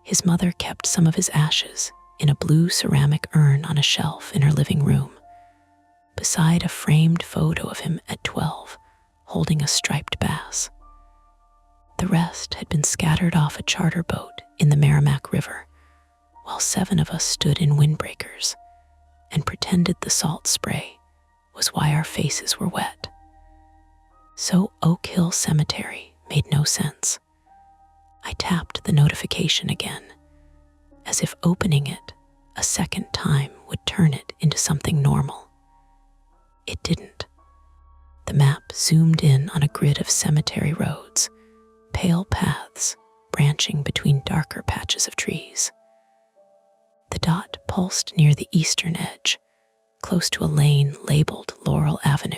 His mother kept some of his ashes in a blue ceramic urn on a shelf in her living room, beside a framed photo of him at 12, holding a striped bass. The rest had been scattered off a charter boat in the Merrimack River, while 7 of us stood in windbreakers and pretended the salt spray was why our faces were wet. So Oak Hill Cemetery made no sense. I tapped the notification again, as if opening it a second time would turn it into something normal. It didn't. The map zoomed in on a grid of cemetery roads, pale paths branching between darker patches of trees. The dot pulsed near the eastern edge, close to a lane labeled Laurel Avenue.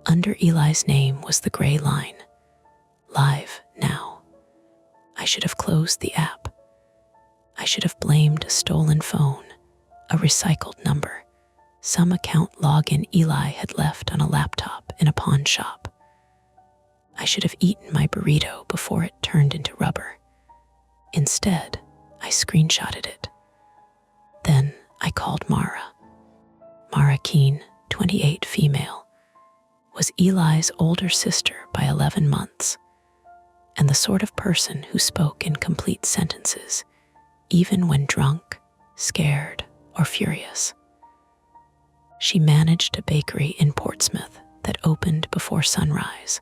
Under Eli's name was the gray line, "Live now." I should have closed the app. I should have blamed a stolen phone, a recycled number, some account login Eli had left on a laptop in a pawn shop. I should have eaten my burrito before it turned into rubber. Instead, I screenshotted it. Then I called Mara. Mara Keene, 28 female, was Eli's older sister by 11 months, and the sort of person who spoke in complete sentences, even when drunk, scared, or furious. She managed a bakery in Portsmouth that opened before sunrise,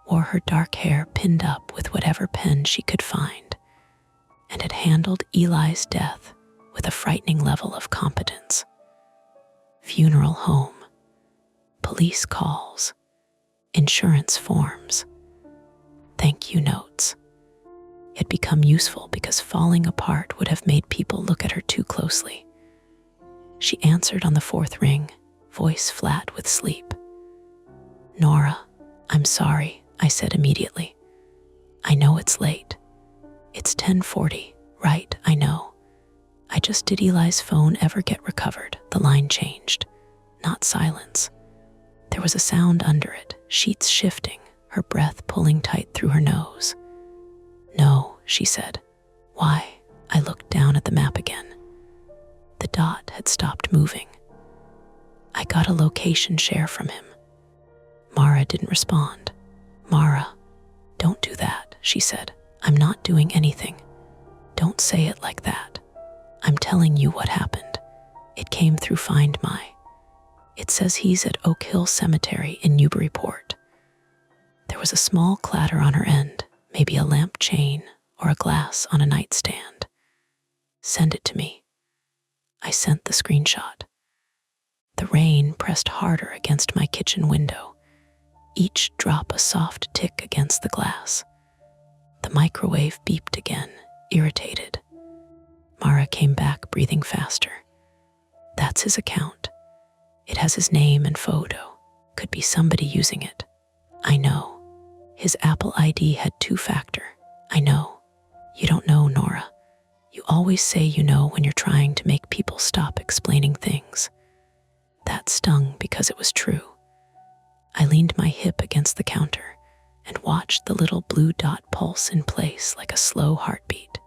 wore her dark hair pinned up with whatever pen she could find, and had handled Eli's death with a frightening level of competence. Funeral home, police calls, insurance forms, thank you notes. It had become useful because falling apart would have made people look at her too closely. She answered on the 4th ring, voice flat with sleep. "Nora, I'm sorry," I said immediately. "I know it's late. It's 10:40, right? I know. I just did Eli's phone ever get recovered?" The line changed, not silence. There was a sound under it, sheets shifting, her breath pulling tight through her nose. "No," she said. "Why?" I looked down at the map again. The dot had stopped moving. "I got a location share from him." Mara didn't respond. "Mara, don't do that," she said. "I'm not doing anything. Don't say it like that. I'm telling you what happened. It came through Find My. It says he's at Oak Hill Cemetery in Newburyport." There was a small clatter on her end, maybe a lamp chain or a glass on a nightstand. "Send it to me." I sent the screenshot. The rain pressed harder against my kitchen window, each drop a soft tick against the glass. The microwave beeped again, irritated. Mara came back, breathing faster. "That's his account. It has his name and photo. Could be somebody using it." "I know. His Apple ID had 2-factor. I know. You don't know, Nora. You always say you know when you're trying to make people stop explaining things." That stung because it was true. I leaned my hip against the counter and watched the little blue dot pulse in place like a slow heartbeat.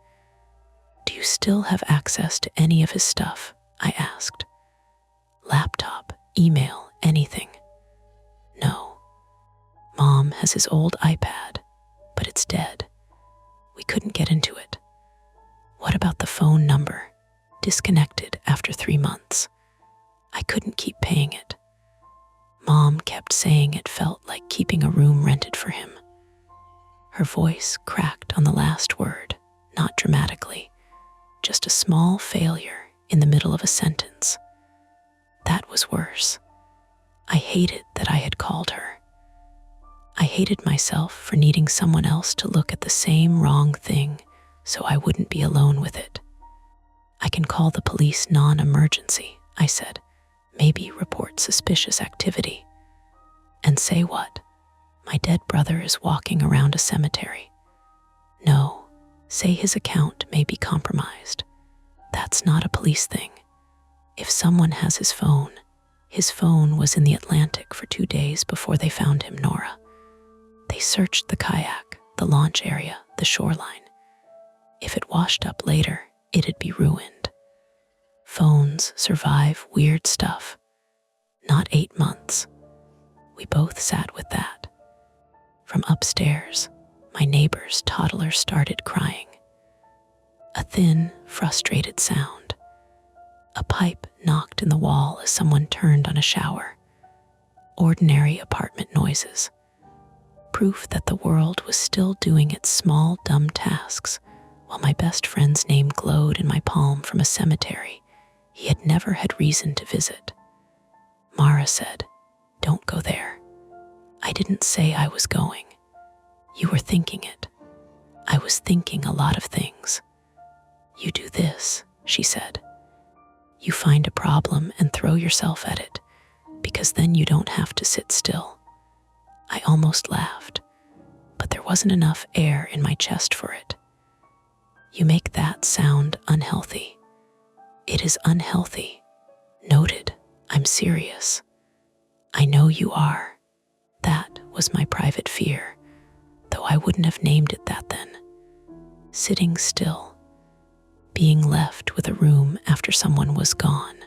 "Do you still have access to any of his stuff?" I asked. "Laptop, email, anything?" "No. Mom has his old iPad, but it's dead. We couldn't get into it." "What about the phone number? Disconnected after 3 months. I couldn't keep paying it. Mom kept saying it felt like keeping a room rented for him." Her voice cracked on the last word, not dramatically, just a small failure in the middle of a sentence. That was worse. I hated that I had called her. I hated myself for needing someone else to look at the same wrong thing so I wouldn't be alone with it. "I can call the police non-emergency," I said. "Maybe report suspicious activity." "And say what? My dead brother is walking around a cemetery." "No, say his account may be compromised. That's not a police thing. If someone has his phone was in the Atlantic for 2 days before they found him, Nora. They searched the kayak, the launch area, the shoreline. If it washed up later, it'd be ruined. Phones survive weird stuff. Not 8 months. We both sat with that. From upstairs, my neighbor's toddler started crying. A thin, frustrated sound. A pipe knocked in the wall as someone turned on a shower. Ordinary apartment noises. Proof that the world was still doing its small, dumb tasks, while my best friend's name glowed in my palm from a cemetery he had never had reason to visit. Mara said, "Don't go there." I didn't say I was going. You were thinking it. I was thinking a lot of things. "You do this," she said. "You find a problem and throw yourself at it, because then you don't have to sit still." I almost laughed, but there wasn't enough air in my chest for it. "You make that sound unhealthy." "It is unhealthy." "Noted. I'm serious." "I know you are." That was my private fear, though I wouldn't have named it that then. Sitting still. Being left with a room after someone was gone.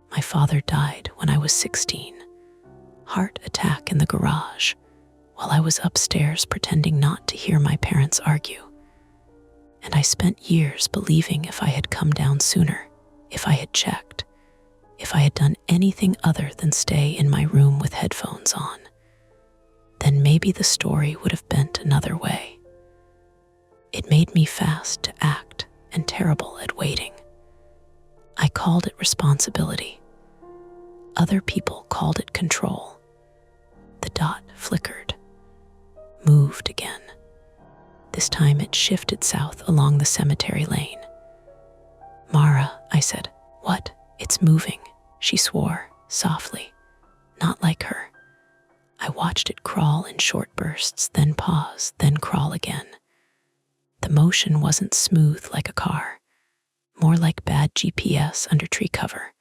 My father died when I was 16. Heart attack in the garage, while I was upstairs pretending not to hear my parents argue. And I spent years believing if I had come down sooner, if I had checked, if I had done anything other than stay in my room with headphones on, then maybe the story would have bent another way. It made me fast to act and terrible at waiting. I called it responsibility. Other people called it control. The dot flickered, moved again. This time it shifted south along the cemetery lane. "Mara," I said. "What? It's moving," she swore, softly. Not like her. I watched it crawl in short bursts, then pause, then crawl again. The motion wasn't smooth like a car, more like bad GPS under tree cover,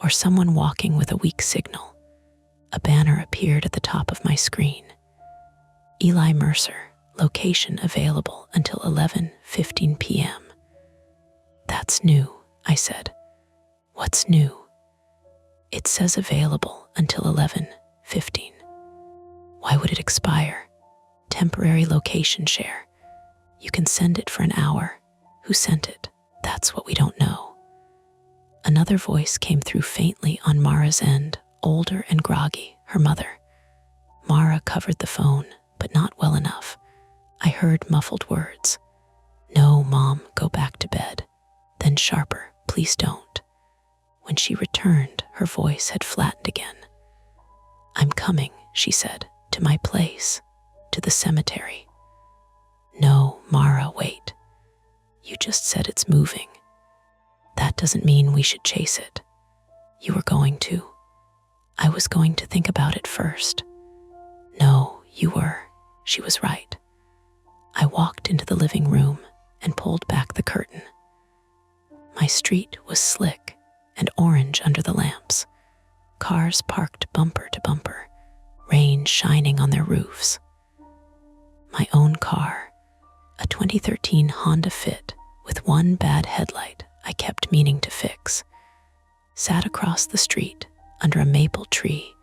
or someone walking with a weak signal. A banner appeared at the top of my screen. Eli Mercer, location available until 11:15 p.m. That's new, I said. What's new? It says available until 11:15. Why would it expire? Temporary location share. You can send it for an hour. Who sent it? That's what we don't know. Another voice came through faintly on Mara's end, older and groggy, her mother. Mara covered the phone, but not well enough. I heard muffled words. No, Mom, go back to bed. Then sharper, please don't. When she returned, her voice had flattened again. I'm coming, she said, to my place, to the cemetery. No, Mara, wait. You just said it's moving. That doesn't mean we should chase it. You were going to. I was going to think about it first. No, you were. She was right. I walked into the living room and pulled back the curtain. My street was slick and orange under the lamps. Cars parked bumper to bumper, rain shining on their roofs. My own car, a 2013 Honda Fit with one bad headlight I kept meaning to fix, sat across the street under a maple tree,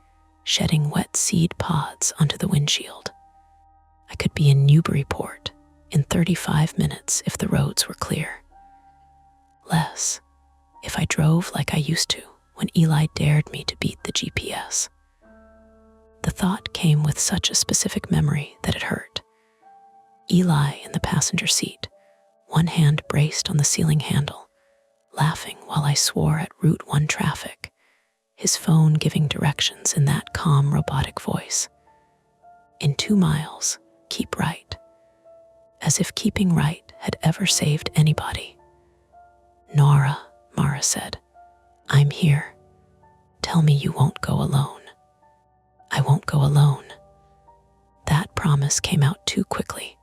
shedding wet seed pods onto the windshield. I could be in Newburyport in 35 minutes if the roads were clear. Less if I drove like I used to when Eli dared me to beat the GPS. The thought came with such a specific memory that it hurt. Eli in the passenger seat, one hand braced on the ceiling handle, laughing while I swore at Route 1 traffic, his phone giving directions in that calm robotic voice. In 2 miles, keep right. As if keeping right had ever saved anybody. Nora, Mara said, I'm here. Tell me you won't go alone. I won't go alone. That promise came out too quickly.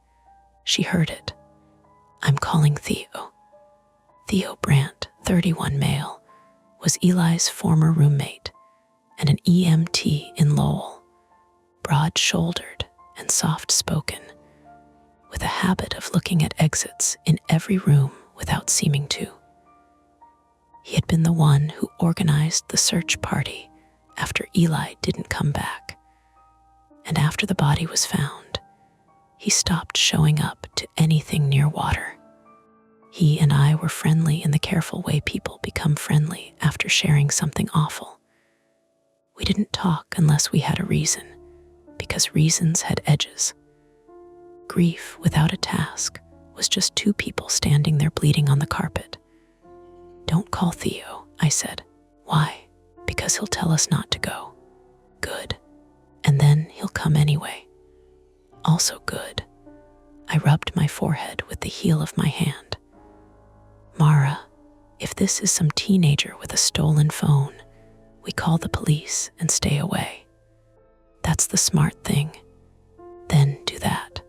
She heard it. I'm calling Theo. Theo Brandt, 31 male, was Eli's former roommate and an EMT in Lowell, broad-shouldered and soft-spoken, with a habit of looking at exits in every room without seeming to. He had been the one who organized the search party after Eli didn't come back, and after the body was found, he stopped showing up to anything near water. He and I were friendly in the careful way people become friendly after sharing something awful. We didn't talk unless we had a reason, because reasons had edges. Grief without a task was just 2 people standing there bleeding on the carpet. Don't call Theo, I said. Why? Because he'll tell us not to go. Good. And then he'll come anyway. Also good. I rubbed my forehead with the heel of my hand. Mara, if this is some teenager with a stolen phone, we call the police and stay away. That's the smart thing. Then do that.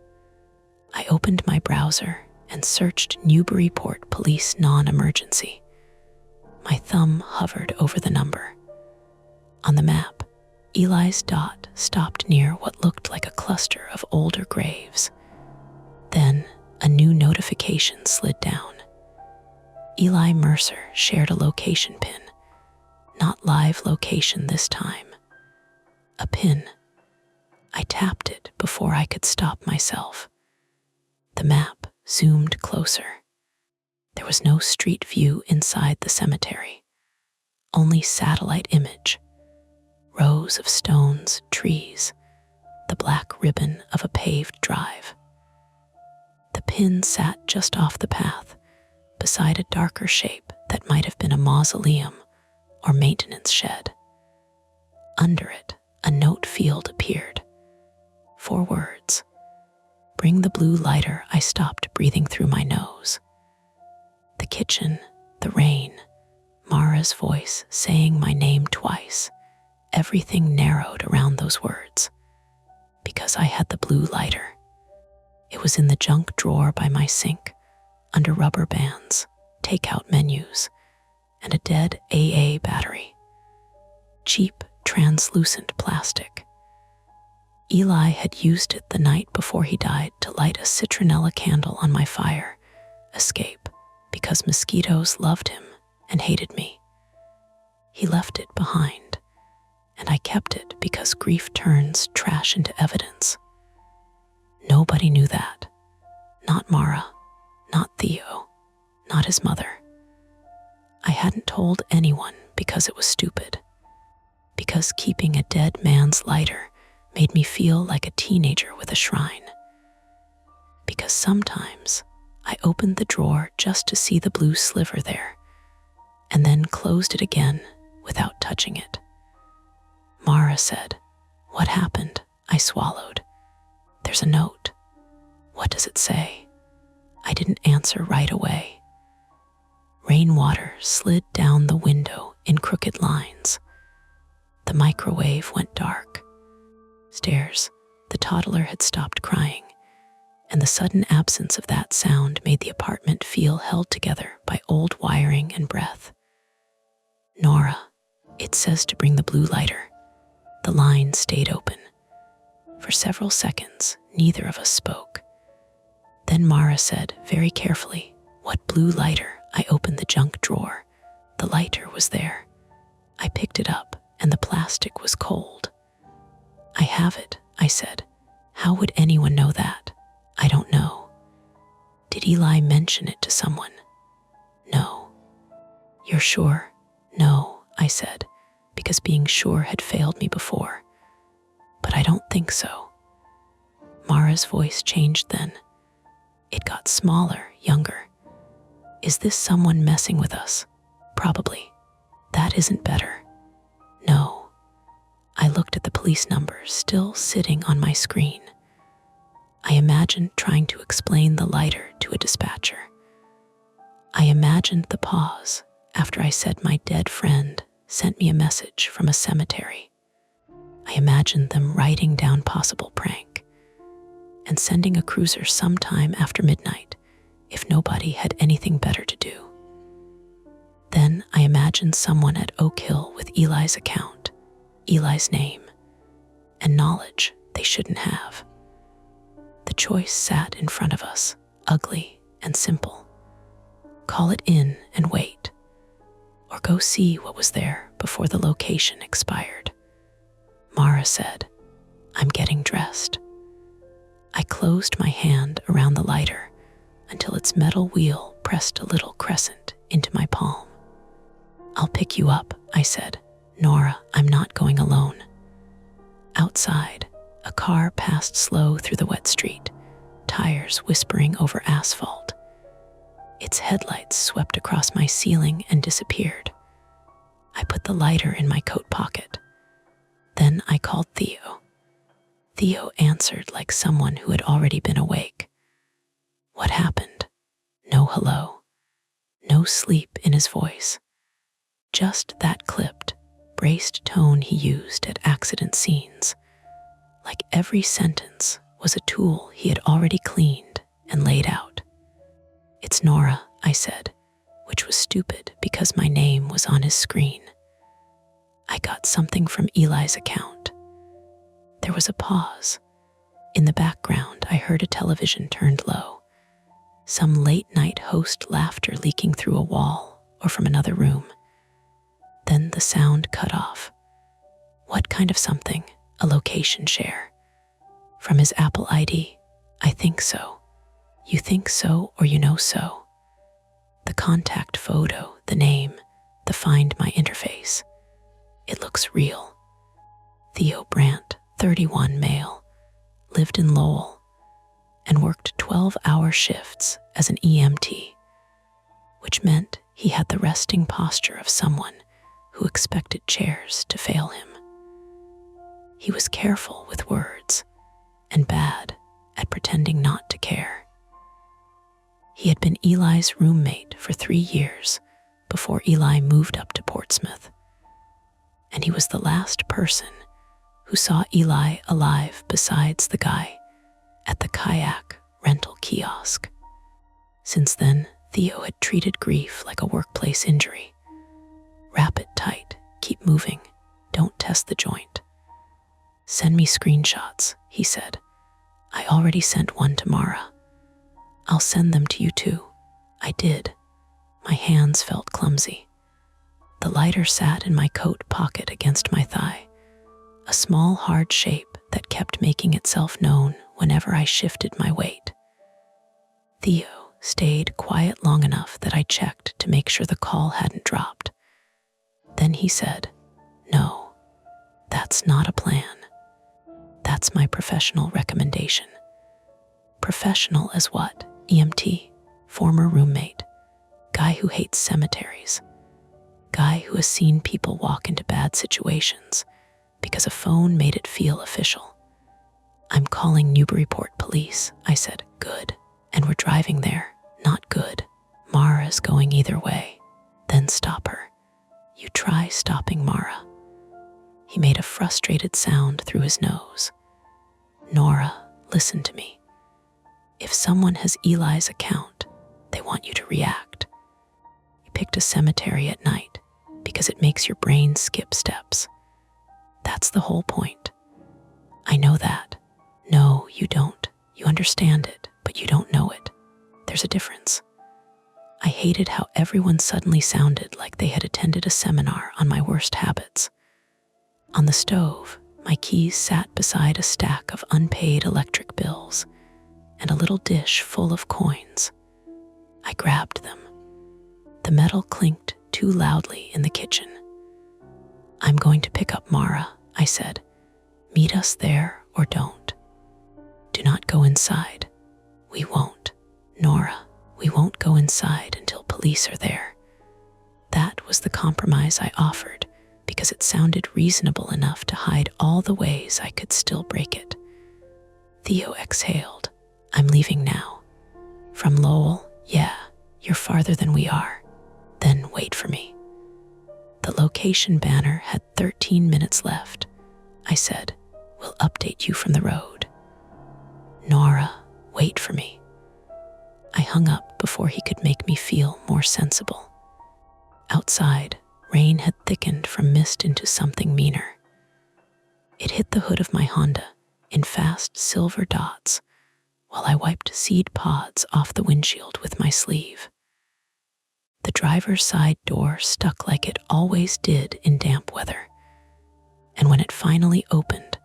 I opened my browser and searched Newburyport Police Non-Emergency. My thumb hovered over the number. On the map, Eli's dot stopped near what looked like a cluster of older graves. Then a new notification slid down. Eli Mercer shared a location pin, not live location this time. A pin. I tapped it before I could stop myself. The map zoomed closer. There was no street view inside the cemetery, only satellite image. Rows of stones, trees, the black ribbon of a paved drive. The pin sat just off the path, beside a darker shape that might have been a mausoleum or maintenance shed. Under it, a note field appeared. 4 words. Bring the blue lighter. I stopped breathing through my nose. The kitchen, the rain, Mara's voice saying my name twice. Everything narrowed around those words. Because I had the blue lighter. It was in the junk drawer by my sink, under rubber bands, takeout menus, and a dead AA battery. Cheap, translucent plastic. Eli had used it the night before he died to light a citronella candle on my fire escape because mosquitoes loved him and hated me. He left it behind, and I kept it because grief turns trash into evidence. Nobody knew that. Not Mara, not Theo, not his mother. I hadn't told anyone because it was stupid. Because keeping a dead man's lighter made me feel like a teenager with a shrine. Because sometimes I opened the drawer just to see the blue sliver there, and then closed it again without touching it. Mara said, "What happened?" I swallowed. "There's a note." "What does it say?" I didn't answer right away. Rainwater slid down the window in crooked lines. The microwave went dark. Stairs, the toddler had stopped crying, and the sudden absence of that sound made the apartment feel held together by old wiring and breath. "Nora, it says to bring the blue lighter." The line stayed open. For several seconds, neither of us spoke. Then Mara said, very carefully, "What blue lighter?" I opened the junk drawer. The lighter was there. I picked it up, and the plastic was cold. "I have it," I said. "How would anyone know that?" "I don't know." "Did Eli mention it to someone?" "No." "You're sure?" "No," I said, because being sure had failed me before. "But I don't think so." Mara's voice changed then. It got smaller, younger. "Is this someone messing with us?" "Probably." "That isn't better." "No." I looked at the police number still sitting on my screen. I imagined trying to explain the lighter to a dispatcher. I imagined the pause after I said my dead friend sent me a message from a cemetery. I imagined them writing down possible prank and sending a cruiser sometime after midnight if nobody had anything better to do. Then I imagined someone at Oak Hill with Eli's account, Eli's name, and knowledge they shouldn't have. The choice sat in front of us, ugly and simple. Call it in and wait, or go see what was there before the location expired. Mara said, "I'm getting dressed." I closed my hand around the lighter until its metal wheel pressed a little crescent into my palm. "I'll pick you up," I said. "Nora, I'm not going alone." Outside, a car passed slow through the wet street, tires whispering over asphalt. Its headlights swept across my ceiling and disappeared. I put the lighter in my coat pocket. Then I called Theo. Theo answered like someone who had already been awake. What happened? No hello. No sleep in his voice. Just that clipped, braced tone he used at accident scenes. Like every sentence was a tool he had already cleaned and laid out. "It's Nora," I said, which was stupid because my name was on his screen. "I got something from Eli's account." There was a pause. In the background, I heard a television turned low. Some late-night host laughter leaking through a wall or from another room. Then the sound cut off. What kind of something? A location share. From his Apple ID? I think so. You think so or you know so. The contact photo, the name, the Find My interface. It looks real. Theo Brandt, 31 male, lived in Lowell, and worked 12-hour shifts as an EMT, which meant he had the resting posture of someone who expected chairs to fail him. He was careful with words and bad at pretending not to care. He had been Eli's roommate for 3 years before Eli moved up to Portsmouth, and he was the last person who saw Eli alive besides the guy at the kayak rental kiosk. Since then, Theo had treated grief like a workplace injury. Wrap it tight, keep moving, don't test the joint. Send me screenshots, he said. I already sent one to Mara. I'll send them to you too. I did. My hands felt clumsy. The lighter sat in my coat pocket against my thigh, a small hard shape that kept making itself known whenever I shifted my weight. Theo stayed quiet long enough that I checked to make sure the call hadn't dropped. Then he said, "No, that's not a plan. That's my professional recommendation." Professional as what? EMT, former roommate, guy who hates cemeteries, guy who has seen people walk into bad situations because a phone made it feel official. I'm calling Newburyport police, I said. Good. And we're driving there. Not good. Mara is going either way. Then stop her. You try stopping Mara. He made a frustrated sound through his nose. Nora, listen to me. If someone has Eli's account, they want you to react. He picked a cemetery at night because it makes your brain skip steps. That's the whole point. I know that. No, you don't. You understand it, but you don't know it. There's a difference. I hated how everyone suddenly sounded like they had attended a seminar on my worst habits. On the stove, my keys sat beside a stack of unpaid electric bills and a little dish full of coins. I grabbed them. The metal clinked too loudly in the kitchen. I'm going to pick up Mara, I said. Meet us there or don't. Do not go inside. We won't. Nora, we won't go inside until police are there. That was the compromise I offered because it sounded reasonable enough to hide all the ways I could still break it. Theo exhaled. I'm leaving now. From Lowell? Yeah, you're farther than we are. Then wait for me. The location banner had 13 minutes left. I said, we'll update you from the road. Nora, wait for me. I hung up before he could make me feel more sensible. Outside, rain had thickened from mist into something meaner. It hit the hood of my Honda in fast silver dots while I wiped seed pods off the windshield with my sleeve. The driver's side door stuck like it always did in damp weather, and when it finally opened,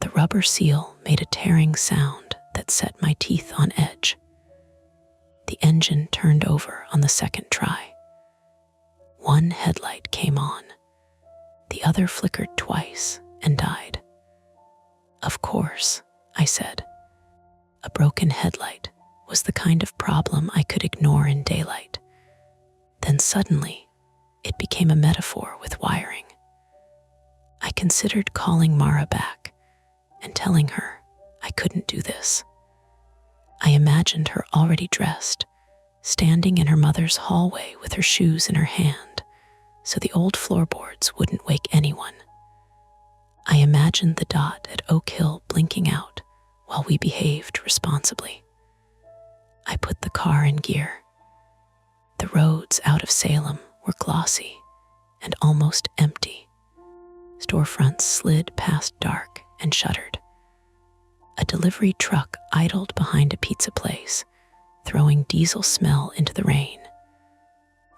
the rubber seal made a tearing sound that set my teeth on edge. The engine turned over on the second try. One headlight came on. The other flickered twice and died. Of course, I said. A broken headlight was the kind of problem I could ignore in daylight. Then suddenly, it became a metaphor with wiring. I considered calling Mara back and telling her I couldn't do this. I imagined her already dressed, standing in her mother's hallway with her shoes in her hand, so the old floorboards wouldn't wake anyone. I imagined the dot at Oak Hill blinking out while we behaved responsibly. I put the car in gear. The roads out of Salem were glossy and almost empty. Storefronts slid past dark and shuttered. A delivery truck idled behind a pizza place, throwing diesel smell into the rain.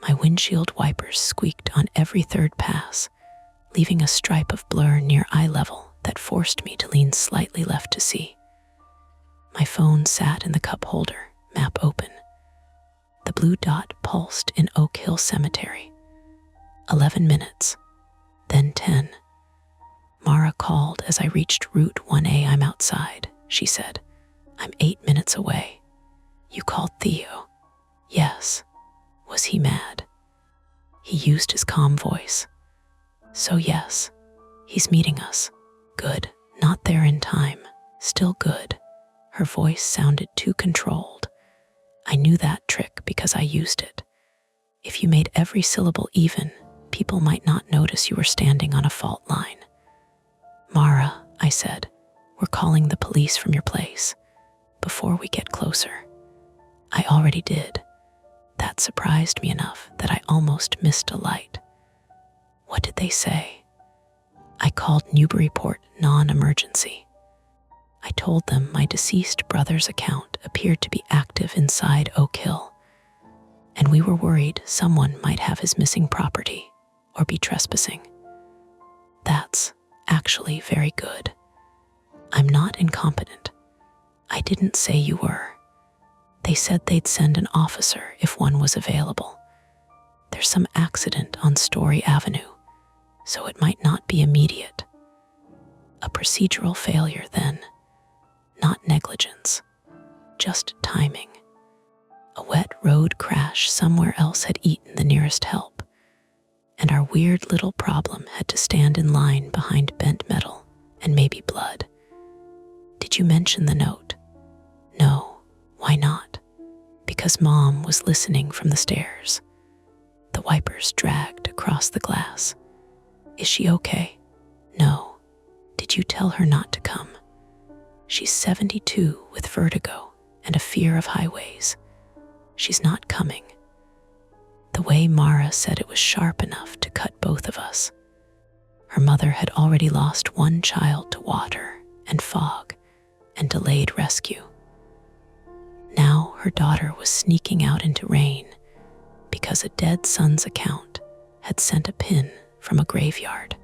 My windshield wipers squeaked on every third pass, leaving a stripe of blur near eye level that forced me to lean slightly left to see. My phone sat in the cup holder, map open. The blue dot pulsed in Oak Hill Cemetery. 11 minutes, then 10. Mara called as I reached Route 1A. I'm outside, she said. I'm 8 minutes away. You called Theo? Yes. Was he mad? He used his calm voice. So yes, he's meeting us. Good. Not there in time. Still good. Her voice sounded too controlled. I knew that trick because I used it. If you made every syllable even, people might not notice you were standing on a fault line. Mara, I said, we're calling the police from your place. Before we get closer. I already did. That surprised me enough that I almost missed a light. What did they say? I called Newburyport non-emergency. I told them my deceased brother's account appeared to be active inside Oak Hill, and we were worried someone might have his missing property or be trespassing. That's actually very good. I'm not incompetent. I didn't say you were. They said they'd send an officer if one was available. There's some accident on Story Avenue, so it might not be immediate. A procedural failure then, not negligence, just timing. A wet road crash somewhere else had eaten the nearest help, and our weird little problem had to stand in line behind bent metal and maybe blood. Did you mention the note? No, why not? Because Mom was listening from the stairs. The wipers dragged across the glass. Is she okay? No. Did you tell her not to come? She's 72 with vertigo and a fear of highways. She's not coming. The way Mara said it was sharp enough to cut both of us. Her mother had already lost one child to water and fog and delayed rescue. Now her daughter was sneaking out into rain because a dead son's account had sent a pin from a graveyard.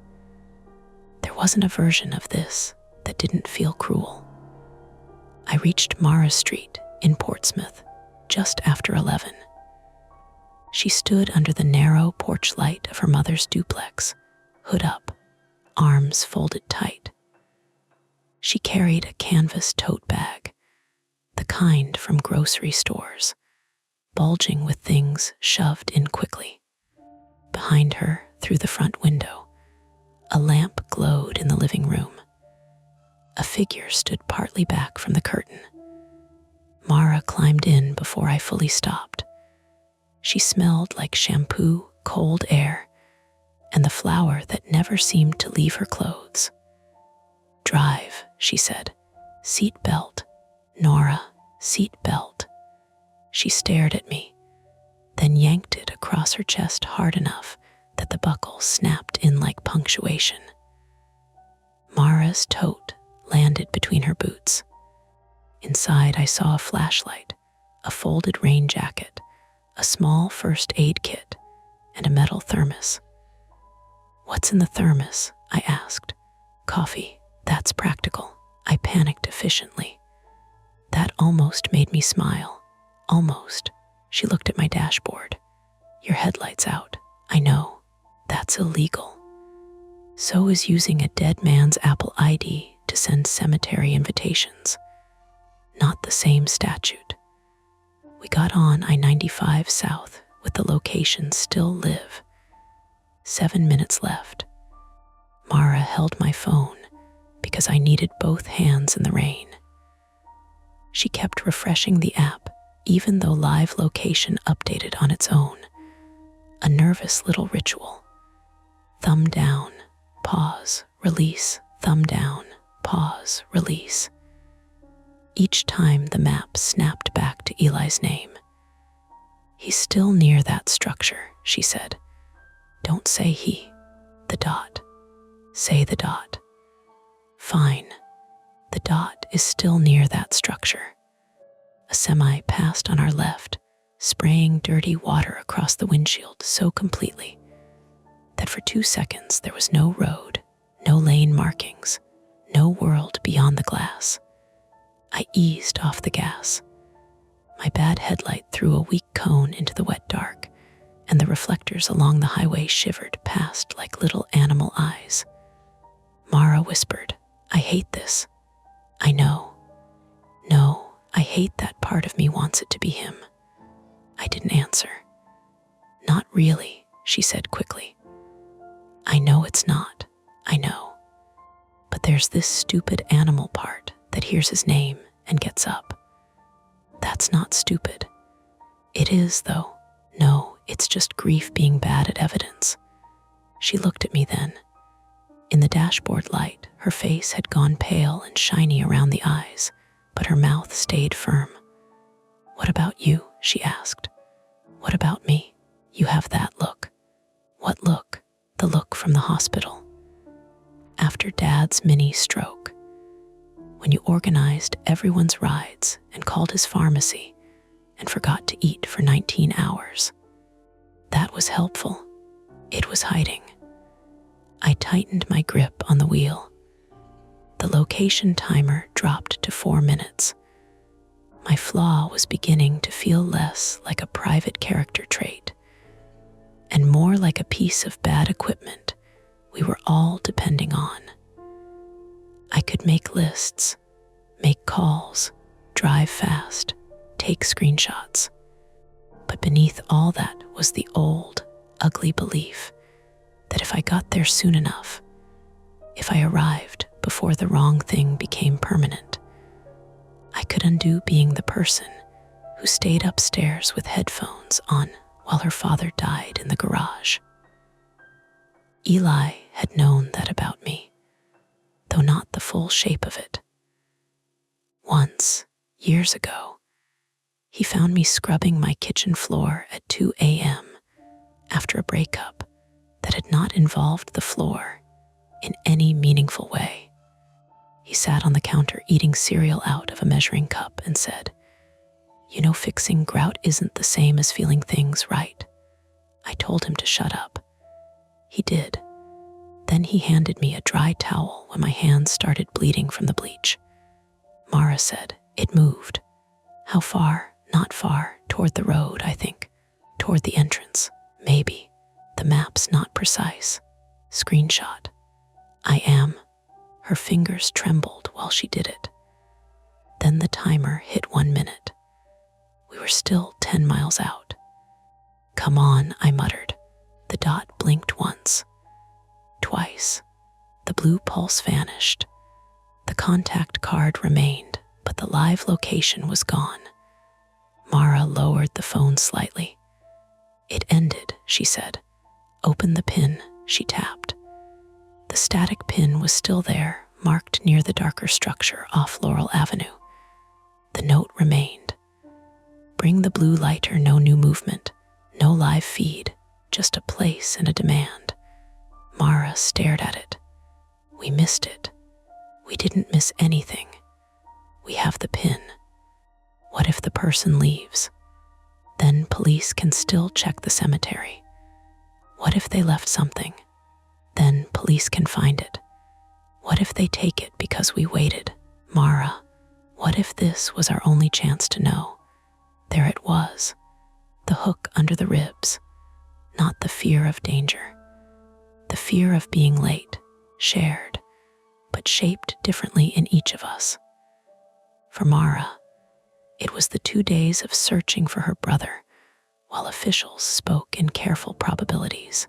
There wasn't a version of this that didn't feel cruel. I reached Mara Street in Portsmouth just after 11. She stood under the narrow porch light of her mother's duplex, hood up, arms folded tight. She carried a canvas tote bag, the kind from grocery stores, bulging with things shoved in quickly. Behind her, through the front window, a lamp glowed in the living room. A figure stood partly back from the curtain. Mara climbed in before I fully stopped. She smelled like shampoo, cold air, and the flower that never seemed to leave her clothes. Drive, she said. Seat belt, Nora, seat belt. She stared at me, then yanked it across her chest hard enough that the buckle snapped in like punctuation. Mara's tote landed between her boots. Inside, I saw a flashlight, a folded rain jacket, a small first aid kit, and a metal thermos. What's in the thermos? I asked. Coffee. That's practical. I panicked efficiently. That almost made me smile. Almost. She looked at my dashboard. Your headlight's out. I know. That's illegal. So is using a dead man's Apple ID to send cemetery invitations. Not the same statute. We got on I-95 South with the location still live. 7 minutes left. Mara held my phone because I needed both hands in the rain. She kept refreshing the app even though live location updated on its own. A nervous little ritual. Thumb down, pause, release, thumb down, pause, release. Each time the map snapped back to Eli's name. He's still near that structure, she said. Don't say he, the dot. Say the dot. Fine. The dot is still near that structure. A semi passed on our left, spraying dirty water across the windshield so completely that for 2 seconds there was no road, no lane markings, no world beyond the glass. I eased off the gas. My bad headlight threw a weak cone into the wet dark, and the reflectors along the highway shivered past like little animal eyes. Mara whispered, I hate this. I know. No, I hate that part of me wants it to be him. I didn't answer. Not really, she said quickly. I know it's not. I know. But there's this stupid animal part that hears his name and gets up. That's not stupid. It is, though. No, it's just grief being bad at evidence. She looked at me then. In the dashboard light, her face had gone pale and shiny around the eyes, but her mouth stayed firm. What about you? She asked. What about me? You have that look. What look? The look from the hospital. after Dad's mini stroke, when you organized everyone's rides and called his pharmacy and forgot to eat for 19 hours. That was helpful. It was hiding. I tightened my grip on the wheel. The location timer dropped to 4 minutes. My flaw was beginning to feel less like a private character trait and more like a piece of bad equipment we were all depending on. I could make lists, make calls, drive fast, take screenshots. But beneath all that was the old, ugly belief that if I got there soon enough, if I arrived before the wrong thing became permanent, I could undo being the person who stayed upstairs with headphones on while her father died in the garage. Eli had known that about me, though not the full shape of it. Once, years ago, he found me scrubbing my kitchen floor at 2 a.m. after a breakup that had not involved the floor in any meaningful way. He sat on the counter eating cereal out of a measuring cup and said, "You know, fixing grout isn't the same as feeling things right." I told him to shut up. He did. Then he handed me a dry towel when my hands started bleeding from the bleach. Mara said, "It moved." How far? Not far. Toward the road, I think. Toward the entrance. Maybe. The map's not precise. Screenshot. I am. Her fingers trembled while she did it. Then the timer hit 1 minute. We were still 10 miles out. "Come on," I muttered. The dot blinked once. Twice. The blue pulse vanished. The contact card remained, but the live location was gone. Mara lowered the phone slightly. "It ended," she said. "Open the pin," she tapped. The static pin was still there, marked near the darker structure off Laurel Avenue. The note remained. "Bring the blue lighter, no new movement, no live feed, just a place and a demand." Mara stared at it. We missed it. We didn't miss anything. We have the pin. What if the person leaves? Then police can still check the cemetery. What if they left something? Then police can find it. What if they take it because we waited? Mara, what if this was our only chance to know? There it was, the hook under the ribs, not the fear of danger. The fear of being late, shared, but shaped differently in each of us. For Mara, it was the 2 days of searching for her brother, while officials spoke in careful probabilities.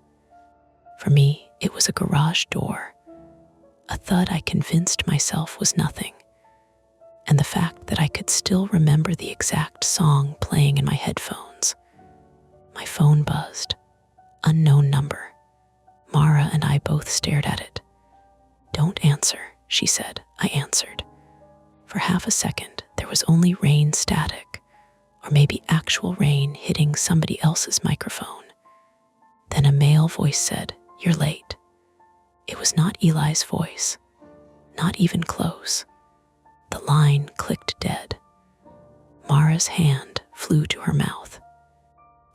For me, it was a garage door, a thud I convinced myself was nothing, and the fact that I could still remember the exact song playing in my headphones. My phone buzzed. Unknown number. Mara and I both stared at it. "Don't answer," she said. I answered. For half a second, there was only rain static, or maybe actual rain hitting somebody else's microphone. Then a male voice said, "You're late." It was not Eli's voice, not even close. The line clicked dead. Mara's hand flew to her mouth.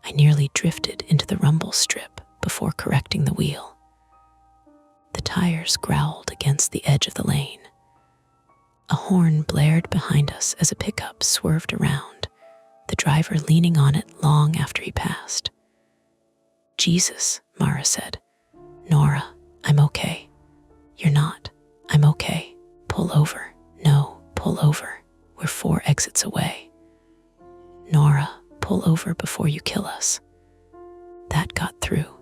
I nearly drifted into the rumble strip before correcting the wheel. The tires growled against the edge of the lane. A horn blared behind us as a pickup swerved around, the driver leaning on it long after he passed. "Jesus," Mara said. "Nora, I'm okay." "You're not." "I'm okay." "Pull over." "No, pull over. We're 4 exits away." "Nora, pull over before you kill us." That got through.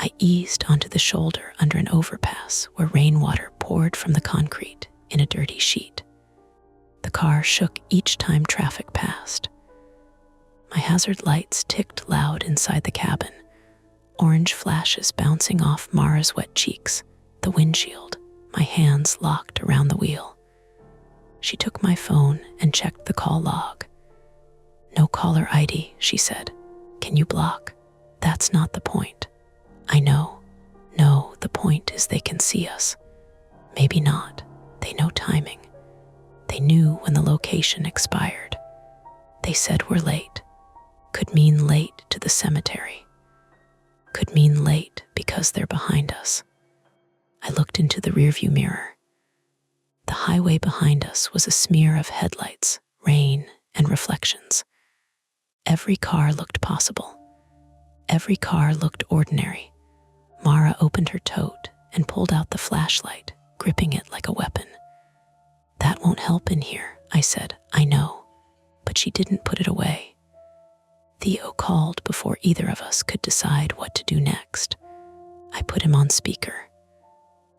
I eased onto the shoulder under an overpass where rainwater poured from the concrete in a dirty sheet. The car shook each time traffic passed. My hazard lights ticked loud inside the cabin, orange flashes bouncing off Mara's wet cheeks, the windshield, my hands locked around the wheel. She took my phone and checked the call log. "No caller ID," she said. "Can you block?" "That's not the point." "I know. No, the point is they can see us." Maybe not. They know timing. They knew when the location expired. They said we're late. Could mean late to the cemetery. Could mean late because they're behind us. I looked into the rearview mirror. The highway behind us was a smear of headlights, rain, and reflections. Every car looked possible. Every car looked ordinary. Mara opened her tote and pulled out the flashlight, gripping it like a weapon. "That won't help in here," I said. "I know." But she didn't put it away. Theo called before either of us could decide what to do next. I put him on speaker.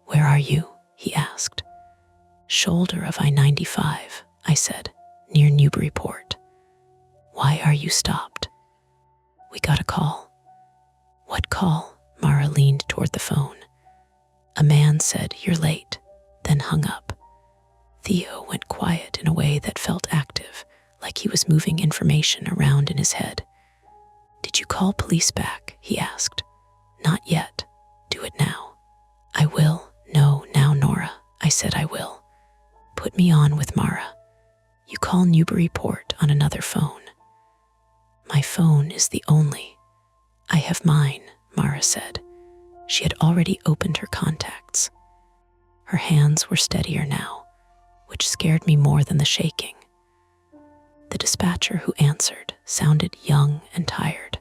"Where are you?" he asked. "Shoulder of I-95, I said, "near Newburyport." "Why are you stopped?" "We got a call." "What call?" Mara leaned toward the phone. A man said, "You're late," then hung up. Theo went quiet in a way that felt active, like he was moving information around in his head. "Did you call police back?" he asked. "Not yet. Do it now." "I will." "No, now, Nora." I said, "I will." "Put me on with Mara. You call Newburyport on another phone." "My phone is the only." "I have mine," Mara said. She had already opened her contacts. Her hands were steadier now, which scared me more than the shaking. The dispatcher who answered sounded young and tired.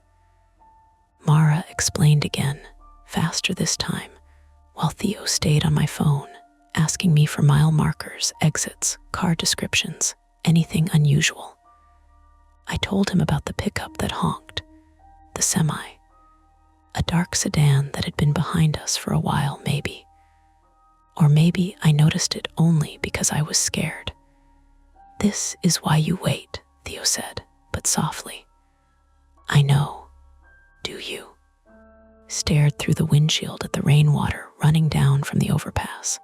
Mara explained again, faster this time, while Theo stayed on my phone, asking me for mile markers, exits, car descriptions, anything unusual. I told him about the pickup that honked, the semi, a dark sedan that had been behind us for a while, maybe. Or maybe I noticed it only because I was scared. "This is why you wait," Theo said, but softly. "I know. Do you?" Stared through the windshield at the rainwater running down from the overpass.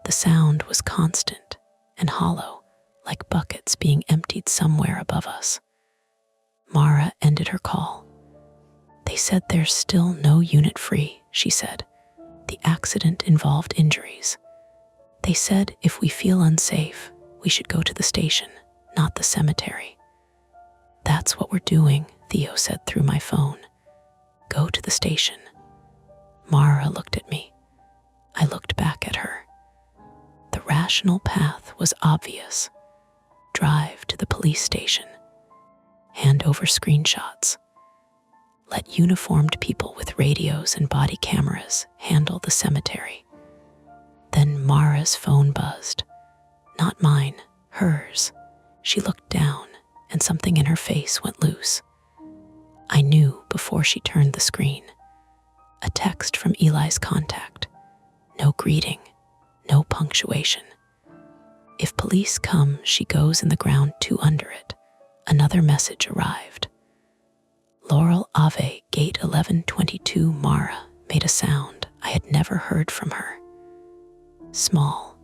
The sound was constant and hollow, like buckets being emptied somewhere above us. Mara ended her call. "They said there's still no unit free," she said. "The accident involved injuries. They said if we feel unsafe, we should go to the station, not the cemetery." "That's what we're doing," Theo said through my phone. "Go to the station." Mara looked at me. I looked back at her. The rational path was obvious. Drive to the police station. Hand over screenshots. Let uniformed people with radios and body cameras handle the cemetery. Then Mara's phone buzzed. Not mine, hers. She looked down, and something in her face went loose. I knew before she turned the screen. A text from Eli's contact. No greeting, no punctuation. "If police come, she goes in the ground 2 under it." Another message arrived. "Laurel Ave, gate 1122, Mara," made a sound I had never heard from her. Small,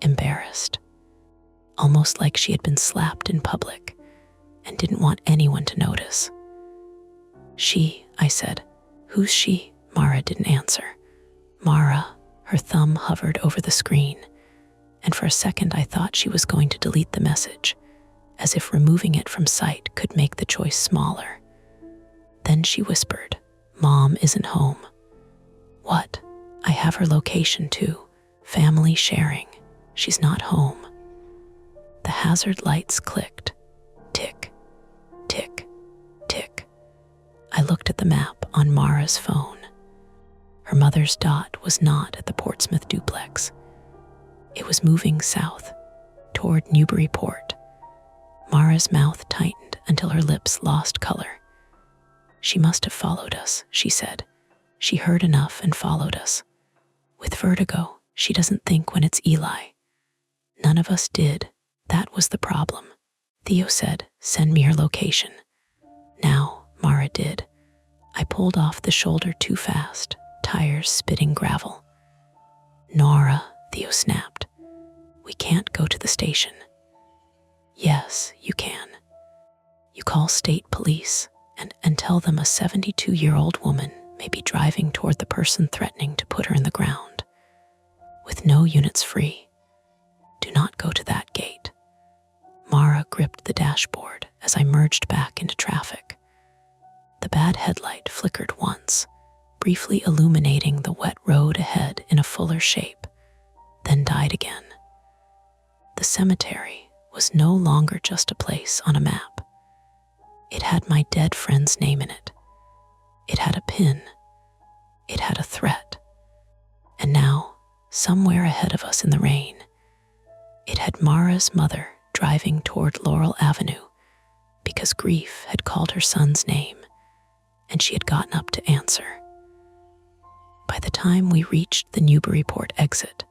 embarrassed, almost like she had been slapped in public and didn't want anyone to notice. "She," I said. "Who's she?" Mara didn't answer. "Mara." Her thumb hovered over the screen, and for a second I thought she was going to delete the message, as if removing it from sight could make the choice smaller. Then she whispered, "Mom isn't home." "What?" "I have her location too. Family sharing. She's not home." The hazard lights clicked. Tick, tick, tick. I looked at the map on Mara's phone. Her mother's dot was not at the Portsmouth duplex. It was moving south, toward Newburyport. Mara's mouth tightened until her lips lost color. "She must have followed us," she said. "She heard enough and followed us. With vertigo, she doesn't think when it's Eli. None of us did. That was the problem." Theo said, "Send me her location." Now, Mara did. I pulled off the shoulder too fast, tires spitting gravel. "Nora," Theo snapped. "We can't go to the station." "Yes, you can. You call state police and tell them a 72-year-old woman may be driving toward the person threatening to put her in the ground. with no units free. Do not go to that gate. Mara gripped the dashboard as I merged back into traffic. The bad headlight flickered once, briefly illuminating the wet road ahead in a fuller shape, then died again. The cemetery was no longer just a place on a map. It had my dead friend's name in it. It had a pin. It had a threat. And now, somewhere ahead of us in the rain, it had Mara's mother driving toward Laurel Avenue because grief had called her son's name and she had gotten up to answer. By the time we reached the Newburyport exit,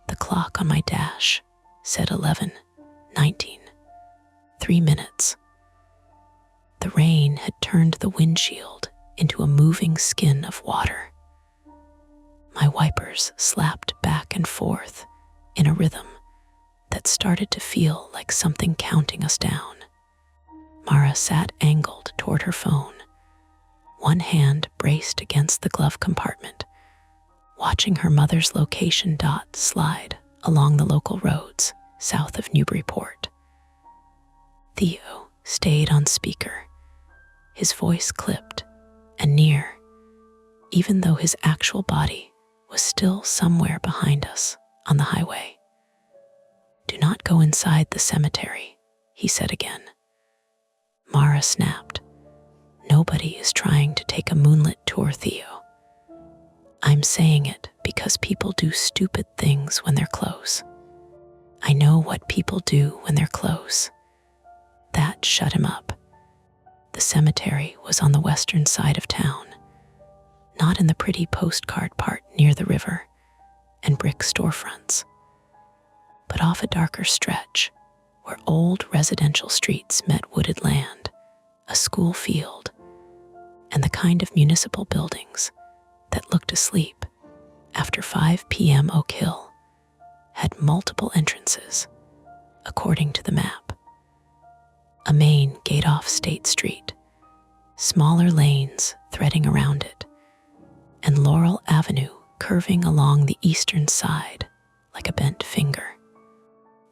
the clock on my dash said 11:19. 3 minutes. The rain had turned the windshield into a moving skin of water. My wipers slapped back and forth in a rhythm that started to feel like something counting us down. Mara sat angled toward her phone, one hand braced against the glove compartment, watching her mother's location dot slide along the local roads south of Newburyport. Theo stayed on speaker, his voice clipped and near, even though his actual body was still somewhere behind us on the highway. "Do not go inside the cemetery," he said again. Mara snapped. "Nobody is trying to take a moonlit tour, Theo. I'm saying it because people do stupid things when they're close. I know what people do when they're close." That shut him up. The cemetery was on the western side of town, not in the pretty postcard part near the river and brick storefronts, but off a darker stretch where old residential streets met wooded land, a school field, and the kind of municipal buildings that looked asleep after 5 p.m. Oak Hill had multiple entrances, according to the map. A main gate off State Street, smaller lanes threading around it, and Laurel Avenue curving along the eastern side like a bent finger.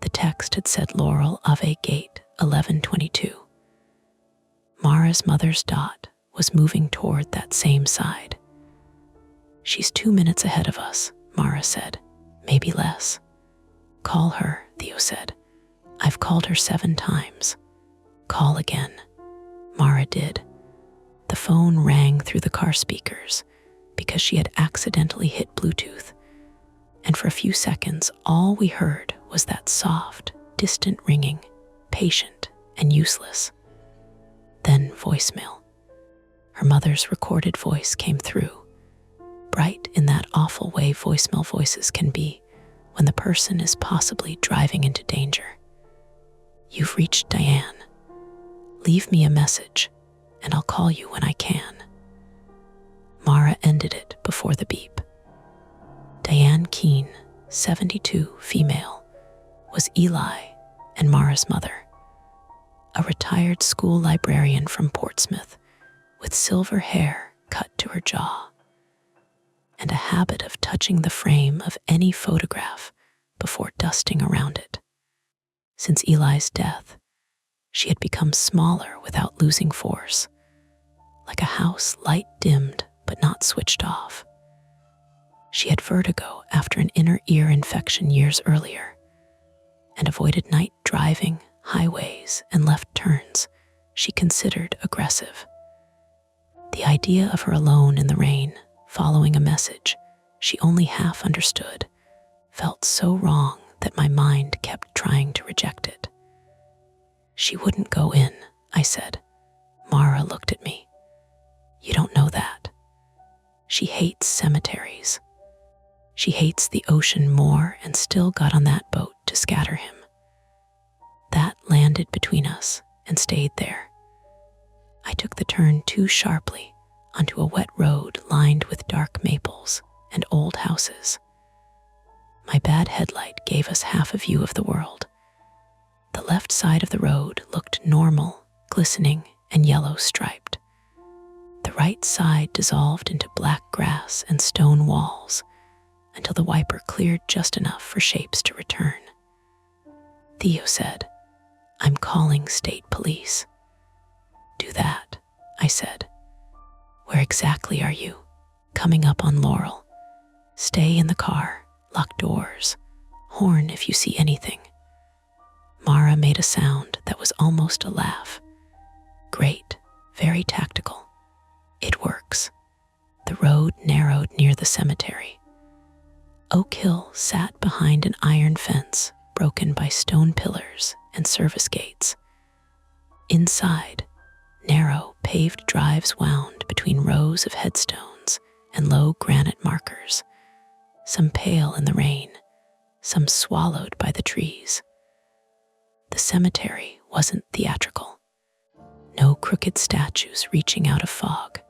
The text had said Laurel Ave Gate 1122. Mara's mother's dot was moving toward that same side. "She's 2 minutes ahead of us," Mara said, "maybe less." "Call her," Theo said. "I've called her 7 times. "Call again." Mara did. The phone rang through the car speakers because she had accidentally hit Bluetooth, and for a few seconds all we heard was that soft, distant ringing, patient and useless. Then voicemail. Her mother's recorded voice came through, bright in that awful way voicemail voices can be when the person is possibly driving into danger. "You've reached Diane. Leave me a message, and I'll call you when I can." Mara ended it before the beep. Diane Keene, 72, female, was Eli and Mara's mother, a retired school librarian from Portsmouth with silver hair cut to her jaw, and a habit of touching the frame of any photograph before dusting around it. Since Eli's death, she had become smaller without losing force, like a house light dimmed but not switched off. She had vertigo after an inner ear infection years earlier, and avoided night driving, highways, and left turns she considered aggressive. The idea of her alone in the rain, following a message she only half understood, felt so wrong that my mind kept trying to reject it. "She wouldn't go in," I said. Mara looked at me. "You don't know that. She hates cemeteries. She hates the ocean more and still got on that boat to scatter him." That landed between us and stayed there. I took the turn too sharply onto a wet road lined with dark maples and old houses. My bad headlight gave us half a view of the world. The left side of the road looked normal, glistening, and yellow striped. The right side dissolved into black grass and stone walls, until the wiper cleared just enough for shapes to return. Theo said, "I'm calling state police." "Do that," I said. "Where exactly are you?" "Coming up on Laurel. Stay in the car, lock doors, horn if you see anything." Mara made a sound that was almost a laugh. "Great, very tactical. It works." The road narrowed near the cemetery. Oak Hill sat behind an iron fence broken by stone pillars and service gates. Inside, narrow paved drives wound between rows of headstones and low granite markers, some pale in the rain, some swallowed by the trees. The cemetery wasn't theatrical. No crooked statues reaching out of fog.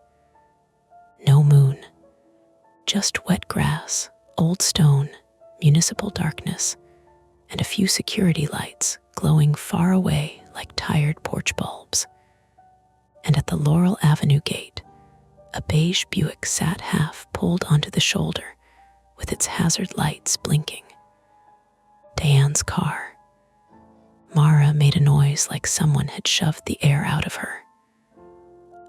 No moon. Just wet grass, old stone, municipal darkness, and a few security lights glowing far away like tired porch bulbs. And at the Laurel Avenue gate, a beige Buick sat half pulled onto the shoulder with its hazard lights blinking. Diane's car. Mara made a noise like someone had shoved the air out of her.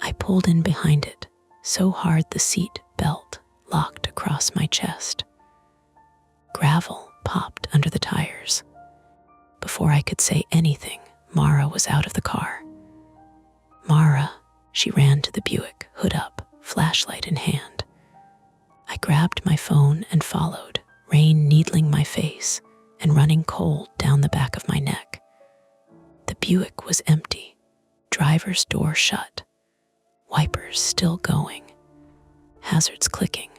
I pulled in behind it, so hard the seat belt locked across my chest. Gravel popped under the tires. Before I could say anything, Mara was out of the car. "Mara," she ran to the Buick, hood up, flashlight in hand. I grabbed my phone and followed, rain needling my face and running cold down the back of my neck. The Buick was empty, driver's door shut, wipers still going, hazards clicking.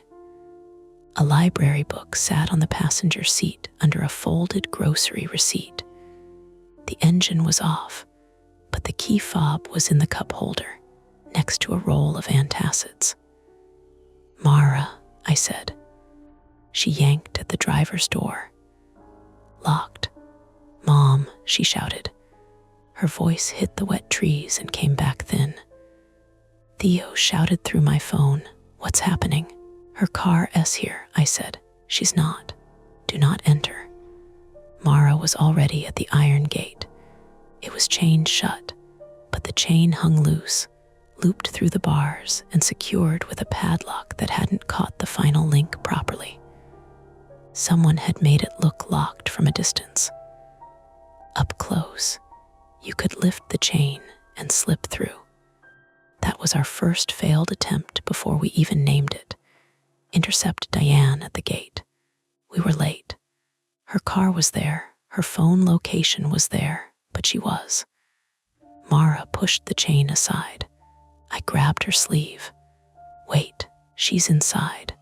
A library book sat on the passenger seat under a folded grocery receipt. The engine was off, but the key fob was in the cup holder, next to a roll of antacids. "Mara," I said. She yanked at the driver's door. Locked. "Mom," she shouted. Her voice hit the wet trees and came back thin. Theo shouted through my phone, "What's happening?" "Her car is here," I said. "She's not. Do not enter." Mara was already at the iron gate. It was chained shut, but the chain hung loose, looped through the bars and secured with a padlock that hadn't caught the final link properly. Someone had made it look locked from a distance. Up close, you could lift the chain and slip through. That was our first failed attempt before we even named it. Intercept Diane at the gate. We were late. Her car was there, her phone location was there, but she was. Mara pushed the chain aside. I grabbed her sleeve. "Wait, she's inside.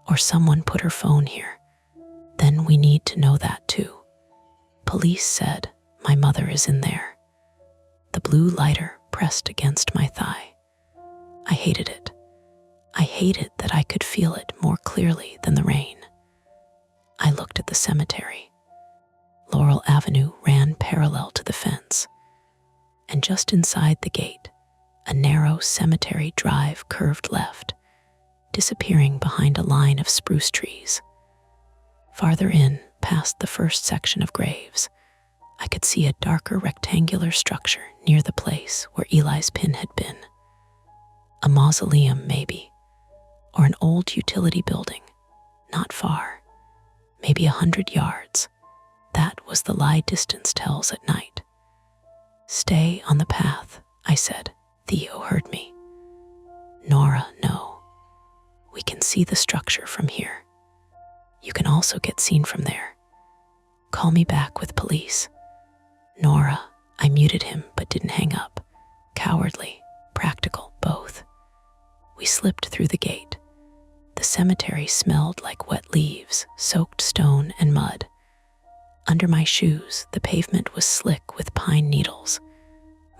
Or someone put her phone here. Then we need to know that too. Police said my mother is in there." The blue lighter pressed against my thigh. I hated it. I hated that I could feel it more clearly than the rain. I looked at the cemetery. Laurel Avenue ran parallel to the fence, and just inside the gate, a narrow cemetery drive curved left, disappearing behind a line of spruce trees. Farther in, past the first section of graves, I could see a darker rectangular structure near the place where Eli's pin had been. A mausoleum, maybe, or an old utility building, not far, maybe 100 yards. That was the lie distance tells at night. "Stay on the path," I said. Theo heard me. "Nora, no. We can see the structure from here. You can also get seen from there. Call me back with police." "Nora," I muted him but didn't hang up. Cowardly, practical, both. We slipped through the gate. The cemetery smelled like wet leaves, soaked stone and mud. Under my shoes, the pavement was slick with pine needles.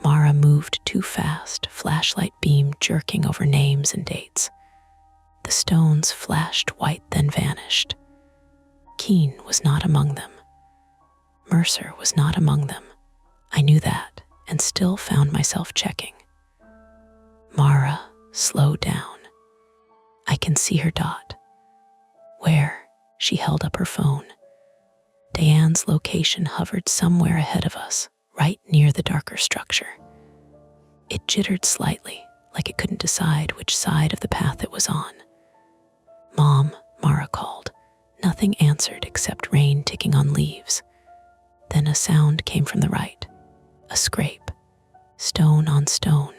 Mara moved too fast, flashlight beam jerking over names and dates. The stones flashed white, then vanished. Keene was not among them. Mercer was not among them. I knew that, and still found myself checking. "Mara, slow down. I can see her dot." "Where?" She held up her phone. Diane's location hovered somewhere ahead of us, right near the darker structure. It jittered slightly, like it couldn't decide which side of the path it was on. "Mom," Mara called. Nothing answered except rain ticking on leaves. Then a sound came from the right. A scrape. Stone on stone.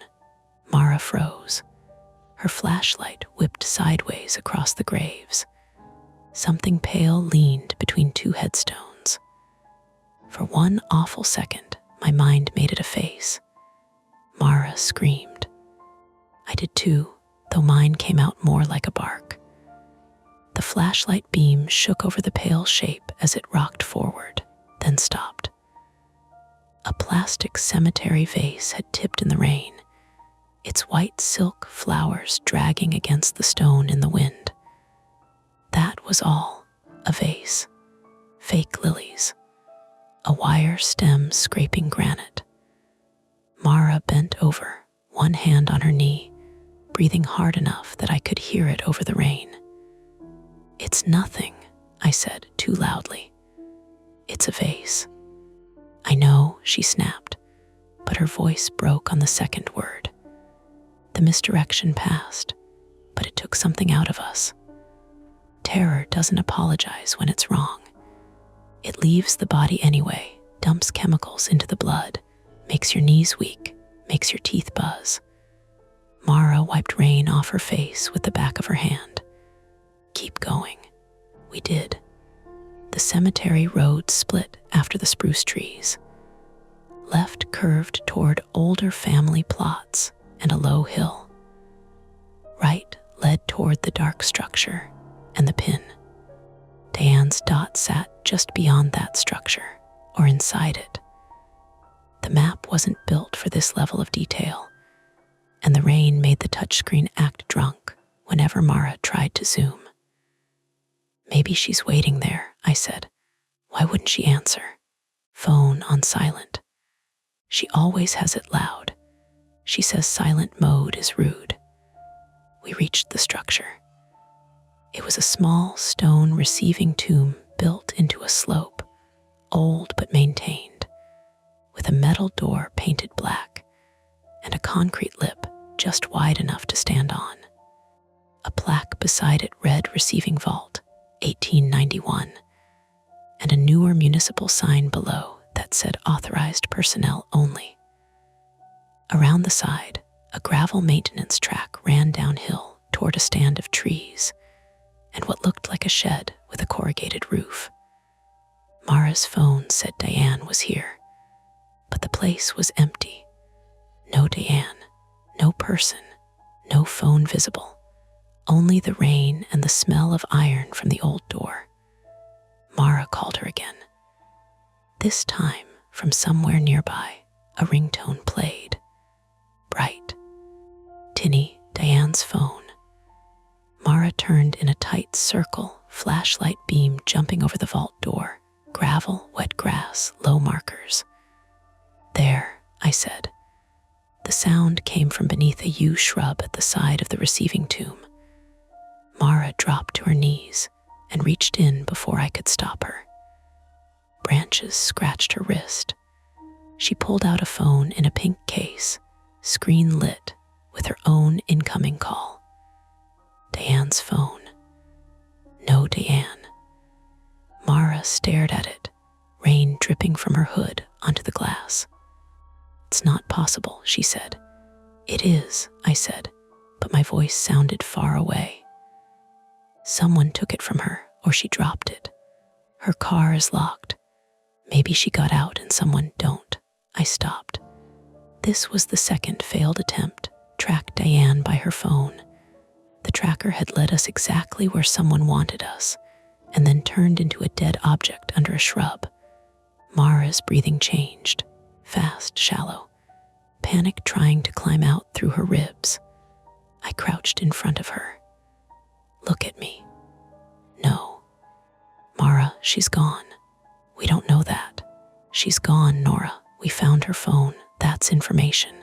Mara froze. Her flashlight whipped sideways across the graves. Something pale leaned between two headstones. For one awful second, my mind made it a face. Mara screamed. I did too, though mine came out more like a bark. The flashlight beam shook over the pale shape as it rocked forward, then stopped. A plastic cemetery vase had tipped in the rain, its white silk flowers dragging against the stone in the wind. That was all, a vase. Fake lilies. A wire stem scraping granite. Mara bent over, one hand on her knee, breathing hard enough that I could hear it over the rain. "It's nothing," I said too loudly. "It's a vase." "I know," she snapped, but her voice broke on the second word. The misdirection passed, but it took something out of us. Terror doesn't apologize when it's wrong. It leaves the body anyway, dumps chemicals into the blood, makes your knees weak, makes your teeth buzz. Mara wiped rain off her face with the back of her hand. "Keep going." We did. The cemetery road split after the spruce trees. Left curved toward older family plots and a low hill. Right led toward the dark structure and the pin. Diane's dot sat just beyond that structure, or inside it. The map wasn't built for this level of detail, and the rain made the touchscreen act drunk whenever Mara tried to zoom. "Maybe she's waiting there," I said. "Why wouldn't she answer?" Phone on silent. She always has it loud. She says silent mode is rude. We reached the structure. It was a small stone receiving tomb built into a slope, old but maintained, with a metal door painted black and a concrete lip just wide enough to stand on. A plaque beside it read "Receiving Vault, 1891, and a newer municipal sign below that said "Authorized Personnel Only." Around the side, a gravel maintenance track ran downhill toward a stand of trees and what looked like a shed with a corrugated roof. Mara's phone said Diane was here, but the place was empty. No Diane, no person, no phone visible, only the rain and the smell of iron from the old door. Mara called her again. This time, from somewhere nearby, a ringtone played. Bright. Tinny, Diane's phone. Mara turned in a tight circle, flashlight beam jumping over the vault door, gravel, wet grass, low markers. "There," I said. The sound came from beneath a yew shrub at the side of the receiving tomb. Mara dropped to her knees and reached in before I could stop her. Branches scratched her wrist. She pulled out a phone in a pink case, screen lit, with her own incoming call. Diane's phone. No Diane. Mara stared at it, rain dripping from her hood onto the glass. "It's not possible," she said. "It is," I said, but my voice sounded far away. "Someone took it from her, or she dropped it. Her car is locked. Maybe she got out and someone don't." I stopped. This was the second failed attempt, track Diane by her phone. The tracker had led us exactly where someone wanted us, and then turned into a dead object under a shrub. Mara's breathing changed, fast, shallow, panic trying to climb out through her ribs. I crouched in front of her. "Look at me." "No." "Mara, she's gone." "We don't know that." "She's gone, Nora. We found her phone. That's information.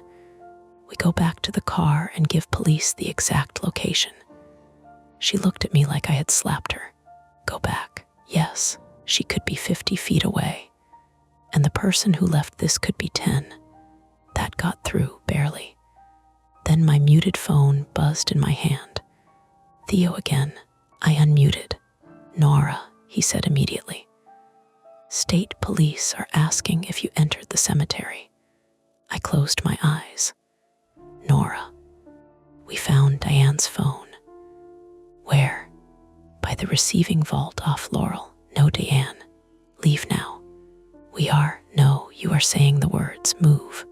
We go back to the car and give police the exact location." She looked at me like I had slapped her. "Go back." Yes, she could be 50 feet away, and the person who left this could be 10. That got through, barely. Then my muted phone buzzed in my hand. Theo again. I unmuted. Nora, he said immediately. State police are asking if you entered the cemetery. I closed my eyes. Nora. We found Diane's phone. Where? By the receiving vault off Laurel. No, Diane. Leave now. We are. No, you are saying the words. Move.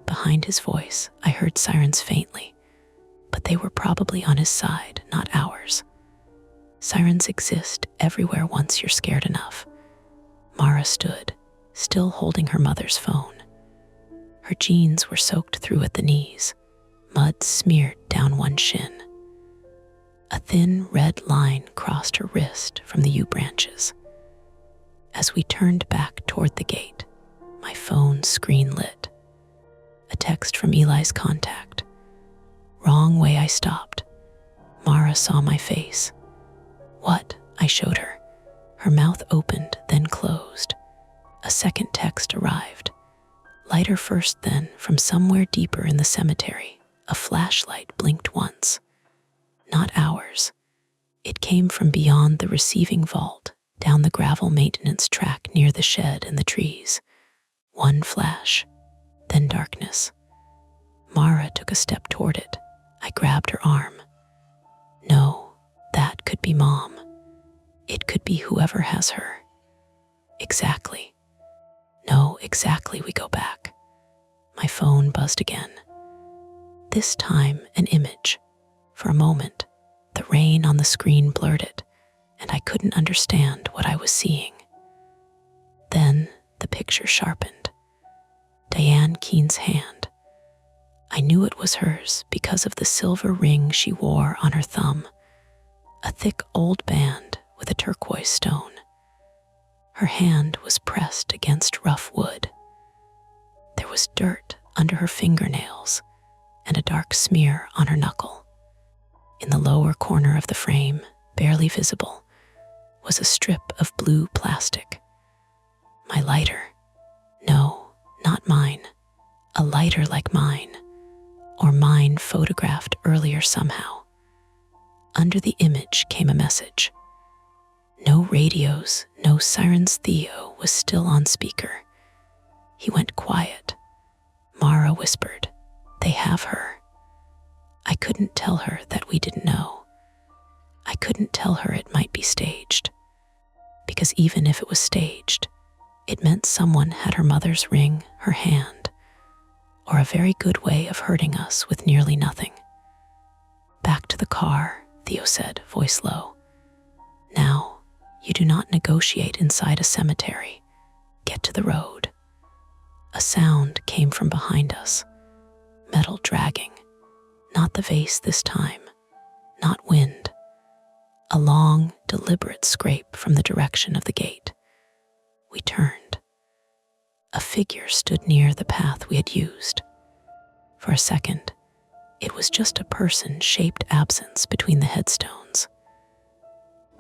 Behind his voice, I heard sirens faintly, but they were probably on his side, not ours. Sirens exist everywhere once you're scared enough. Mara stood, still holding her mother's phone. Her jeans were soaked through at the knees, mud smeared down one shin. A thin red line crossed her wrist from the yew branches. As we turned back toward the gate, my phone screen lit. A text from Eli's contact. Wrong way. I stopped. Mara saw my face. What? I showed her. Her mouth opened, then closed. A second text arrived. Lighter first, then, from somewhere deeper in the cemetery, a flashlight blinked once. Not ours. It came from beyond the receiving vault, down the gravel maintenance track near the shed and the trees. One flash, then darkness. Mara took a step toward it. I grabbed her arm. No, that could be Mom. It could be whoever has her. Exactly. No, exactly. We go back. My phone buzzed again. This time, an image. For a moment, the rain on the screen blurred it, and I couldn't understand what I was seeing. Then the picture sharpened. Diane Keene's hand. I knew it was hers because of the silver ring she wore on her thumb, a thick old band with a turquoise stone. Her hand was pressed against rough wood. There was dirt under her fingernails and a dark smear on her knuckle. In the lower corner of the frame, barely visible, was a strip of blue plastic. My lighter. No, not mine. A lighter like mine, or mine photographed earlier somehow. Under the image came a message. No radios, no sirens. Theo was still on speaker. He went quiet. Mara whispered, "They have her." I couldn't tell her that we didn't know. I couldn't tell her it might be staged. Because even if it was staged, it meant someone had her mother's ring, her hand, or a very good way of hurting us with nearly nothing. Back to the car, Theo said, voice low. Now, you do not negotiate inside a cemetery. Get to the road. A sound came from behind us. Metal dragging. Not the vase this time. Not wind. A long, deliberate scrape from the direction of the gate. We turned. A figure stood near the path we had used. For a second, it was just a person-shaped absence between the headstones.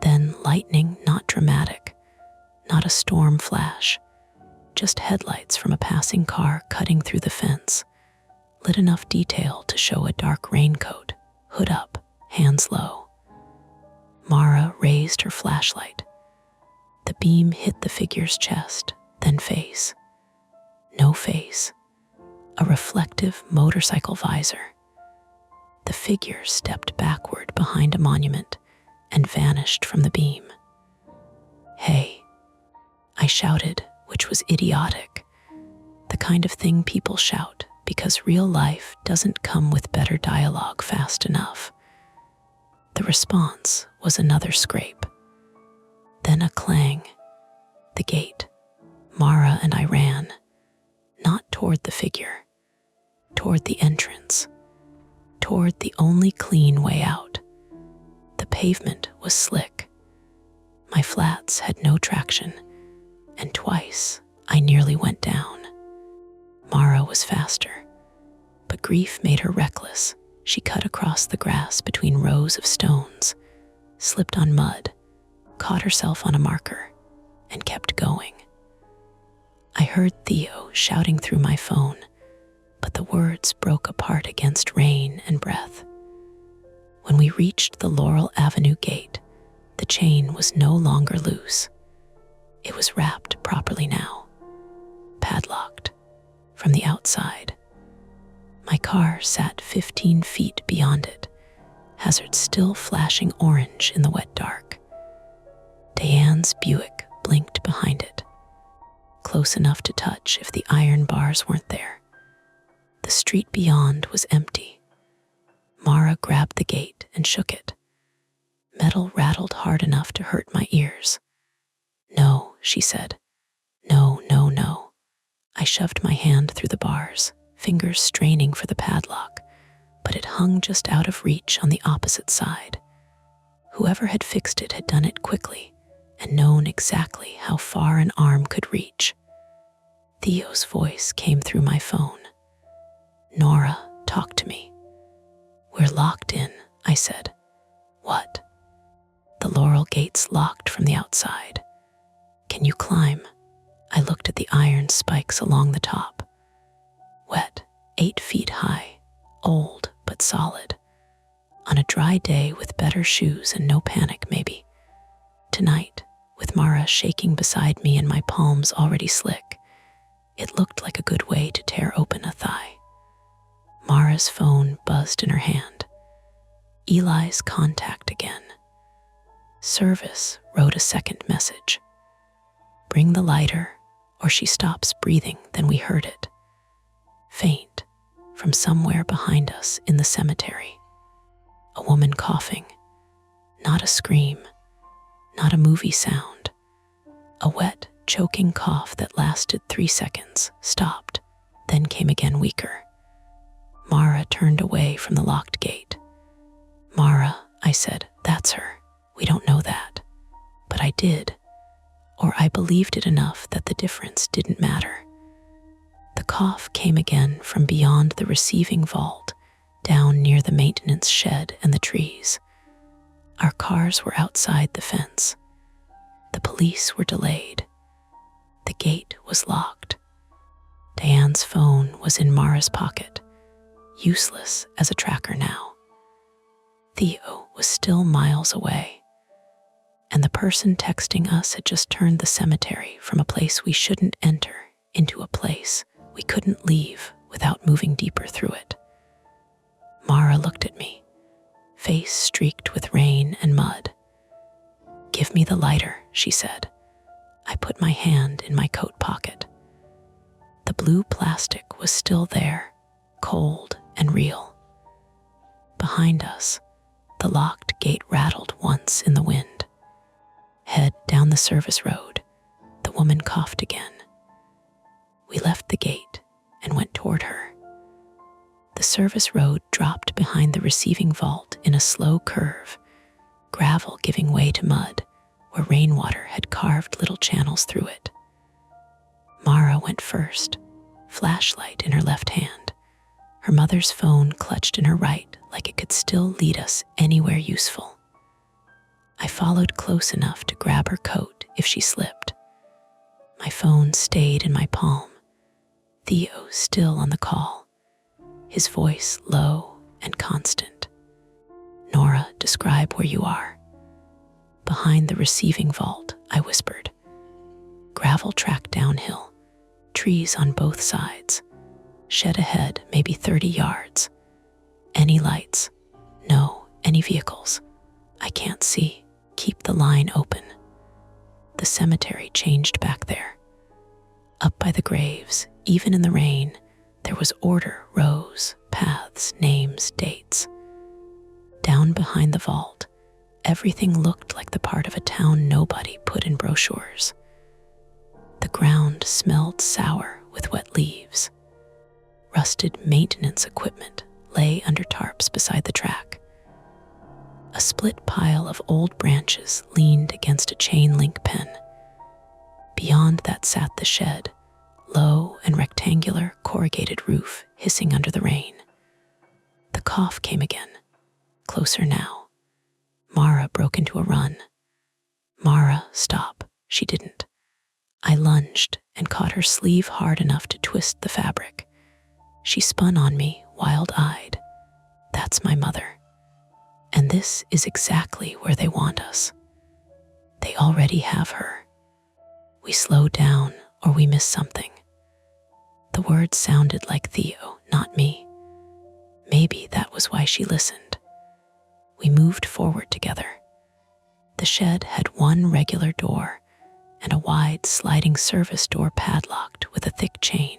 Then lightning, not dramatic, not a storm flash, just headlights from a passing car cutting through the fence, lit enough detail to show a dark raincoat, hood up, hands low. Mara raised her flashlight. The beam hit the figure's chest, then face. No face. A reflective motorcycle visor. The figure stepped backward behind a monument and vanished from the beam. Hey, I shouted, which was idiotic. The kind of thing people shout because real life doesn't come with better dialogue fast enough. The response was another scrape. Then a clang. The gate. Mara and I ran, not toward the figure, toward the entrance, toward the only clean way out. The pavement was slick. My flats had no traction, and twice I nearly went down. Mara was faster, but grief made her reckless. She cut across the grass between rows of stones, slipped on mud, caught herself on a marker, and kept going. I heard Theo shouting through my phone, but the words broke apart against rain and breath. When we reached the Laurel Avenue gate, the chain was no longer loose. It was wrapped properly now, padlocked from the outside. My car sat 15 feet beyond it, hazards still flashing orange in the wet dark. Diane's Buick blinked behind it, close enough to touch if the iron bars weren't there. The street beyond was empty. Mara grabbed the gate and shook it. Metal rattled hard enough to hurt my ears. "No," she said. "No, no, no." I shoved my hand through the bars, fingers straining for the padlock, but it hung just out of reach on the opposite side. Whoever had fixed it had done it quickly and known exactly how far an arm could reach. Theo's voice came through my phone. "Nora, talk to me." "We're locked in," I said. "What?" "The Laurel gate's locked from the outside. Can you climb?" I looked at the iron spikes along the top. Wet, 8 feet high, old but solid. On a dry day with better shoes and no panic, maybe. Tonight, with Mara shaking beside me and my palms already slick, it looked like a good way to tear open a thigh. Mara's phone buzzed in her hand. Eli's contact again. Service wrote a second message. "Bring the lighter, or she stops breathing." Then we heard it. Faint, from somewhere behind us in the cemetery. A woman coughing. Not a scream, not a movie sound. A wet, choking cough that lasted 3 seconds, stopped, then came again weaker. Mara turned away from the locked gate. "Mara," I said, "that's her. We don't know that." But I did, or I believed it enough that the difference didn't matter. The cough came again from beyond the receiving vault, down near the maintenance shed and the trees. Our cars were outside the fence. The police were delayed. The gate was locked. Diane's phone was in Mara's pocket, useless as a tracker now. Theo was still miles away, and the person texting us had just turned the cemetery from a place we shouldn't enter into a place we couldn't leave without moving deeper through it. Mara looked at me, face streaked with rain and mud. "Give me the lighter," she said. I put my hand in my coat pocket. The blue plastic was still there, cold and real. Behind us, the locked gate rattled once in the wind. Head down the service road, the woman coughed again. We left the gate and went toward her. The service road dropped behind the receiving vault in a slow curve, gravel giving way to mud, where rainwater had carved little channels through it. Mara went first, flashlight in her left hand, her mother's phone clutched in her right like it could still lead us anywhere useful. I followed close enough to grab her coat if she slipped. My phone stayed in my palm, Theo still on the call, his voice low and constant. "Nora, describe where you are." "Behind the receiving vault," I whispered. Gravel track downhill, trees on both sides, shed ahead maybe 30 yards. "Any lights?" "No." "Any vehicles?" "I can't see." "Keep the line open." The cemetery changed back there. Up by the graves, even in the rain, there was order, rows, paths, names, dates. Down behind the vault, everything looked like the part of a town nobody put in brochures. The ground smelled sour with wet leaves. Rusted maintenance equipment lay under tarps beside the track. A split pile of old branches leaned against a chain link pen. Beyond that sat the shed, low and rectangular corrugated roof hissing under the rain. The cough came again, closer now. Mara broke into a run. Mara, stop. She didn't. I lunged and caught her sleeve hard enough to twist the fabric. She spun on me, wild-eyed. That's my mother. And this is exactly where they want us. They already have her. We slow down or we miss something. The words sounded like Theo, not me. Maybe that was why she listened. We moved forward together. The shed had one regular door and a wide sliding service door padlocked with a thick chain.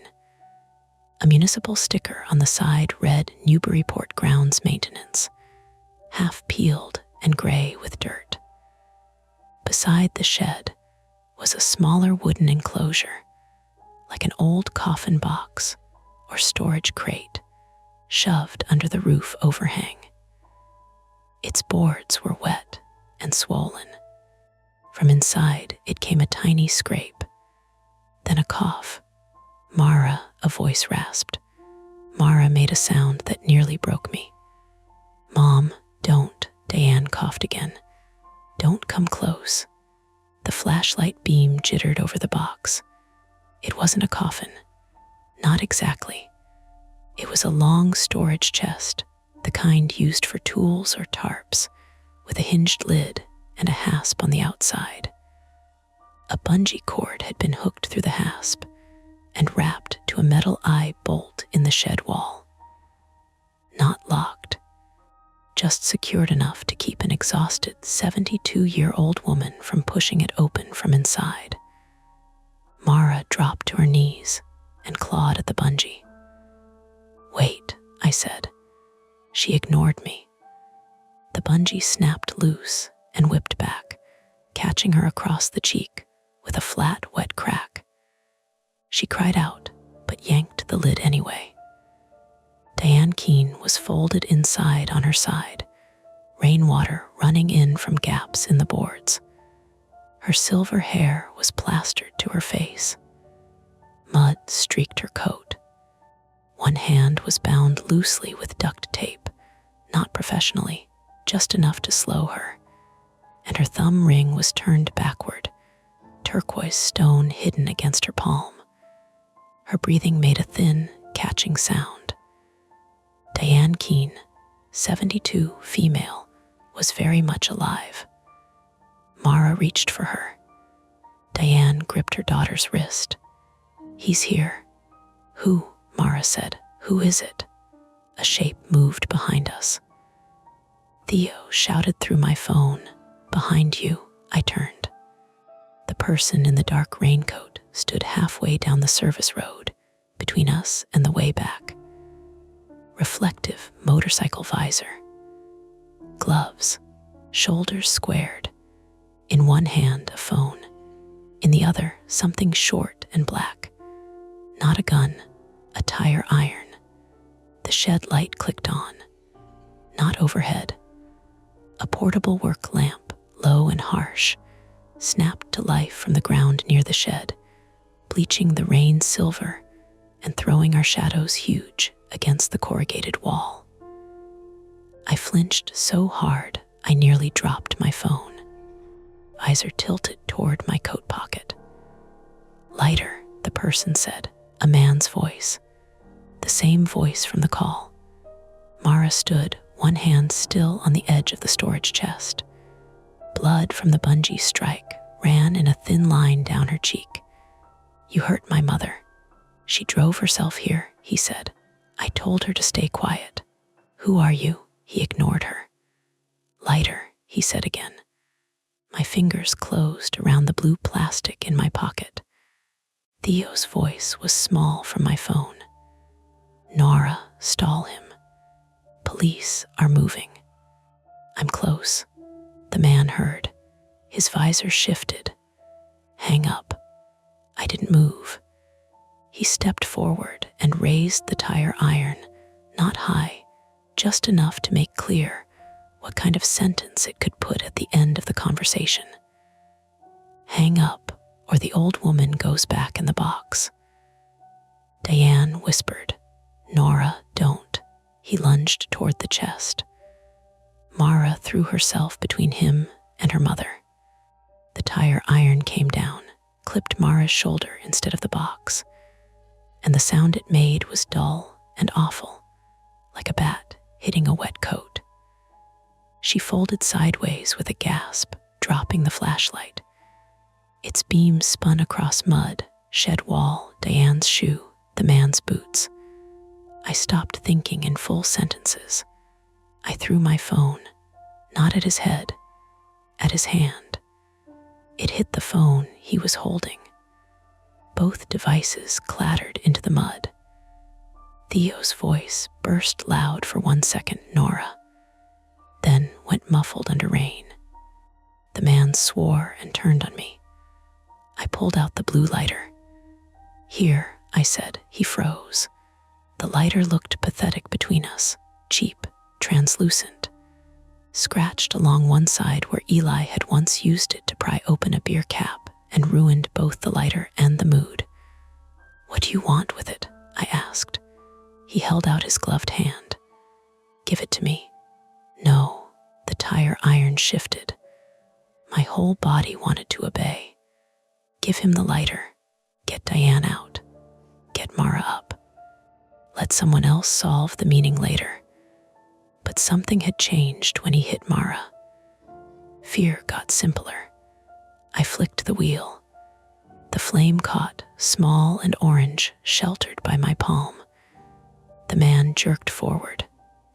A municipal sticker on the side read Newburyport Grounds Maintenance, half peeled and gray with dirt. Beside the shed was a smaller wooden enclosure, like an old coffin box or storage crate, shoved under the roof overhang. Its boards were wet and swollen. From inside, it came a tiny scrape, then a cough. Mara, a voice rasped. Mara made a sound that nearly broke me. Mom, don't, Diane coughed again. Don't come close. The flashlight beam jittered over the box. It wasn't a coffin. Not exactly. It was a long storage chest, the kind used for tools or tarps, with a hinged lid and a hasp on the outside. A bungee cord had been hooked through the hasp and wrapped to a metal eye bolt in the shed wall. Not locked, just secured enough to keep an exhausted 72-year-old woman from pushing it open from inside. Mara dropped to her knees and clawed at the bungee. Wait, I said. She ignored me. The bungee snapped loose and whipped back, catching her across the cheek with a flat, wet crack. She cried out, but yanked the lid anyway. Diane Keene was folded inside on her side, rainwater running in from gaps in the boards. Her silver hair was plastered to her face. Mud streaked her coat. One hand was bound loosely with duct tape, not professionally, just enough to slow her, and her thumb ring was turned backward, turquoise stone hidden against her palm. Her breathing made a thin, catching sound. Diane Keene, 72, female, was very much alive. Mara reached for her. Diane gripped her daughter's wrist. He's here. Who? Mara said. Who is it? A shape moved behind us. Theo shouted through my phone. Behind you, I turned. The person in the dark raincoat stood halfway down the service road, between us and the way back. Reflective motorcycle visor. Gloves, shoulders squared. In one hand, a phone. In the other, something short and black. Not a gun, a tire iron. The shed light clicked on. Not overhead. A portable work lamp, low and harsh, snapped to life from the ground near the shed, bleaching the rain silver and throwing our shadows huge against the corrugated wall. I flinched so hard I nearly dropped my phone. Visor tilted toward my coat pocket. Lighter, the person said, a man's voice. The same voice from the call. Mara stood, one hand still on the edge of the storage chest. Blood from the bungee strike ran in a thin line down her cheek. You hurt my mother. She drove herself here, he said. I told her to stay quiet. Who are you? He ignored her. Lighter, he said again. My fingers closed around the blue plastic in my pocket. Theo's voice was small from my phone. Nora, stall him. Police are moving. I'm close. The man heard. His visor shifted. Hang up. I didn't move. He stepped forward and raised the tire iron, not high, just enough to make clear what kind of sentence it could put at the end of the conversation. Hang up, or the old woman goes back in the box. Diane whispered, Nora, don't. He lunged toward the chest. Mara threw herself between him and her mother. The tire iron came down, clipped Mara's shoulder instead of the box, and the sound it made was dull and awful, like a bat hitting a wet coat. She folded sideways with a gasp, dropping the flashlight. Its beam spun across mud, shed wall, Diane's shoe, the man's boots. I stopped thinking in full sentences. I threw my phone, not at his head, at his hand. It hit the phone he was holding. Both devices clattered into the mud. Theo's voice burst loud for 1 second, Nora, then went muffled under rain. The man swore and turned on me. I pulled out the blue lighter. Here, I said. He froze. The lighter looked pathetic between us, cheap, translucent, scratched along one side where Eli had once used it to pry open a beer cap and ruined both the lighter and the mood. "What do you want with it?" I asked. He held out his gloved hand. "Give it to me." No, the tire iron shifted. My whole body wanted to obey. Give him the lighter. Get Diane out. Get Mara up. Let someone else solve the meaning later. But something had changed when he hit Mara. Fear got simpler. I flicked the wheel. The flame caught, small and orange, sheltered by my palm. The man jerked forward.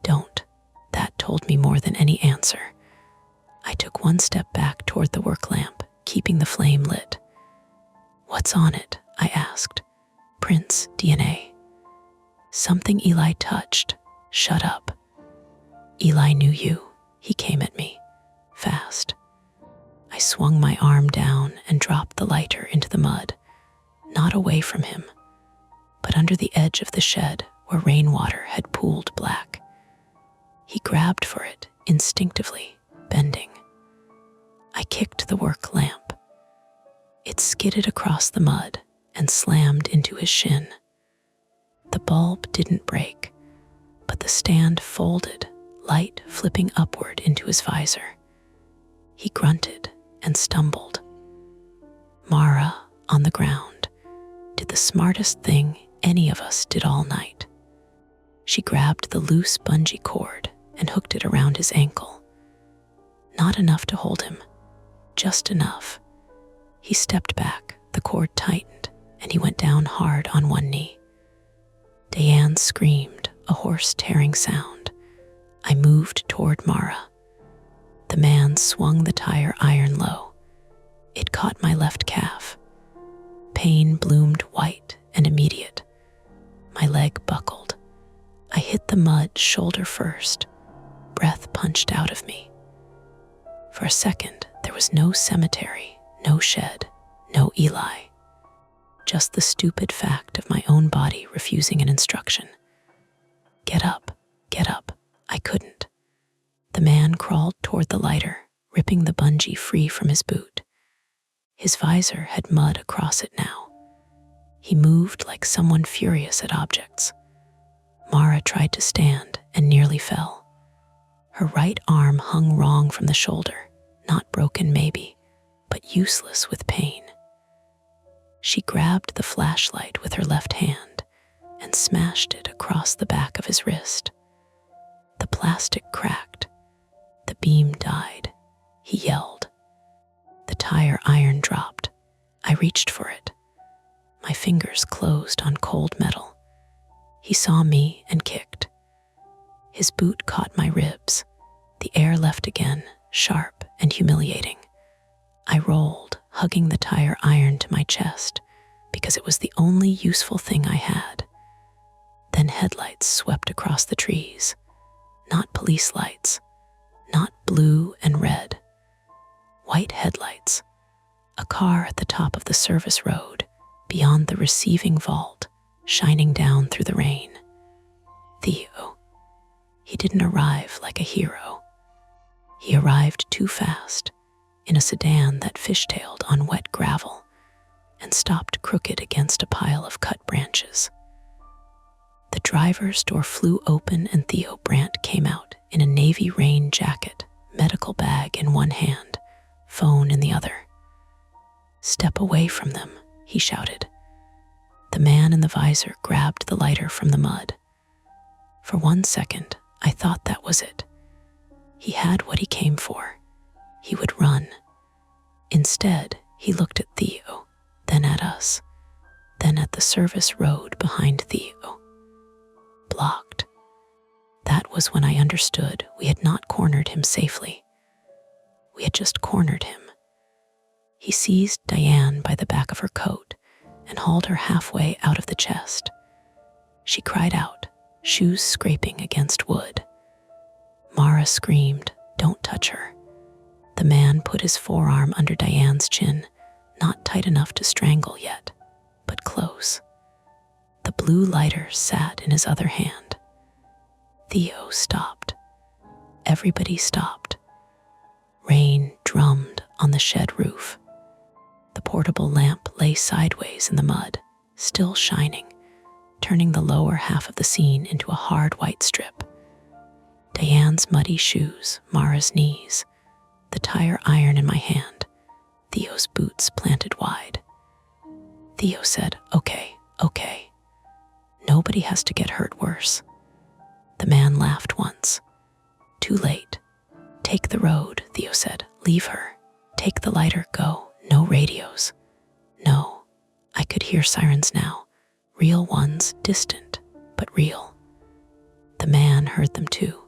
"Don't." That told me more than any answer. I took one step back toward the work lamp, keeping the flame lit. "What's on it?" I asked. "Prints, DNA." "Something Eli touched." "Shut up." "Eli knew you." He came at me, fast. I swung my arm down and dropped the lighter into the mud, not away from him, but under the edge of the shed where rainwater had pooled black. He grabbed for it instinctively, bending. I kicked the work lamp. It skidded across the mud and slammed into his shin. The bulb didn't break, but the stand folded, light flipping upward into his visor. He grunted and stumbled. Mara, on the ground, did the smartest thing any of us did all night. She grabbed the loose bungee cord and hooked it around his ankle. Not enough to hold him, just enough. He stepped back, the cord tightened, and he went down hard on one knee. Diane screamed, a hoarse tearing sound. I moved toward Mara. The man swung the tire iron low. It caught my left calf. Pain bloomed white and immediate. My leg buckled. I hit the mud shoulder first. Breath punched out of me. For a second, there was no cemetery, no shed, no Eli. Just the stupid fact of my own body refusing an instruction. Get up, get up. I couldn't. The man crawled toward the lighter, ripping the bungee free from his boot. His visor had mud across it now. He moved like someone furious at objects. Mara tried to stand and nearly fell. Her right arm hung wrong from the shoulder, not broken maybe, but useless with pain. She grabbed the flashlight with her left hand and smashed it across the back of his wrist. The plastic cracked. The beam died. He yelled. The tire iron dropped. I reached for it. My fingers closed on cold metal. He saw me and kicked. His boot caught my ribs. The air left again, sharp and humiliating. I rolled, hugging the tire iron to my chest, because it was the only useful thing I had. Then headlights swept across the trees. Not police lights, not blue and red. White headlights. A car at the top of the service road, beyond the receiving vault, shining down through the rain. Theo. He didn't arrive like a hero. He arrived too fast, in a sedan that fishtailed on wet gravel, and stopped crooked against a pile of cut branches. The driver's door flew open and Theo Brandt came out in a navy rain jacket, medical bag in one hand, phone in the other. "Step away from them," he shouted. The man in the visor grabbed the lighter from the mud. For 1 second, I thought that was it. He had what he came for. He would run. Instead, he looked at Theo, then at us, then at the service road behind Theo. Blocked. That was when I understood we had not cornered him safely. We had just cornered him. He seized Diane by the back of her coat and hauled her halfway out of the chest. She cried out, shoes scraping against wood. Mara screamed, "Don't touch her." The man put his forearm under Diane's chin, not tight enough to strangle yet, but close. The blue lighter sat in his other hand. Theo stopped. Everybody stopped. Rain drummed on the shed roof. The portable lamp lay sideways in the mud, still shining, turning the lower half of the scene into a hard white strip. Diane's muddy shoes, Mara's knees, the tire iron in my hand, Theo's boots planted wide. Theo said, "Okay, okay. Nobody has to get hurt worse." The man laughed once. "Too late. Take the road," Theo said. "Leave her. Take the lighter, go. No radios." No, I could hear sirens now. Real ones, distant, but real. The man heard them too.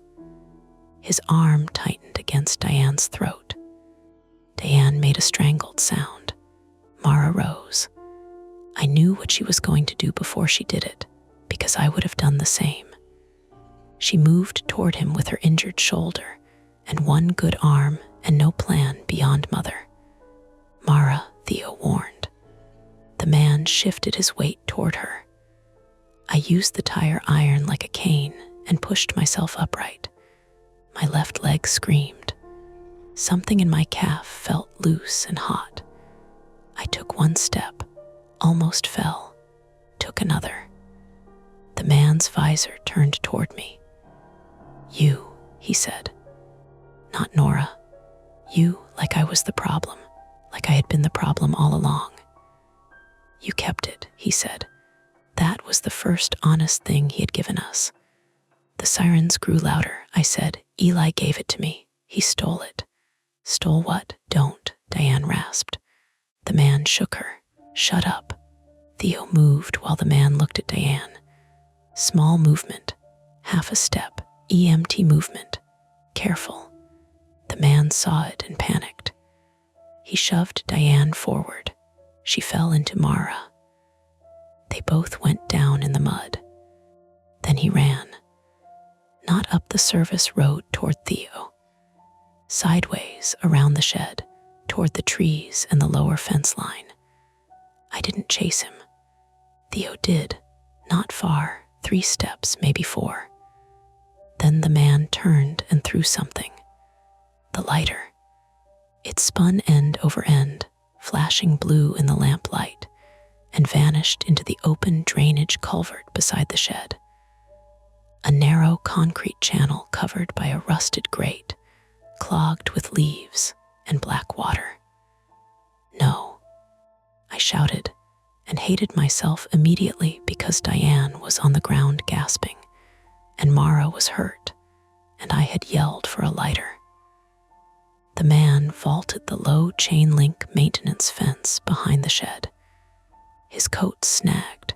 His arm tightened against Diane's throat. Diane made a strangled sound. Mara rose. I knew what she was going to do before she did it, because I would have done the same. She moved toward him with her injured shoulder and one good arm and no plan beyond mother. "Mara," Theo warned. The man shifted his weight toward her. I used the tire iron like a cane and pushed myself upright. My left leg screamed. Something in my calf felt loose and hot. I took one step, almost fell, took another. The man's visor turned toward me. "You," he said. "Not Nora. You, like I was the problem, like I had been the problem all along." "You kept it," he said. That was the first honest thing he had given us. The sirens grew louder. I said, "Eli gave it to me. He stole it." "Stole what?" "Don't," Diane rasped. The man shook her. "Shut up." Theo moved while the man looked at Diane. Small movement, half a step, EMT movement. Careful. The man saw it and panicked. He shoved Diane forward. She fell into Mara. They both went down in the mud. Then he ran. Not up the service road toward Theo. Sideways around the shed, toward the trees and the lower fence line. I didn't chase him. Theo did. Not far, 3 steps, maybe 4. Then the man turned and threw something. The lighter. It spun end over end, flashing blue in the lamplight, and vanished into the open drainage culvert beside the shed. A narrow concrete channel covered by a rusted grate, clogged with leaves and black water. "No," I shouted, and hated myself immediately because Diane was on the ground gasping, and Mara was hurt, and I had yelled for a lighter. The man vaulted the low chain-link maintenance fence behind the shed. His coat snagged.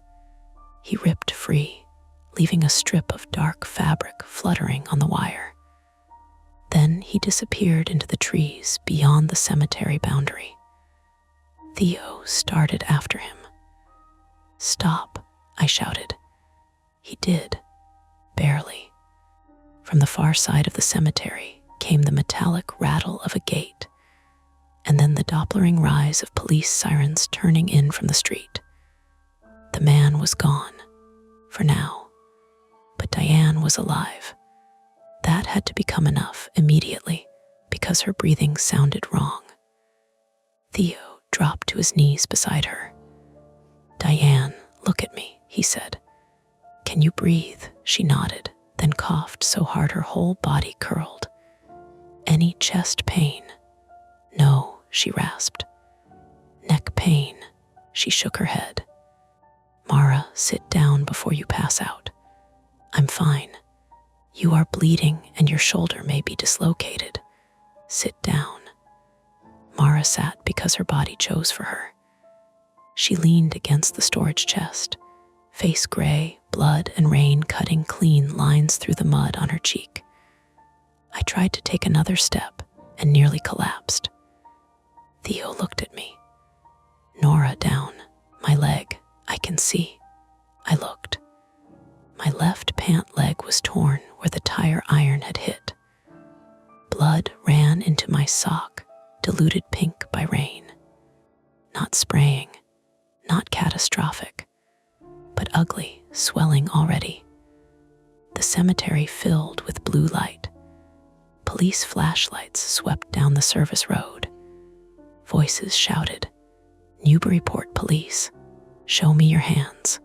He ripped free, leaving a strip of dark fabric fluttering on the wire. Then he disappeared into the trees beyond the cemetery boundary. Theo started after him. "Stop," I shouted. He did, barely. From the far side of the cemetery came the metallic rattle of a gate, and then the Dopplering rise of police sirens turning in from the street. The man was gone, for now, but Diane was alive. That had to become enough immediately because her breathing sounded wrong. Theo dropped to his knees beside her. "Diane, look at me," he said. "Can you breathe?" She nodded, then coughed so hard her whole body curled. "Any chest pain?" "No," she rasped. Neck pain. She shook her head. Mara, sit down before you pass out. I'm fine. You are bleeding and your shoulder may be dislocated. Sit down. Mara sat because her body chose for her. She leaned against the storage chest, face gray, blood and rain cutting clean lines through the mud on her cheek. I tried to take another step and nearly collapsed. Theo looked at me. Nora down, my leg, I can see. I looked. My left pant leg was torn where the tire iron had hit. Blood ran into my sock, diluted pink by rain. Not spraying, not catastrophic, but ugly, swelling already. The cemetery filled with blue light. Police flashlights swept down the service road. Voices shouted, Newburyport Police, show me your hands.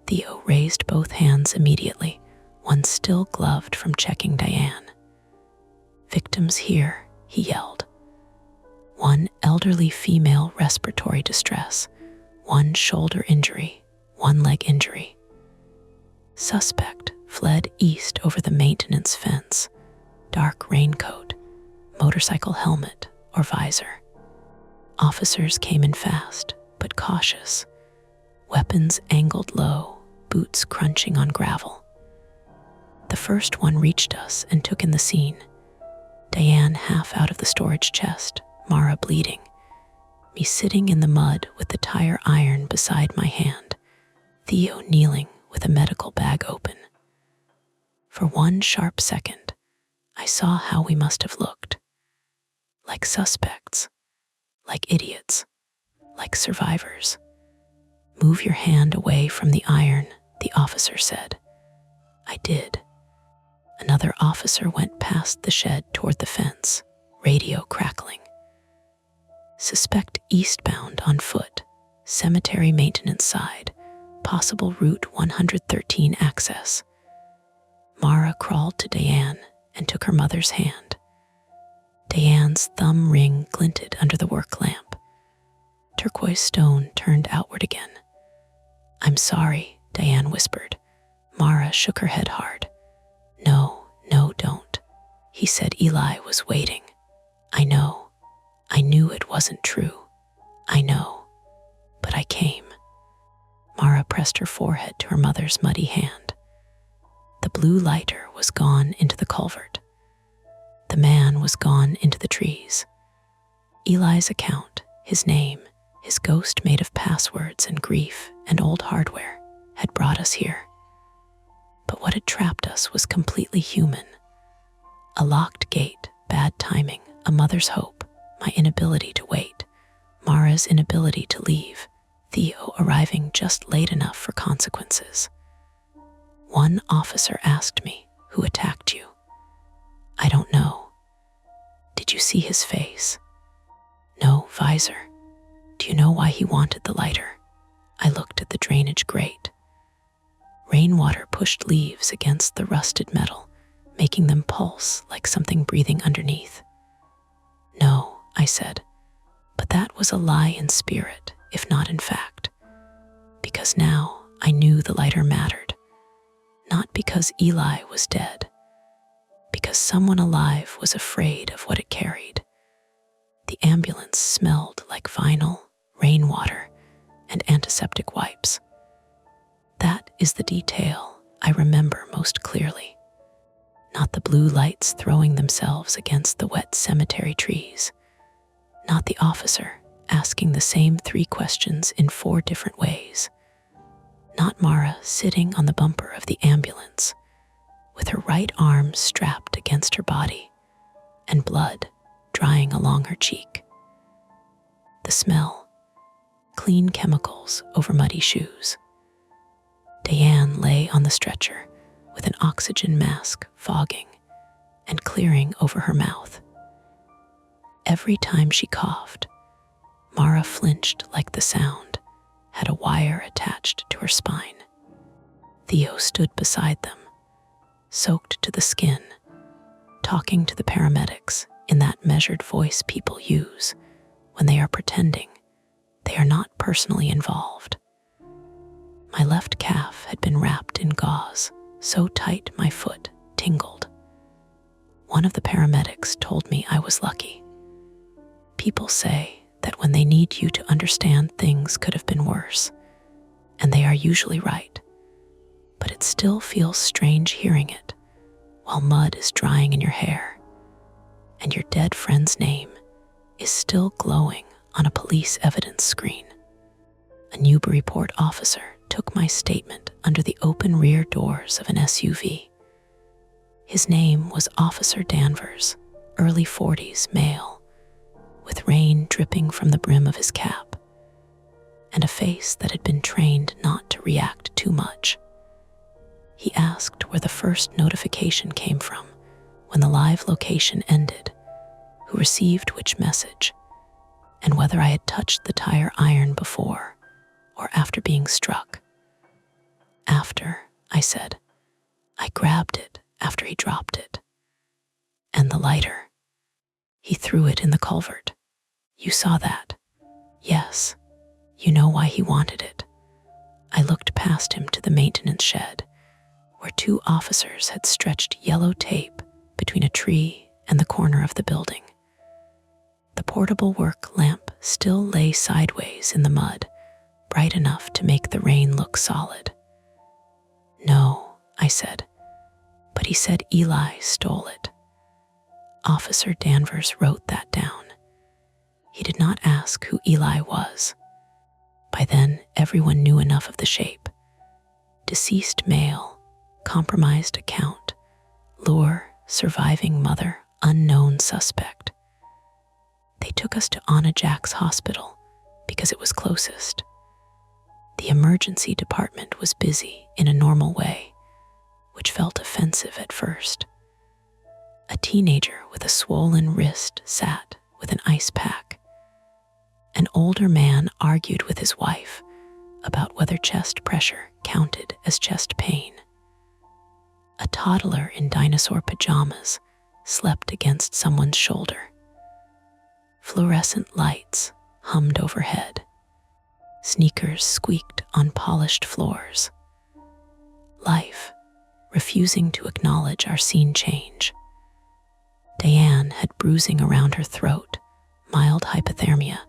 Theo raised both hands immediately, one still gloved from checking Diane. Victims here, he yelled. One elderly female respiratory distress, one shoulder injury, one leg injury. Suspect fled east over the maintenance fence, dark raincoat, motorcycle helmet or visor. Officers came in fast, but cautious, weapons angled low, boots crunching on gravel. The first one reached us and took in the scene. Diane half out of the storage chest, Mara bleeding, me sitting in the mud with the tire iron beside my hand, Theo kneeling with a medical bag open. For one sharp second, I saw how we must have looked. Like suspects, like idiots, like survivors. Move your hand away from the iron, the officer said. I did. Another officer went past the shed toward the fence, radio crackling. Suspect eastbound on foot, cemetery maintenance side, possible Route 113 access. Mara crawled to Diane and took her mother's hand. Diane's thumb ring glinted under the work lamp. Turquoise stone turned outward again. I'm sorry, Diane whispered. Mara shook her head hard. No, don't. He said Eli was waiting. I know. I knew it wasn't true. I know. But I came. Mara pressed her forehead to her mother's muddy hand. The blue lighter was gone into the culvert. The man was gone into the trees. Eli's account, his name, his ghost made of passwords and grief and old hardware, had brought us here. But what had trapped us was completely human. A locked gate, bad timing, a mother's hope, my inability to wait, Mara's inability to leave, Theo arriving just late enough for consequences. One officer asked me, who attacked you? I don't know. Did you see his face? No, visor. Do you know why he wanted the lighter? I looked at the drainage grate. Rainwater pushed leaves against the rusted metal, making them pulse like something breathing underneath. No, I said, but that was a lie in spirit, if not in fact. Because now I knew the lighter mattered. Not because Eli was dead. Because someone alive was afraid of what it carried. The ambulance smelled like vinyl, rainwater, and antiseptic wipes. That is the detail I remember most clearly. Not the blue lights throwing themselves against the wet cemetery trees. Not the officer asking the same 3 questions in 4 different ways. Not Mara sitting on the bumper of the ambulance, with her right arm strapped against her body, and blood drying along her cheek. The smell, clean chemicals over muddy shoes. Diane lay on the stretcher with an oxygen mask fogging and clearing over her mouth. Every time she coughed, Mara flinched like the sound had a wire attached to her spine. Theo stood beside them, soaked to the skin, talking to the paramedics in that measured voice people use when they are pretending They are not personally involved. My left calf had been wrapped in gauze, so tight my foot tingled. One of the paramedics told me I was lucky. People say that when they need you to understand things could have been worse, and they are usually right. But it still feels strange hearing it while mud is drying in your hair, and your dead friend's name is still glowing on a police evidence screen. A Newburyport officer took my statement under the open rear doors of an SUV. His name was Officer Danvers, early 40s, male, with rain dripping from the brim of his cap, and a face that had been trained not to react too much. He asked where the first notification came from when the live location ended, who received which message, and whether I had touched the tire iron before or after being struck. After, I said. I grabbed it after he dropped it. And the lighter. He threw it in the culvert. You saw that? Yes. You know why he wanted it. I looked past him to the maintenance shed, where 2 officers had stretched yellow tape between a tree and the corner of the building. The portable work lamp still lay sideways in the mud, bright enough to make the rain look solid. No, I said, but he said Eli stole it. Officer Danvers wrote that down. He did not ask who Eli was. By then, everyone knew enough of the shape. Deceased male, compromised account, lure, surviving mother, unknown suspect. They took us to Anna Jack's hospital because it was closest. The emergency department was busy in a normal way, which felt offensive at first. A teenager with a swollen wrist sat with an ice pack. An older man argued with his wife about whether chest pressure counted as chest pain. A toddler in dinosaur pajamas slept against someone's shoulder. Fluorescent lights hummed overhead. Sneakers squeaked on polished floors. Life, refusing to acknowledge our scene change. Diane had bruising around her throat, mild hypothermia,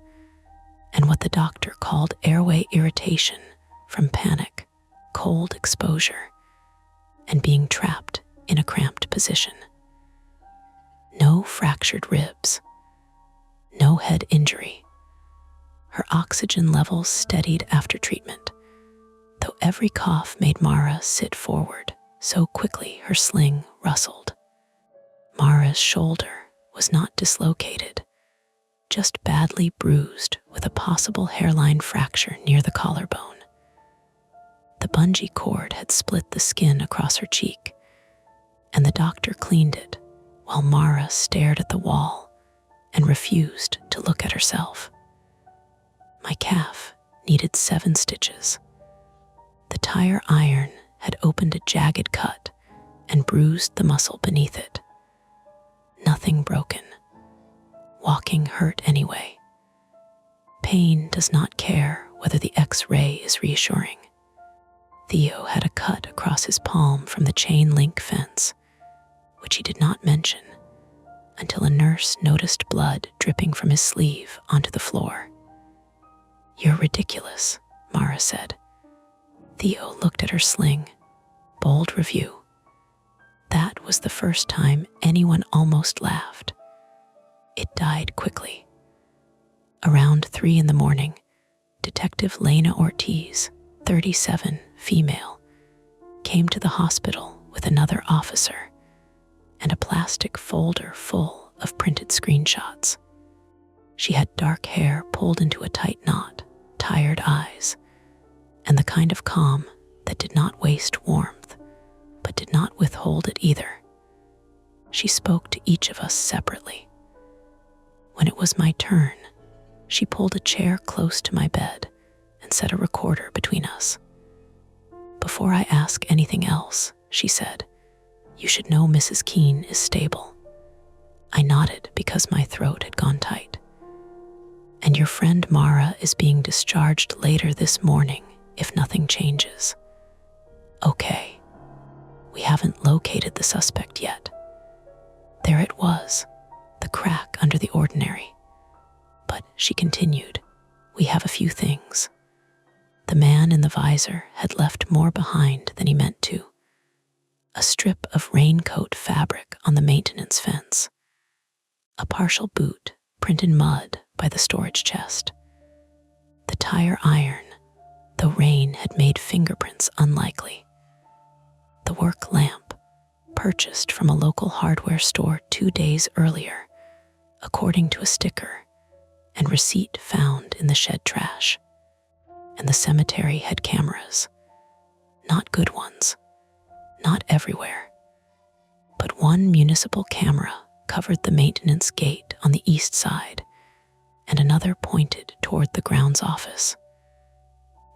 and what the doctor called airway irritation from panic, cold exposure, and being trapped in a cramped position. No fractured ribs. No head injury. Her oxygen levels steadied after treatment, though every cough made Mara sit forward so quickly her sling rustled. Mara's shoulder was not dislocated, just badly bruised with a possible hairline fracture near the collarbone. The bungee cord had split the skin across her cheek, and the doctor cleaned it while Mara stared at the wall and refused to look at herself. My calf needed 7 stitches. The tire iron had opened a jagged cut and bruised the muscle beneath it. Nothing broken. Walking hurt anyway. Pain does not care whether the X-ray is reassuring. Theo had a cut across his palm from the chain link fence, which he did not mention until a nurse noticed blood dripping from his sleeve onto the floor. You're ridiculous, Mara said. Theo looked at her sling. Bold review. That was the first time anyone almost laughed. It died quickly. Around 3 a.m, Detective Lena Ortiz, 37, female, came to the hospital with another officer and a plastic folder full of printed screenshots. She had dark hair pulled into a tight knot, tired eyes, and the kind of calm that did not waste warmth, but did not withhold it either. She spoke to each of us separately. When it was my turn, she pulled a chair close to my bed and set a recorder between us. Before I ask anything else, she said, you should know Mrs. Keene is stable. I nodded because my throat had gone tight. And your friend Mara is being discharged later this morning if nothing changes. Okay, we haven't located the suspect yet. There it was, the crack under the ordinary. But, she continued, we have a few things. The man in the visor had left more behind than he meant to. A strip of raincoat fabric on the maintenance fence. A partial boot print in mud by the storage chest. The tire iron, though rain had made fingerprints unlikely. The work lamp, purchased from a local hardware store 2 days earlier, according to a sticker, and receipt found in the shed trash. And the cemetery had cameras. Not good ones. Not everywhere. But one municipal camera covered the maintenance gate on the east side, and another pointed toward the grounds office.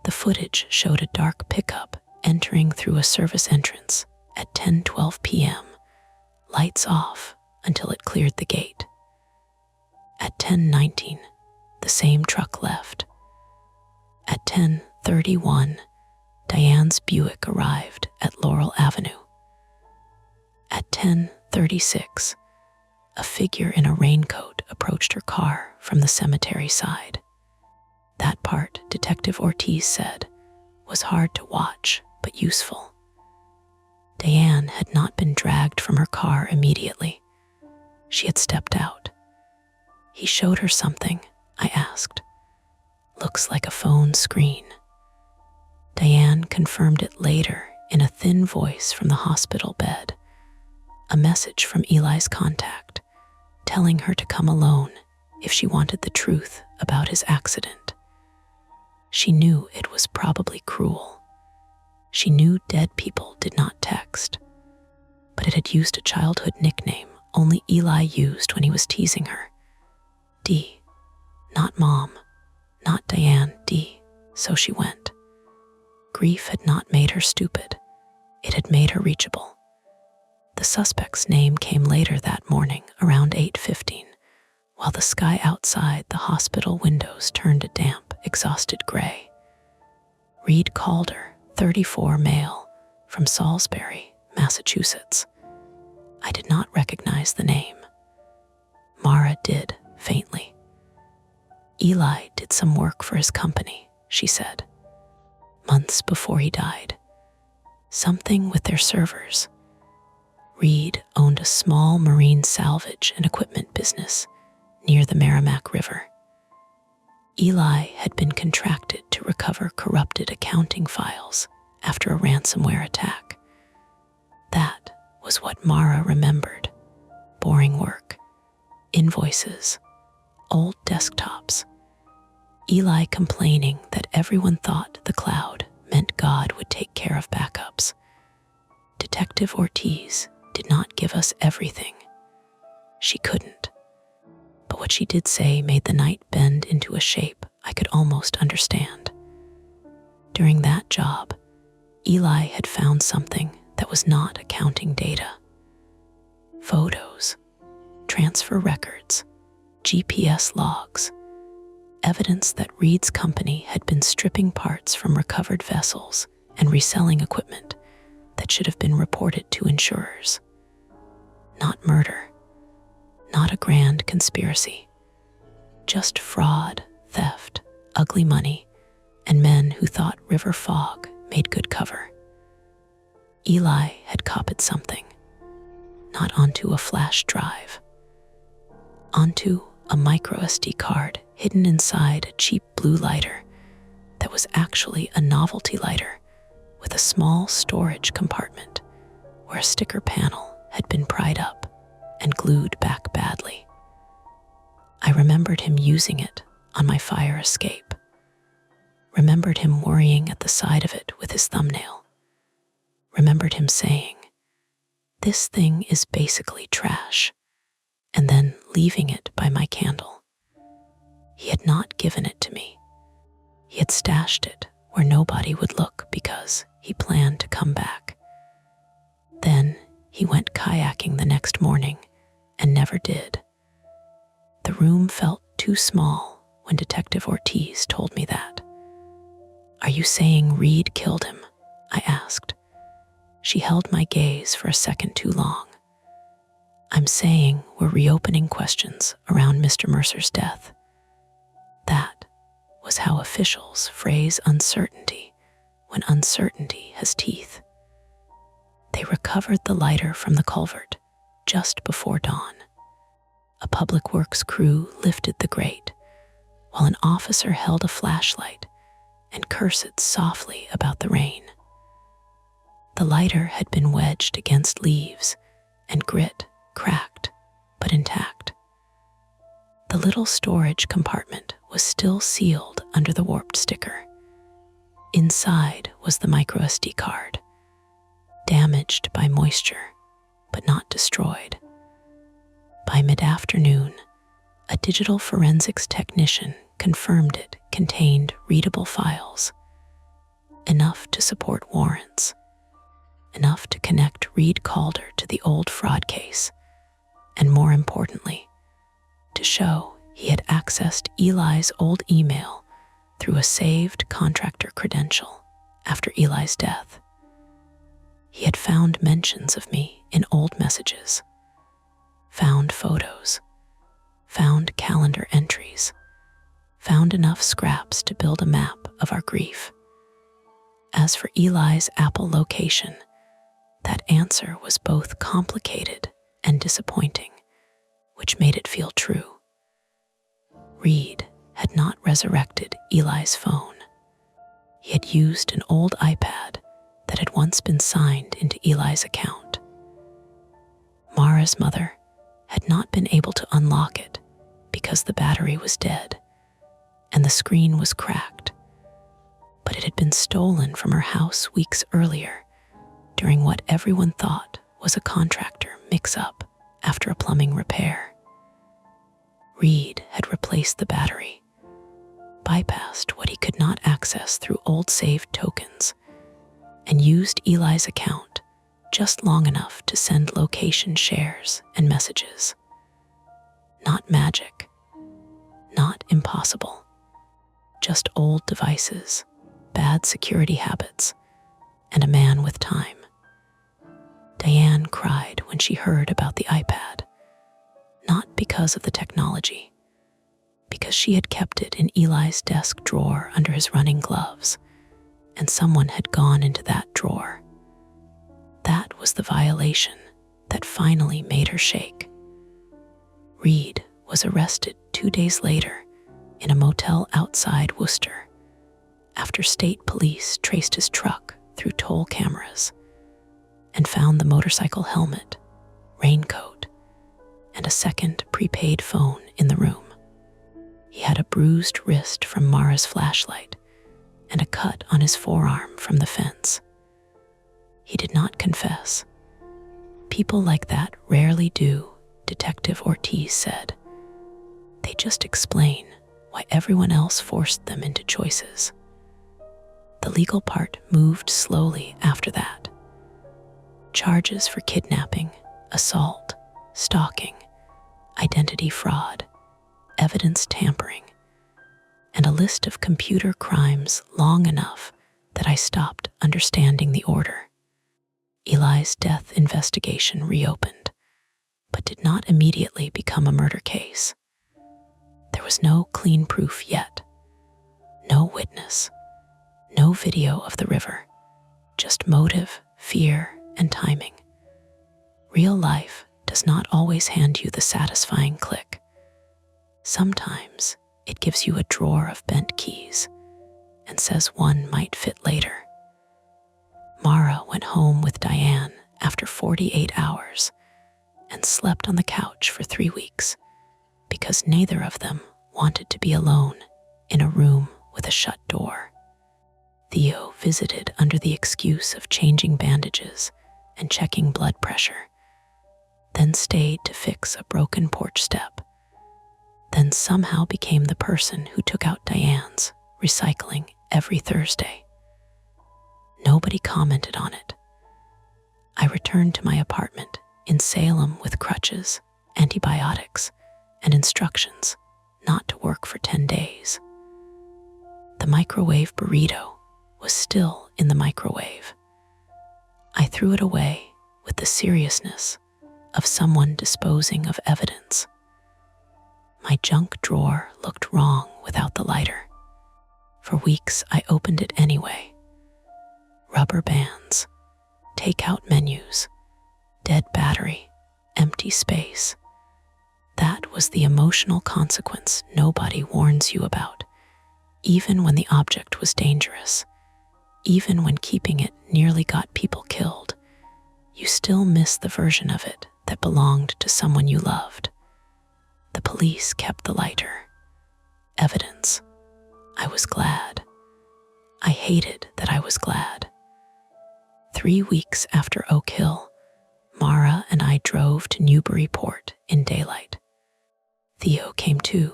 The footage showed a dark pickup entering through a service entrance at 10:12 p.m., lights off until it cleared the gate. At 10:19, the same truck left. At 10:31, Diane's Buick arrived at Laurel Avenue. At 10:36, a figure in a raincoat approached her car from the cemetery side. That part, Detective Ortiz said, was hard to watch but useful. Diane had not been dragged from her car immediately. She had stepped out. He showed her something, I asked. Looks like a phone screen. Diane confirmed it later in a thin voice from the hospital bed. A message from Eli's contact, telling her to come alone if she wanted the truth about his accident. She knew it was probably cruel. She knew dead people did not text, but it had used a childhood nickname only Eli used when he was teasing her. D. Not Mom, not Diane, D. So she went. Grief had not made her stupid. It had made her reachable. The suspect's name came later that morning, around 8:15, while the sky outside the hospital windows turned a damp, exhausted gray. Reed Calder, 34, male, from Salisbury, Massachusetts. I did not recognize the name. Mara did, faintly. Eli did some work for his company, she said, months before he died. Something with their servers. Reed owned a small marine salvage and equipment business near the Merrimack River. Eli had been contracted to recover corrupted accounting files after a ransomware attack. That was what Mara remembered. Boring work, invoices, old desktops. Eli complaining that everyone thought the cloud meant God would take care of backups. Detective Ortiz did not give us everything. She couldn't. But what she did say made the night bend into a shape I could almost understand. During that job, Eli had found something that was not accounting data. Photos, transfer records, GPS logs, evidence that Reed's company had been stripping parts from recovered vessels and reselling equipment that should have been reported to insurers. Not murder, not a grand conspiracy, just fraud, theft, ugly money, and men who thought river fog made good cover. Eli had copied something, not onto a flash drive, onto a micro SD card hidden inside a cheap blue lighter that was actually a novelty lighter with a small storage compartment where a sticker panel had been pried up and glued back badly. I remembered him using it on my fire escape. Remembered him worrying at the side of it with his thumbnail. Remembered him saying, "This thing is basically trash," and then leaving it by my candle. He had not given it to me. He had stashed it where nobody would look because he planned to come back. Then he went kayaking the next morning and never did. The room felt too small when Detective Ortiz told me that. "Are you saying Reed killed him?" I asked. She held my gaze for a second too long. "I'm saying we're reopening questions around Mr. Mercer's death." That was how officials phrase uncertainty when uncertainty has teeth. They recovered the lighter from the culvert just before dawn. A public works crew lifted the grate, while an officer held a flashlight and cursed softly about the rain. The lighter had been wedged against leaves, and grit cracked, but intact. The little storage compartment was still sealed under the warped sticker. Inside was the microSD card, damaged by moisture, but not destroyed. By mid-afternoon, a digital forensics technician confirmed it contained readable files, enough to support warrants, enough to connect Reed Calder to the old fraud case, and more importantly, to show he had accessed Eli's old email through a saved contractor credential after Eli's death. He had found mentions of me in old messages, found photos, found calendar entries, found enough scraps to build a map of our grief. As for Eli's Apple location, that answer was both complicated and disappointing, which made it feel true. Reed had not resurrected Eli's phone. He had used an old iPad that had once been signed into Eli's account. Mara's mother had not been able to unlock it because the battery was dead and the screen was cracked, but it had been stolen from her house weeks earlier during what everyone thought was a contractor mix-up after a plumbing repair. Reed had replaced the battery, bypassed what he could not access through old saved tokens, and used Eli's account just long enough to send location shares and messages. Not magic, not impossible, just old devices, bad security habits, and a man with time. Diane cried when she heard about the iPad, not because of the technology, because she had kept it in Eli's desk drawer under his running gloves, and someone had gone into that drawer. That was the violation that finally made her shake. Reed was arrested 2 days later in a motel outside Worcester after state police traced his truck through toll cameras and found the motorcycle helmet, raincoat, and a second prepaid phone in the room. He had a bruised wrist from Mara's flashlight and a cut on his forearm from the fence. He did not confess. People like that rarely do, Detective Ortiz said. They just explain why everyone else forced them into choices. The legal part moved slowly after that. Charges for kidnapping, assault, stalking, identity fraud, evidence tampering, and a list of computer crimes long enough that I stopped understanding the order. Eli's death investigation reopened, but did not immediately become a murder case. There was no clean proof yet. No witness. No video of the river. Just motive, fear, and timing. Real life does not always hand you the satisfying click. Sometimes it gives you a drawer of bent keys and says one might fit later. Mara went home with Diane after 48 hours and slept on the couch for 3 weeks because neither of them wanted to be alone in a room with a shut door. Theo visited under the excuse of changing bandages and checking blood pressure, then stayed to fix a broken porch step, then somehow became the person who took out Diane's recycling every Thursday. Nobody commented on it. I returned to my apartment in Salem with crutches, antibiotics, and instructions not to work for 10 days. The microwave burrito was still in the microwave. I threw it away with the seriousness of someone disposing of evidence. My junk drawer looked wrong without the lighter. For weeks, I opened it anyway. Rubber bands, takeout menus, dead battery, empty space. That was the emotional consequence nobody warns you about, even when the object was dangerous, even when keeping it nearly got people killed. You still miss the version of it that belonged to someone you loved. The police kept the lighter. Evidence. I was glad. I hated that I was glad. 3 weeks after Oak Hill, Mara and I drove to Newburyport in daylight. Theo came too,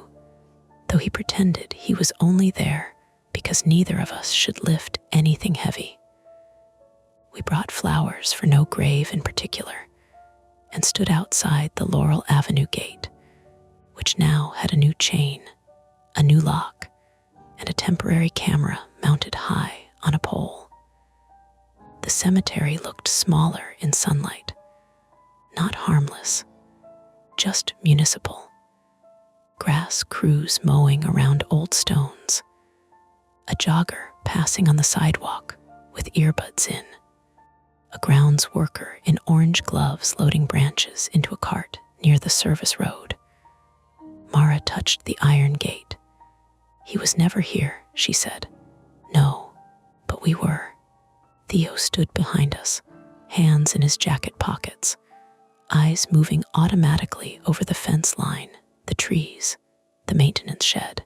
though he pretended he was only there because neither of us should lift anything heavy. We brought flowers for no grave in particular and stood outside the Laurel Avenue gate, which now had a new chain, a new lock, and a temporary camera mounted high on a pole. The cemetery looked smaller in sunlight, not harmless, just municipal. Grass crews mowing around old stones, a jogger passing on the sidewalk with earbuds in, a grounds worker in orange gloves loading branches into a cart near the service road. Mara touched the iron gate. He was never here, she said. No, but we were. Theo stood behind us, hands in his jacket pockets, eyes moving automatically over the fence line, the trees, the maintenance shed.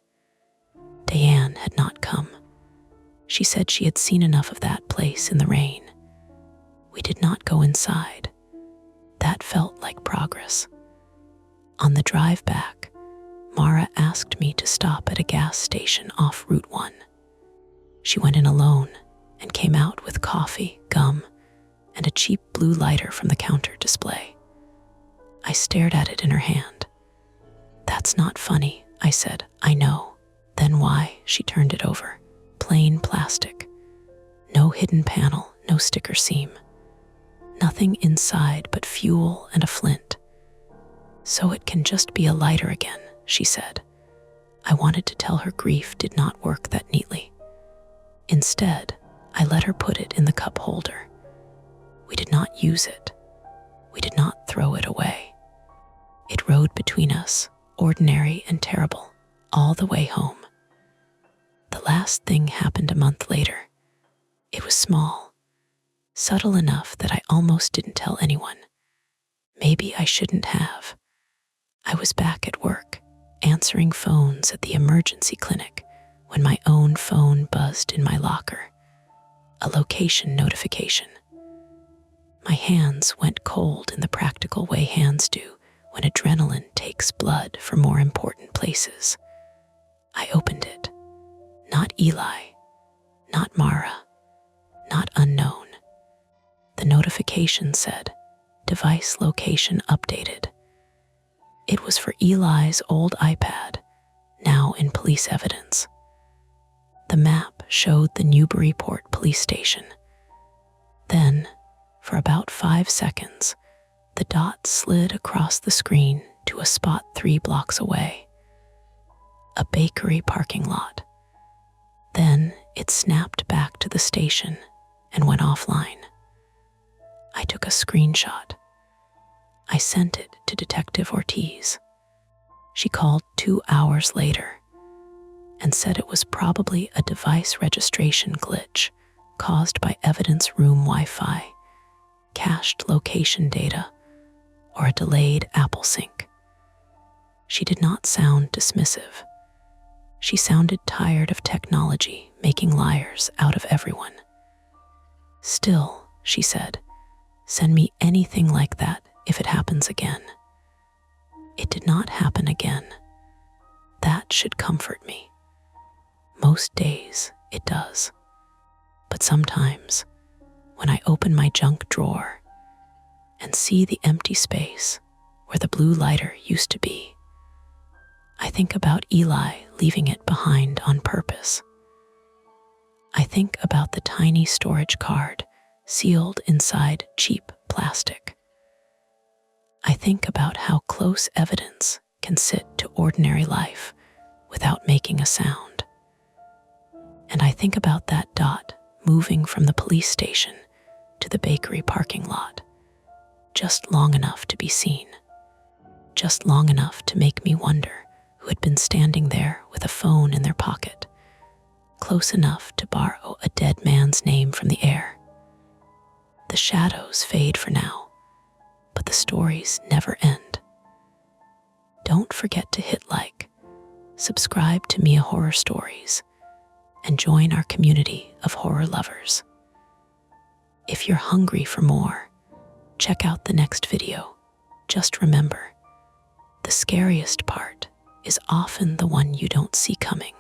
Diane had not come. She said she had seen enough of that place in the rain. We did not go inside. That felt like progress. On the drive back, Mara asked me to stop at a gas station off Route 1. She went in alone and came out with coffee, gum, and a cheap blue lighter from the counter display. I stared at it in her hand. That's not funny, I said. I know. Then why? She turned it over. Plain plastic. No hidden panel, no sticker seam. Nothing inside but fuel and a flint. So it can just be a lighter again, she said. I wanted to tell her grief did not work that neatly. Instead, I let her put it in the cup holder. We did not use it. We did not throw it away. It rode between us, ordinary and terrible, all the way home. The last thing happened a month later. It was small, subtle enough that I almost didn't tell anyone. Maybe I shouldn't have. I was back at work, answering phones at the emergency clinic when my own phone buzzed in my locker. A location notification. My hands went cold in the practical way hands do when adrenaline takes blood for more important places. I opened it. Not Eli, not Mara, not unknown. The notification said, device location updated. It was for Eli's old iPad, now in police evidence. The map showed the Newburyport police station. Then, for about 5 seconds, the dot slid across the screen to a spot 3 blocks away. A bakery parking lot. Then it snapped back to the station and went offline. I took a screenshot. I sent it to Detective Ortiz. She called 2 hours later and said it was probably a device registration glitch caused by evidence room Wi-Fi, cached location data, or a delayed Apple sync. She did not sound dismissive. She sounded tired of technology making liars out of everyone. Still, she said, send me anything like that if it happens again. It did not happen again. That should comfort me. Most days it does. But sometimes, when I open my junk drawer and see the empty space where the blue lighter used to be, I think about Eli leaving it behind on purpose. I think about the tiny storage card sealed inside cheap plastic. I think about how close evidence can sit to ordinary life without making a sound. And I think about that dot moving from the police station to the bakery parking lot, just long enough to be seen, just long enough to make me wonder who had been standing there with a phone in their pocket, close enough to borrow a dead man's name from the air. The shadows fade for now, but the stories never end. Don't forget to hit like, subscribe to Mia Horror Stories, and join our community of horror lovers. If you're hungry for more, check out the next video. Just remember, the scariest part is often the one you don't see coming.